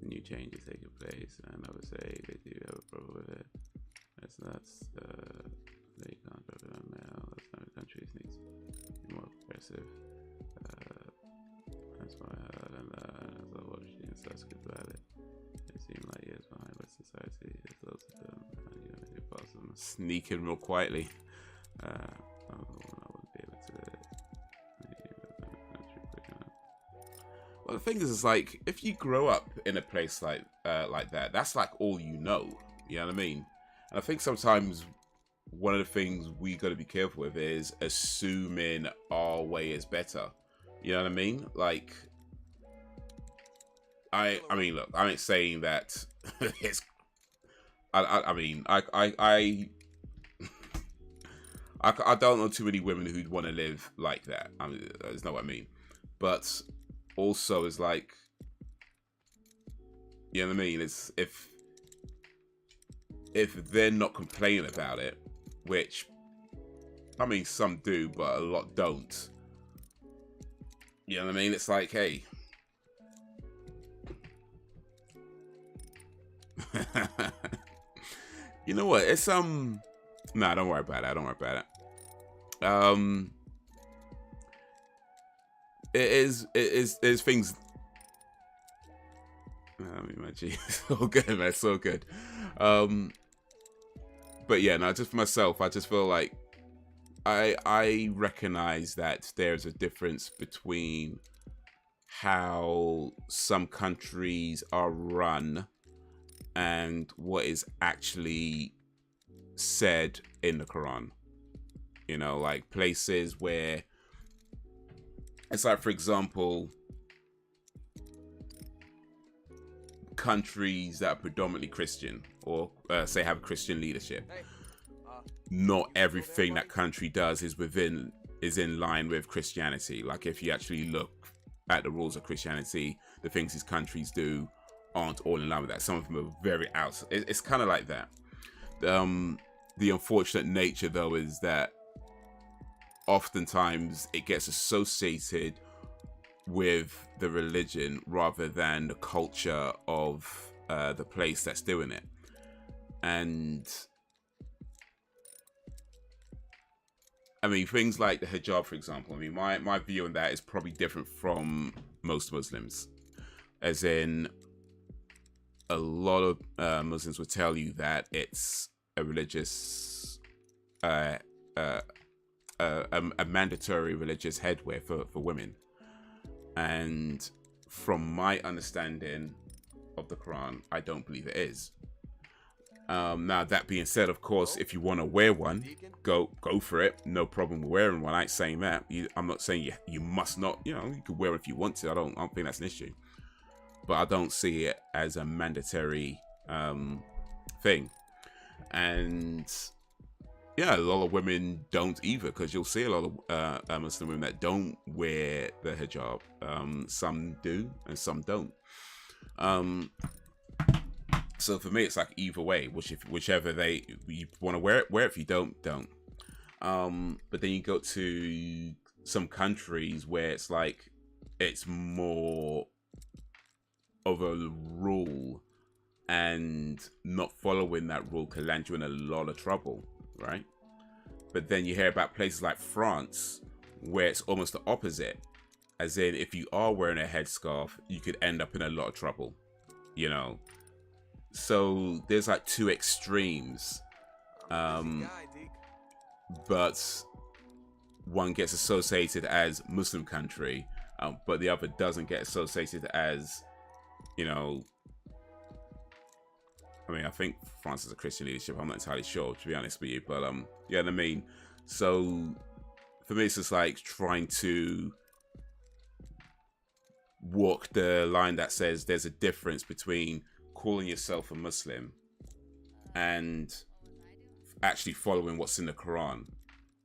new changes taking place, and I would say they do have a problem with it. It's not they can't profit on mail. Islamic countries need to be more progressive. That's why as I watched the Insta about it, they seem like years behind Western society. There's loads of them. You know, they pass them sneaking real quietly. I wouldn't be able to. Well, the thing is like if you grow up in a place like that, that's like all you know. You know what I mean? And I think sometimes one of the things we got to be careful with is assuming our way is better. You know what I mean? Like, I mean, look, I ain't saying that it's. I mean, I don't know too many women who'd want to live like that. I mean, that's not what I mean. But also, it's like, you know what I mean? It's if they're not complaining about it, which I mean, some do, but a lot don't. You know what I mean? It's like, hey. You know what? It's nah, don't worry about it. Don't worry about it. It is things. I mean, my G, it's so good, man. It's so good. But yeah, no, just for myself, I just feel like I recognize that there's a difference between how some countries are run and what is actually said in the Quran. You know, like places where it's like, for example, countries that are predominantly Christian or say have Christian leadership. Not everything that country does is in line with Christianity. Like if you actually look at the rules of Christianity, the things these countries do aren't all in line with that. Some of them are very out. It's kind of like that. The unfortunate nature though is that oftentimes it gets associated with the religion rather than the culture of the place that's doing it. And I mean, things like the hijab, for example, I mean, my view on that is probably different from most Muslims. As in, a lot of Muslims would tell you that it's a religious, a mandatory religious headwear for women. And from my understanding of the Quran, I don't believe it is. Now, that being said, of course, if you want to wear one, go for it. No problem with wearing one. I ain't saying that. I'm not saying you must not. You know, you can wear it if you want to. I don't think that's an issue. But I don't see it as a mandatory thing. And yeah, a lot of women don't either, because you'll see a lot of Muslim women that don't wear the hijab. Some do and some don't. So for me, it's like either way, whichever you want to wear it. If you don't. But then you go to some countries where it's like it's more of a rule, and not following that rule can land you in a lot of trouble, right? But then you hear about places like France where it's almost the opposite, as in if you are wearing a headscarf, you could end up in a lot of trouble, you know. So there's like two extremes, but one gets associated as Muslim country, but the other doesn't get associated as, you know, I mean, I think France is a Christian leadership. I'm not entirely sure, to be honest with you, but you know what I mean? So for me, it's just like trying to walk the line that says there's a difference between calling yourself a Muslim and actually following what's in the Quran,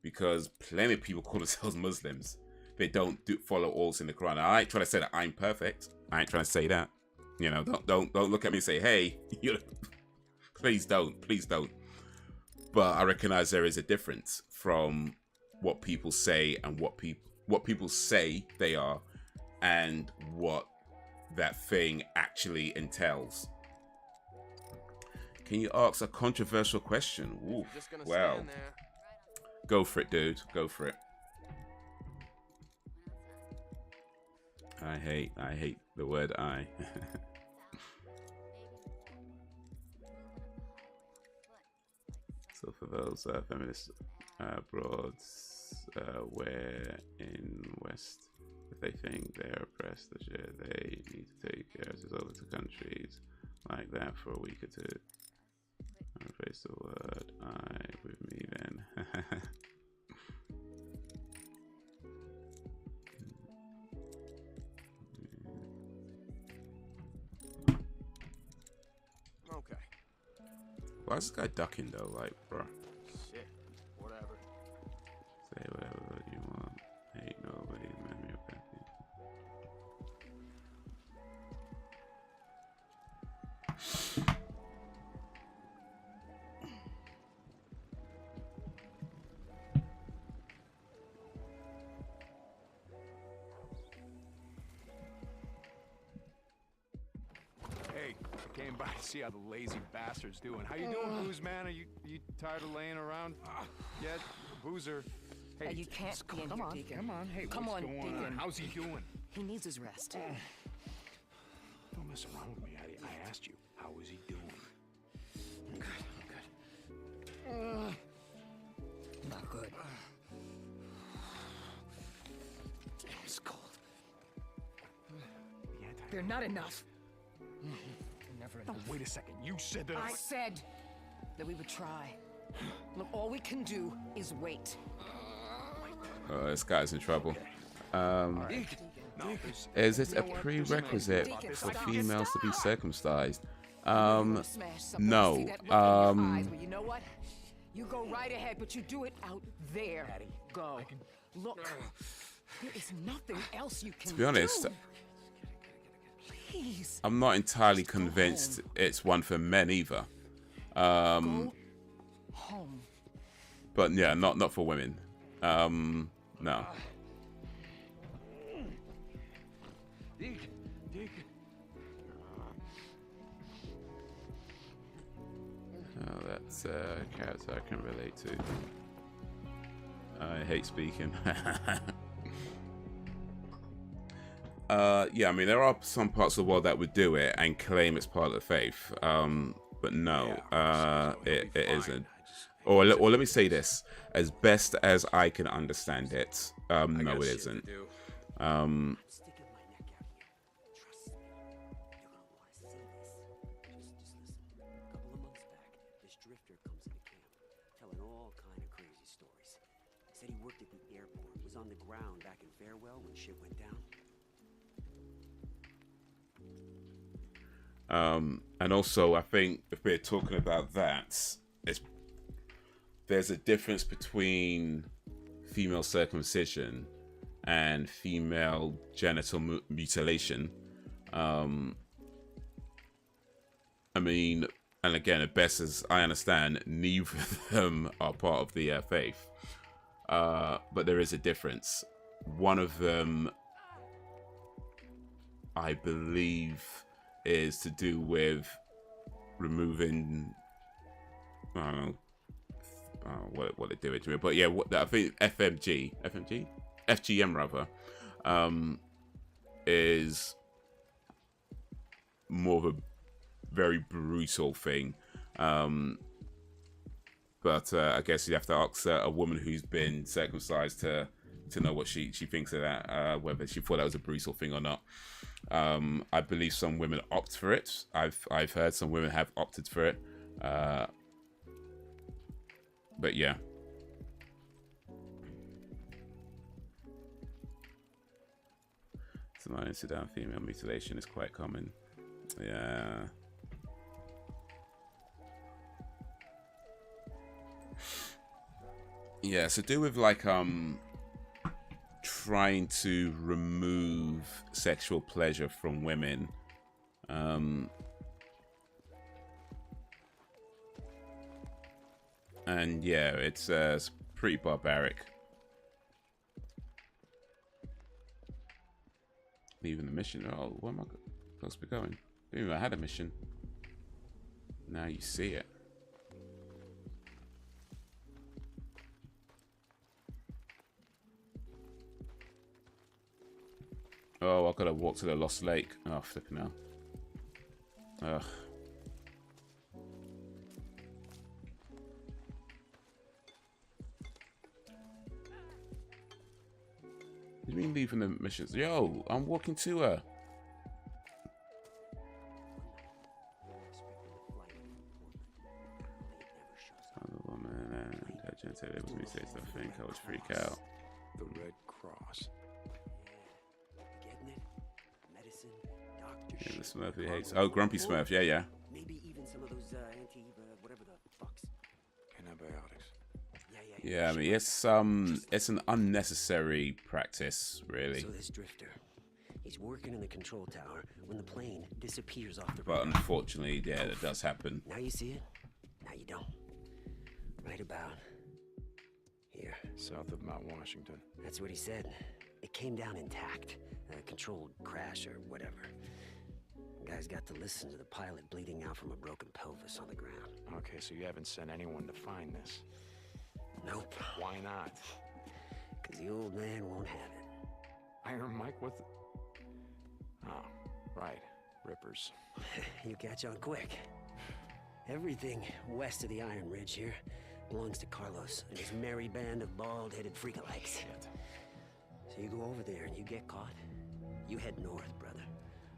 because plenty of people call themselves Muslims. They don't follow all that's in the Quran. I ain't trying to say that I'm perfect. I ain't trying to say that. You know, don't look at me and say, hey, you know, please don't. But I recognize there is a difference from what people say and what people say they are, and what that thing actually entails. Can you ask a controversial question? Ooh, well, go for it, dude. Go for it. I hate the word I. So for those feminists abroad, where in West, if they think they're oppressed, they need to take heirs over to countries like that for a week or two. Face the word I with me then. Okay. Why is this guy ducking though? Like, bro. Shit. Whatever. Say whatever you want. Ain't nobody man me up. Came by to see how the lazy bastard's doing. How you doing, Booze Man? Are you tired of laying around? Yet, Boozer. Hey, you can't be in here, Deacon. Come on. Hey, come what's on, going Deacon. on? How's he doing? He needs his rest. Don't mess around with me, Eddie. I asked you, how is he doing? Good. Not good. It's cold. They're not enough. Never enough. Wait a second. You said that I said that we would try. Look, all we can do is wait. Oh, this guy's in trouble. Is it a prerequisite for females to be circumcised? No. You know what? You go right ahead, but you do it out there. Go. Look, there is nothing else you can do. To be honest, Please. I'm not entirely convinced it's one for men either. Home. But yeah, not for women. No. That's a character I can relate to. I hate speaking. Yeah, I mean, there are some parts of the world that would do it and claim it's part of the faith. But no, it isn't. Or let me say this. As best as I can understand it, no, it isn't. And also, I think if we're talking about that, there's a difference between female circumcision and female genital mutilation. I mean, and again, at best as I understand, neither of them are part of the faith. But there is a difference. One of them, I believe, is to do with removing, I don't know what they do it to me, but yeah, I think FGM rather, is more of a very brutal thing. But I guess you have to ask a woman who's been circumcised to know what she thinks of that, whether she thought that was a brutal thing or not. I believe some women opt for it. I've heard some women have opted for it. But yeah. Someone in Sudan, female mutilation is quite common. Yeah. Yeah, so do with like trying to remove sexual pleasure from women. And yeah, it's pretty barbaric. Leaving the mission. Oh, where am I supposed to be going? I didn't even know I had a mission. Now you see it. Oh, I gotta walk to the Lost Lake. Oh, flipping hell. Ugh. What do you mean leaving the missions? Yo, I'm walking to her. I'm a woman and her genitalia was me say something. I would freak out. The Red Cross. Yeah, the Smurf he hates. Oh, Grumpy Smurf. Yeah, yeah. Maybe even some of those whatever the fucks. Antibiotics. Yeah, I mean it's an unnecessary practice, really. So this drifter, he's working in the control tower when the plane disappears off the. But unfortunately, yeah, that does happen. Now you see it. Now you don't. Right about here, south of Mount Washington. That's what he said. It came down intact, a controlled crash or whatever. Guys got to listen to the pilot bleeding out from a broken pelvis on the ground. Okay, so you haven't sent anyone to find this? Nope. Why not? Because the old man won't have it. Iron Mike, what the... Oh, right. Rippers. You catch on quick. Everything west of the Iron Ridge here belongs to Carlos and his merry band of bald-headed freakalikes. So you go over there and you get caught, you head north, brother.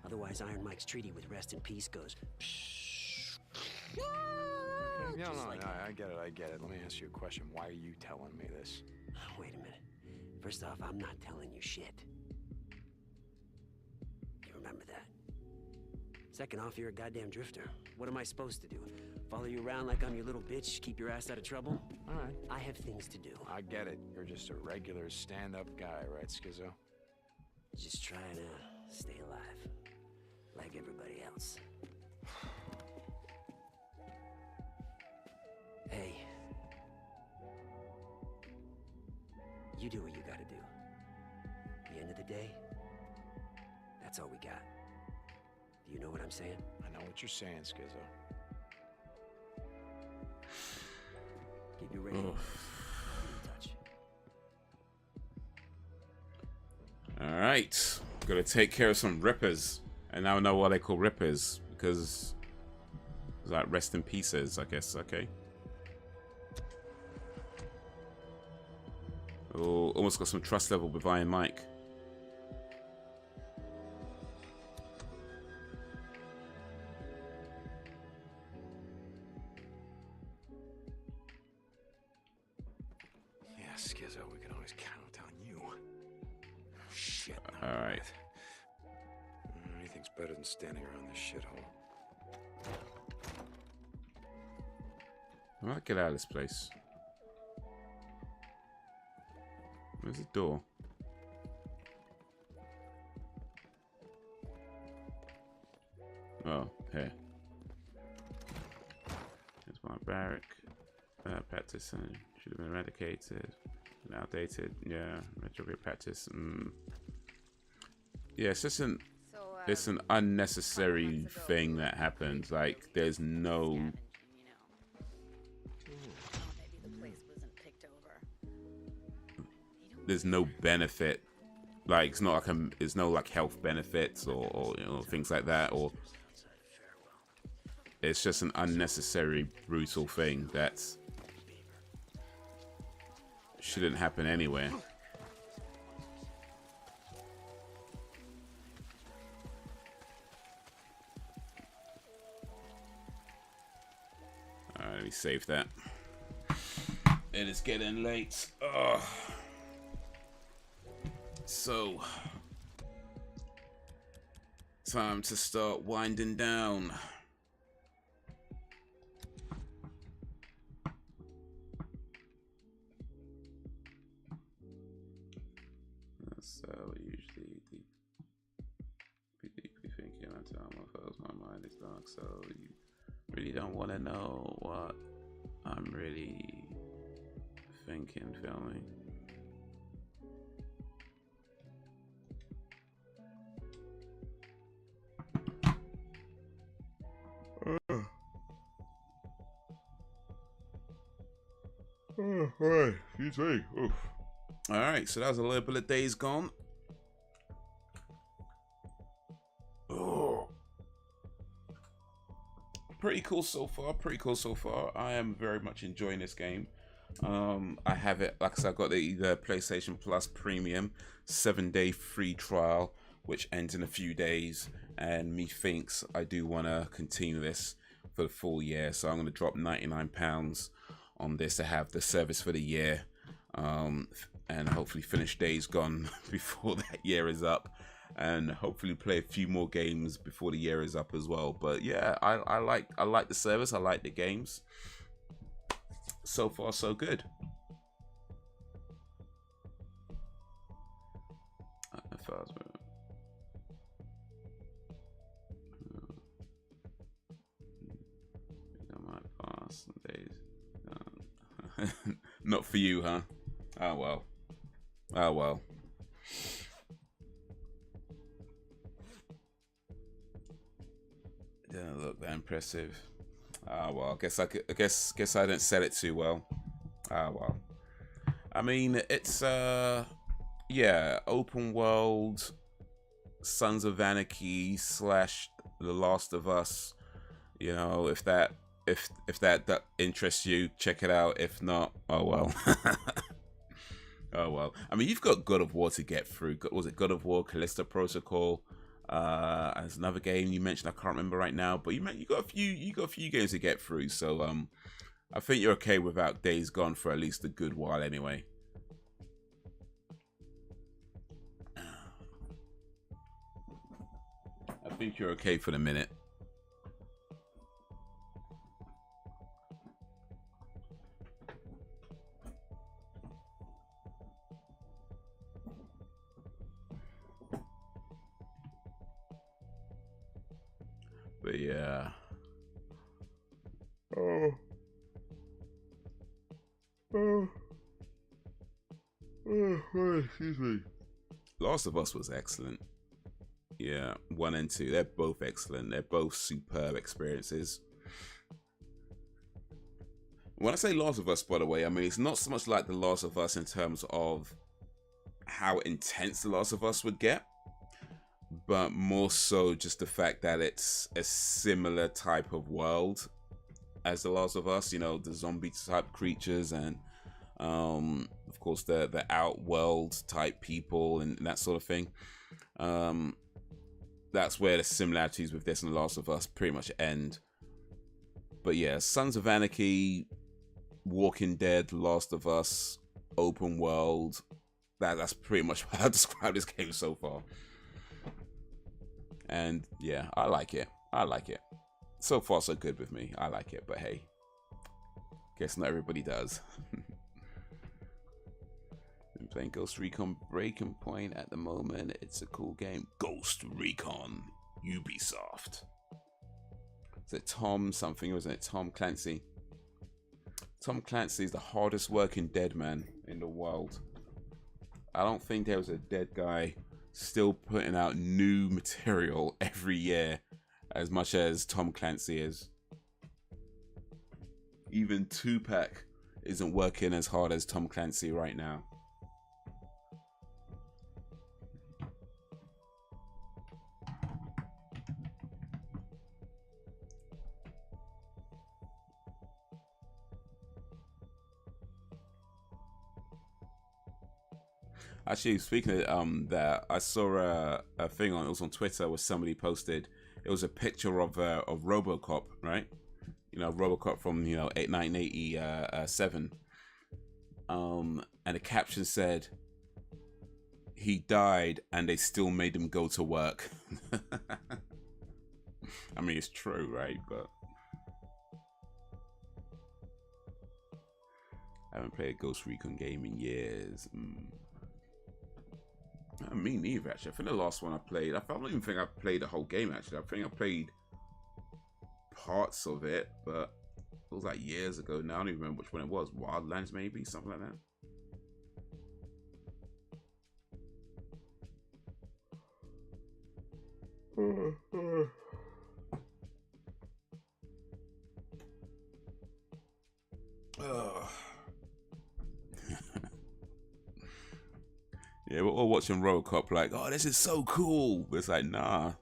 Otherwise, Iron Mike's treaty with rest in peace goes... No, I get it. Let me ask you a question. Why are you telling me this? Wait a minute. First off, I'm not telling you shit. You remember that? Second off, you're a goddamn drifter. What am I supposed to do? Follow you around like I'm your little bitch, keep your ass out of trouble? All right. I have things to do. I get it. You're just a regular stand-up guy, right, Schizo? Just trying to stay alive. Like everybody else. Hey. You do what you gotta do. At the end of the day, that's all we got. Do you know what I'm saying? I know what you're saying, Schizo. radio. All right, gotta take care of some rippers, and now I know why they call rippers, because it's like rest in pieces, I guess. Okay. Oh, almost got some trust level with Iron Mike. Yeah, Skizzo, we can always count on you. Shit. All right. Anything's better than standing around this shithole. I might get out of this place. Where's the door? Oh, here. Here's my barrack. Practice should have been eradicated. Outdated. Yeah, retrograde practice. Yeah, it's just it's an unnecessary thing that happens. Like, there's no. There's no benefit, like it's not like it's no like health benefits or you know, things like that, or it's just an unnecessary brutal thing that shouldn't happen anywhere. Alright, let me save that. It is getting late. Ugh. So, time to start winding down. So usually be deeply thinking until my mind is dark. So you really don't want to know what I'm really thinking, filming. Alright, excuse me. Oof. Alright, so that was a little bit of Days Gone. Oh. Pretty cool so far, pretty cool so far. I am very much enjoying this game. I have it, like I said, I've got the PlayStation Plus Premium 7-day free trial, which ends in a few days, and methinks I do want to continue this for the full year, so I'm going to drop £99 on this to have the service for the year, and hopefully finish Days Gone before that year is up, and hopefully play a few more games before the year is up as well. But yeah, I like the service, I like the games. So far so good. I might pass some days. Not for you, huh? Oh well. Oh well. Didn't look that impressive. Ah well. I guess I didn't sell it too well. Ah well. I mean, it's yeah, open world, Sons of Anarchy / The Last of Us. You know, if that interests you, check it out. If not, oh well. Oh well. I mean, you've got God of War to get through. Was it God of War, Callisto Protocol? There's another game you mentioned, I can't remember right now, but you got a few games to get through. So I think you're okay without Days Gone for at least a good while anyway. I think you're okay for the minute. But yeah. Excuse me. Last of Us was excellent. Yeah, 1 and 2, they're both excellent. They're both superb experiences. When I say Last of Us, by the way, I mean it's not so much like The Last of Us in terms of how intense The Last of Us would get, but more so just the fact that it's a similar type of world as The Last of Us. You know, the zombie type creatures and of course the outworld type people and that sort of thing. That's where the similarities with this and The Last of Us pretty much end. But yeah, Sons of Anarchy, Walking Dead, Last of Us, open world. That's pretty much how I describe this game so far. And yeah, I like it. I like it. So far, so good with me. I like it, but hey, guess not everybody does. Been playing Ghost Recon Breaking Point at the moment. It's a cool game. Ghost Recon, Ubisoft. Is it Tom something, wasn't it? Tom Clancy. Tom Clancy is the hardest working dead man in the world. I don't think there was a dead guy still putting out new material every year as much as Tom Clancy is. Even Tupac isn't working as hard as Tom Clancy right now. Actually, speaking of that, I saw a thing on, it was on Twitter where somebody posted, it was a picture of RoboCop, right? You know, RoboCop from, you know, 1987. And the caption said, he died and they still made him go to work. I mean, it's true, right? But I haven't played a Ghost Recon game in years. Me neither, actually. I think the last one I played, I don't even think I played the whole game, actually. I think I played parts of it, but it was like years ago now. I don't even remember which one it was. Wildlands, maybe? Something like that. Yeah, we're all watching RoboCop like, oh, this is so cool. But it's like, nah.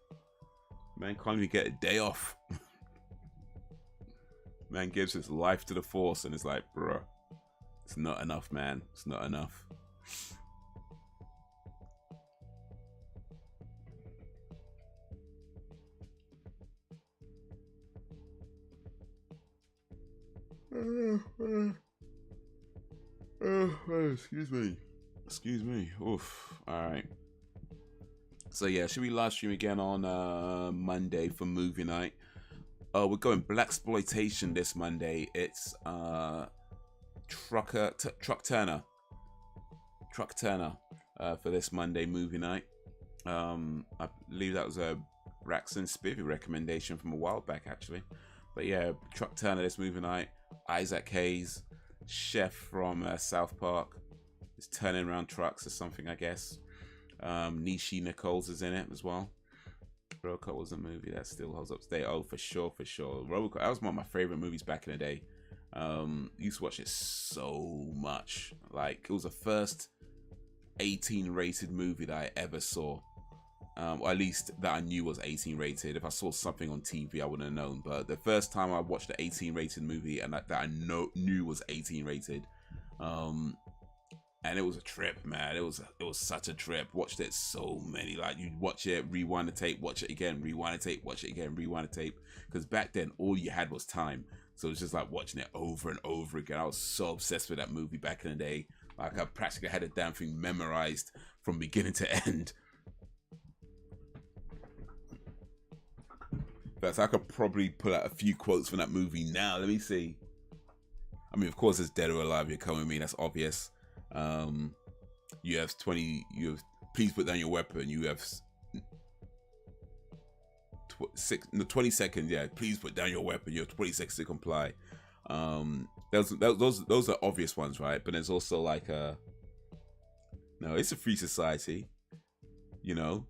Man can't even get a day off. Man gives his life to the Force and it's like, bruh, it's not enough, man. It's not enough. Excuse me. Excuse me. Oof. Alright. So yeah, should we live stream again on Monday for movie night? We're going blaxploitation this Monday. It's Truck Turner for this Monday movie night. I believe that was a Braxton Spivey recommendation from a while back, actually. But yeah, Truck Turner this movie night. Isaac Hayes, chef from South Park, is turning around trucks or something, I guess. Nishi Nichols is in it as well. RoboCop was a movie that still holds up today. Oh, for sure, for sure. RoboCop, that was one of my favorite movies back in the day. Used to watch it so much. Like, it was the first 18 rated movie that I ever saw. Or at least that I knew was 18 rated. If I saw something on TV, I wouldn't have known. But the first time I watched the 18 rated movie and that I knew was 18 rated, and it was a trip, man. It was such a trip. Watched it so many. Like, you'd watch it, rewind the tape, watch it again, rewind the tape, watch it again, rewind the tape. Because back then, all you had was time. So it was just like watching it over and over again. I was so obsessed with that movie back in the day. Like, I practically had the damn thing memorized from beginning to end. But I could probably pull out a few quotes from that movie now. Let me see. I mean, of course, it's Dead or Alive. You're coming with me. That's obvious. You have 20. You have. Please put down your weapon. You have 20 seconds. Yeah. Please put down your weapon. You have 20 seconds to comply. Those are obvious ones, right? But there's also like no, it's a free society. You know,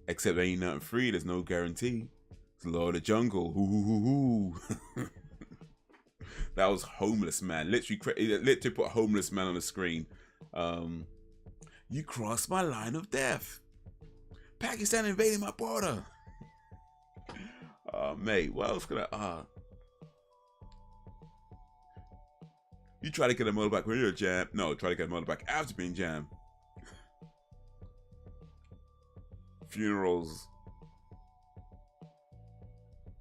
except there ain't nothing free. There's no guarantee. It's the law of the jungle. That was homeless man. Literally put homeless man on the screen. You crossed my line of death. Pakistan invading my border. Mate, what else could I... You try to get a motorbike when you're a jam. No, try to get a motorbike after being jammed. Funerals.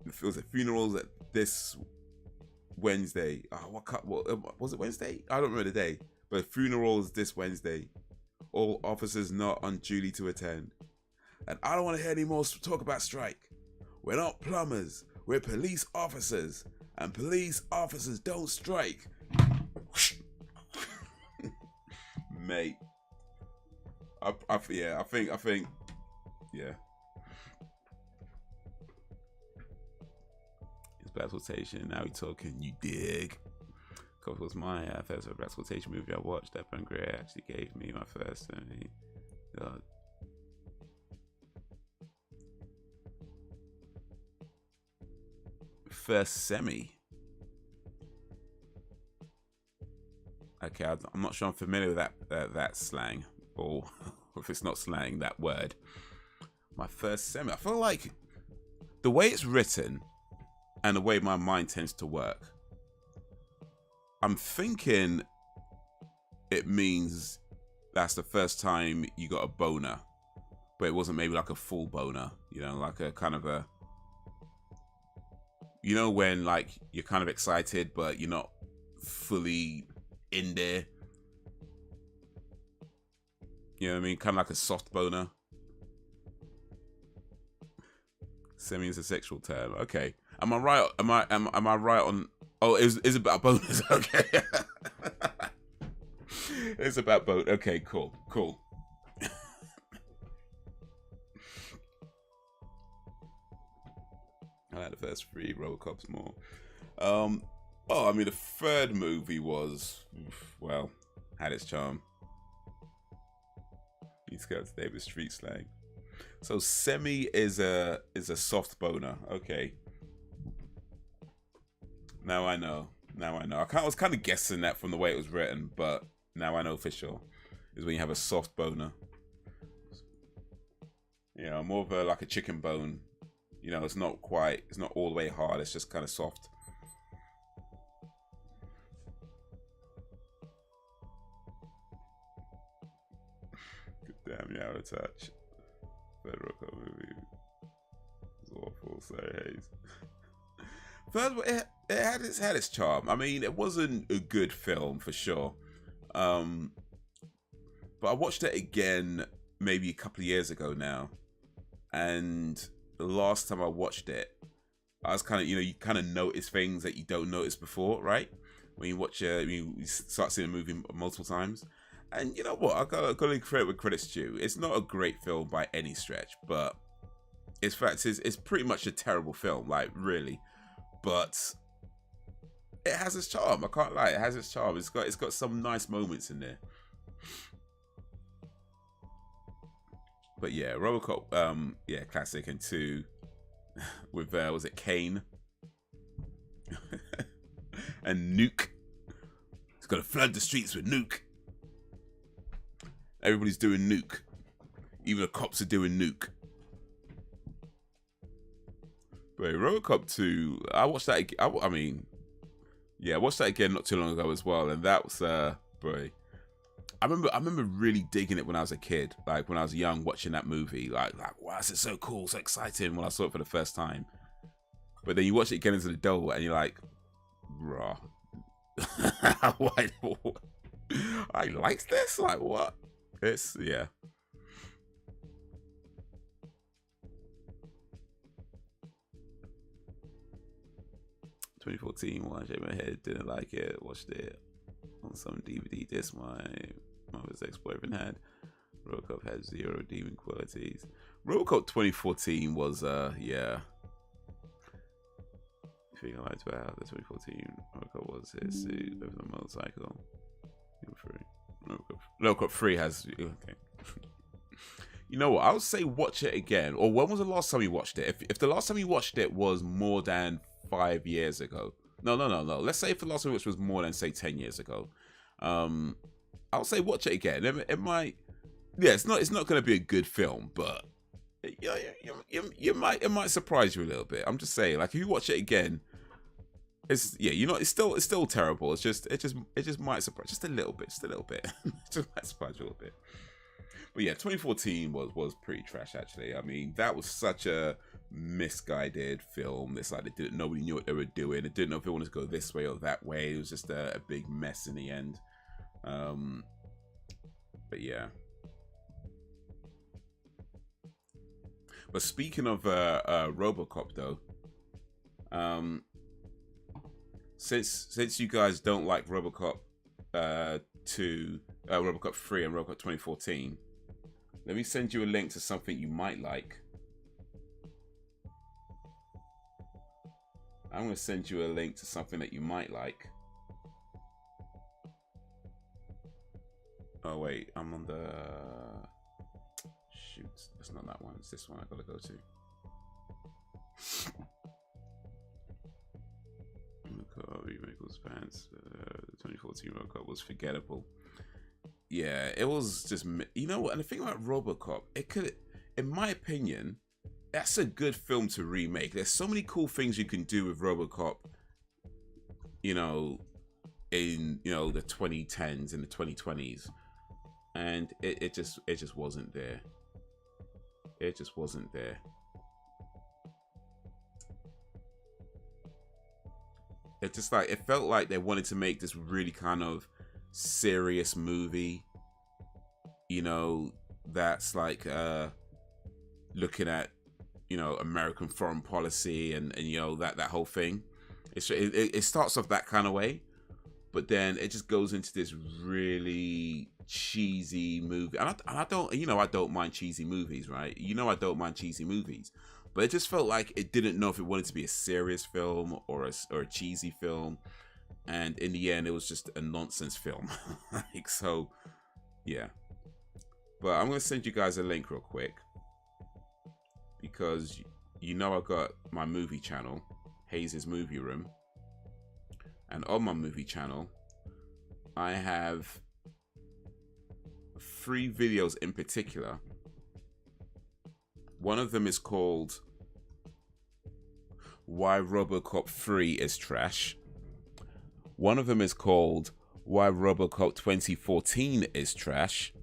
It feels like funerals at this Wednesday. What was it Wednesday? I don't remember the day. But funerals this Wednesday. All officers not on duty to attend. And I don't want to hear any more talk about strike. We're not plumbers. We're police officers. And police officers don't strike. Mate. I think. Yeah. It's Blaxploitation. Now we talking. You dig? Because was my first Blaxploitation movie I watched. That Ben Gray actually gave me my first. First semi. Okay, I'm not sure I'm familiar with that slang, or if it's not slang, that word. My first semi. I feel like the way it's written and the way my mind tends to work, I'm thinking it means that's the first time you got a boner, but it wasn't maybe like a full boner, you know, like a kind of a, you know, when like you're kind of excited, but you're not fully in there. You know what I mean? Kind of like a soft boner. Semi is a sexual term. Okay. Am I right? Am I right on? Oh, it's about bonus. Okay. It's about boat. Okay, cool. I like the first three Robocops more. I mean, the third movie was, well, had its charm. He's got David street slang. So semi is a soft boner. Okay. Now I know. I was kind of guessing that from the way it was written, but now I know for sure. Is when you have a soft boner. You know, more of like a chicken bone. You know, it's not all the way hard. It's just kind of soft. Damn, out of touch. Federal movie. It's awful. Sorry, Haze. First of all, it had its charm. I mean, it wasn't a good film for sure. But I watched it again maybe a couple of years ago now, and the last time I watched it, I was kind of, you kind of notice things that you don't notice before, right? When you watch you start seeing a movie multiple times. And you know what? I got to credit where credit's due. It's not a great film by any stretch, but it's pretty much a terrible film, like really. But it has its charm. I can't lie. It has its charm. It's got some nice moments in there. But yeah, RoboCop, yeah, classic. And 2 with was it Kane and Nuke? It's got to flood the streets with Nuke. Everybody's doing Nuke. Even the cops are doing Nuke. But RoboCop 2, I watched that again. I mean, yeah, I watched that again not too long ago as well, and that was, boy. I remember really digging it when I was a kid, like when I was young, watching that movie, like wow, this is so cool, so exciting when I saw it for the first time. But then you watch it again as an adult, and you're like, bruh, I like this, like what? It's, yeah. "2014, one shake my head, didn't like it, watched it on some DVD disc my mother's ex-boyfriend had. RoboCop had 0 redeeming qualities." RoboCop 2014 was, yeah. The thing I liked about the 2014 RoboCop was his suit over the motorcycle. RoboCop 3 has, okay. You know what? I would say watch it again. Or when was the last time you watched it? If the last time you watched it was more than 5 years ago, No. Let's say if The Last of Us was more than, say, 10 years ago. I'll say watch it again. It might... Yeah, it's not going to be a good film, but it might surprise you a little bit. I'm just saying, like, if you watch it again, it's still terrible. It just might surprise just a little bit. It just might surprise you a little bit. But yeah, 2014 was pretty trash, actually. I mean, that was such a misguided film. It's like nobody knew what they were doing. They didn't know if they wanted to go this way or that way. It was just a big mess in the end. But yeah. But speaking of RoboCop, though, since you guys don't like RoboCop 2, RoboCop 3, and RoboCop 2014, let me send you a link to something you might like. I'm going to send you a link to something that you might like. Oh wait, I'm on the... Shoot, that's not that one. It's this one I gotta go to. Remake was pants. The 2014 RoboCop was forgettable. Yeah, it was just... You know what? And the thing about RoboCop, it could... In my opinion, that's a good film to remake. There's so many cool things you can do with RoboCop, you know, in, you know, the 2010s and the 2020s. And it just wasn't there. It just wasn't there. It just like, it felt like they wanted to make this really kind of serious movie, you know, that's like looking at, you know, American foreign policy and you know, that whole thing. It starts off that kind of way, but then it just goes into this really cheesy movie. And I don't, you know, I don't mind cheesy movies, right? You know, I don't mind cheesy movies, but it just felt like it didn't know if it wanted to be a serious film or a cheesy film. And in the end, it was just a nonsense film. Like, so, yeah. But I'm going to send you guys a link real quick, because you know I've got my movie channel, Haze's Movie Room. And on my movie channel, I have 3 videos in particular. One of them is called Why RoboCop 3 is Trash. One of them is called Why RoboCop 2014 is Trash.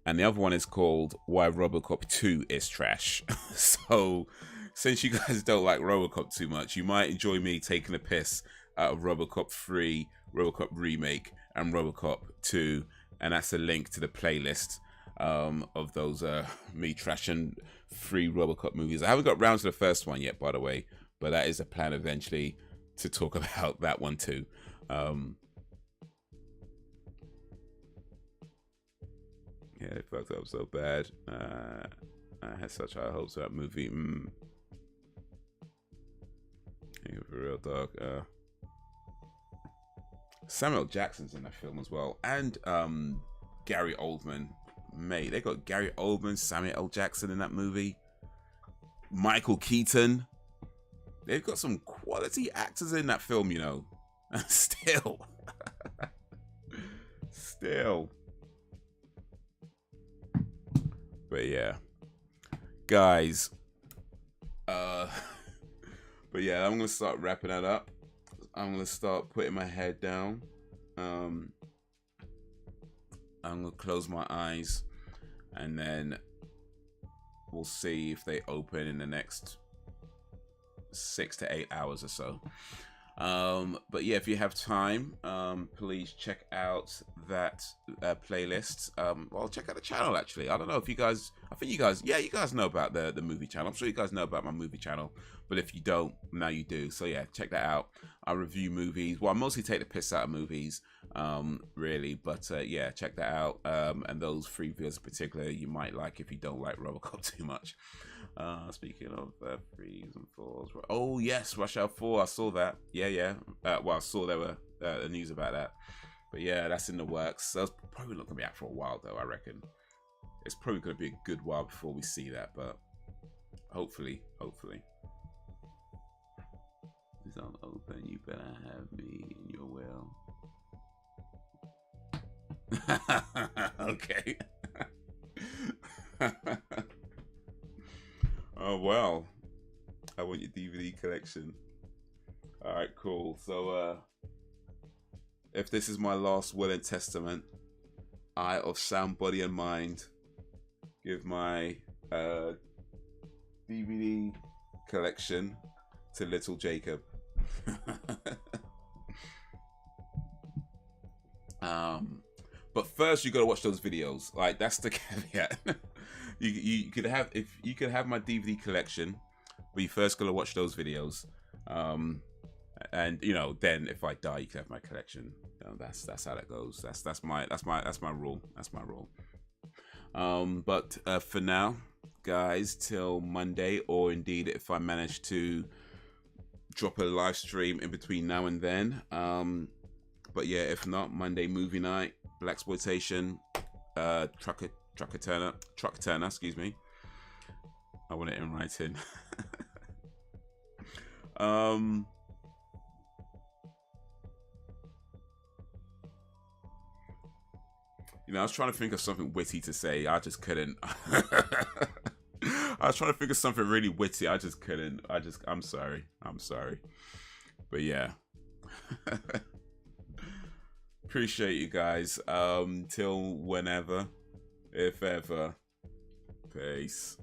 And the other one is called Why RoboCop 2 is Trash. So, since you guys don't like RoboCop too much, you might enjoy me taking a piss out of RoboCop 3, RoboCop Remake, and RoboCop 2. And that's a link to the playlist of those me trashing 3 RoboCop movies. I haven't got round to the first one yet, by the way, but that is a plan eventually to talk about that one too. Yeah, they fucked up so bad. I had such high hopes for that movie. For real, dog. Samuel Jackson's in that film as well, and Gary Oldman. Mate, they got Gary Oldman, Samuel L. Jackson in that movie. Michael Keaton. They've got some quality actors in that film, you know. Still. But yeah. Guys. But yeah, I'm going to start wrapping that up. I'm going to start putting my head down. I'm going to close my eyes. And then we'll see if they open in the next 6 to 8 hours or so. But yeah, if you have time, please check out that playlist. Well, check out the channel, actually. I don't know if you guys, I think you guys, yeah, you guys know about the movie channel. I'm sure you guys know about my movie channel, but if you don't, now you do. So yeah, check that out. I review movies. Well, I mostly take the piss out of movies, really, but yeah, check that out. And those 3 videos in particular, you might like if you don't like RoboCop too much. Speaking of 3s and 4s, oh yes, Rush Hour 4, I saw that. Yeah. Well, I saw there were the news about that, but yeah, that's in the works. So it's probably not gonna be out for a while, though. I reckon it's probably gonna be a good while before we see that, but hopefully. Is don't open, you better have me in your will. Okay. Oh, well. I want your DVD collection. Alright, cool. So, if this is my last will and testament, I, of sound, body, and mind, give my DVD collection to little Jacob. But first you gotta watch those videos. Like, that's the caveat. you could have, if you could have my DVD collection, but you first gotta watch those videos. And you know, then if I die, you can have my collection. You know, that's how that goes. That's my rule. That's my rule. But for now, guys, till Monday, or indeed if I manage to drop a live stream in between now and then. But yeah, if not, Monday movie night, Blaxploitation, Trucker Turner, excuse me. I want it in writing. You know, I was trying to think of something witty to say. I just couldn't. I was trying to think of something really witty. I just couldn't. I'm sorry. But yeah. Appreciate you guys. Till whenever, if ever. Peace.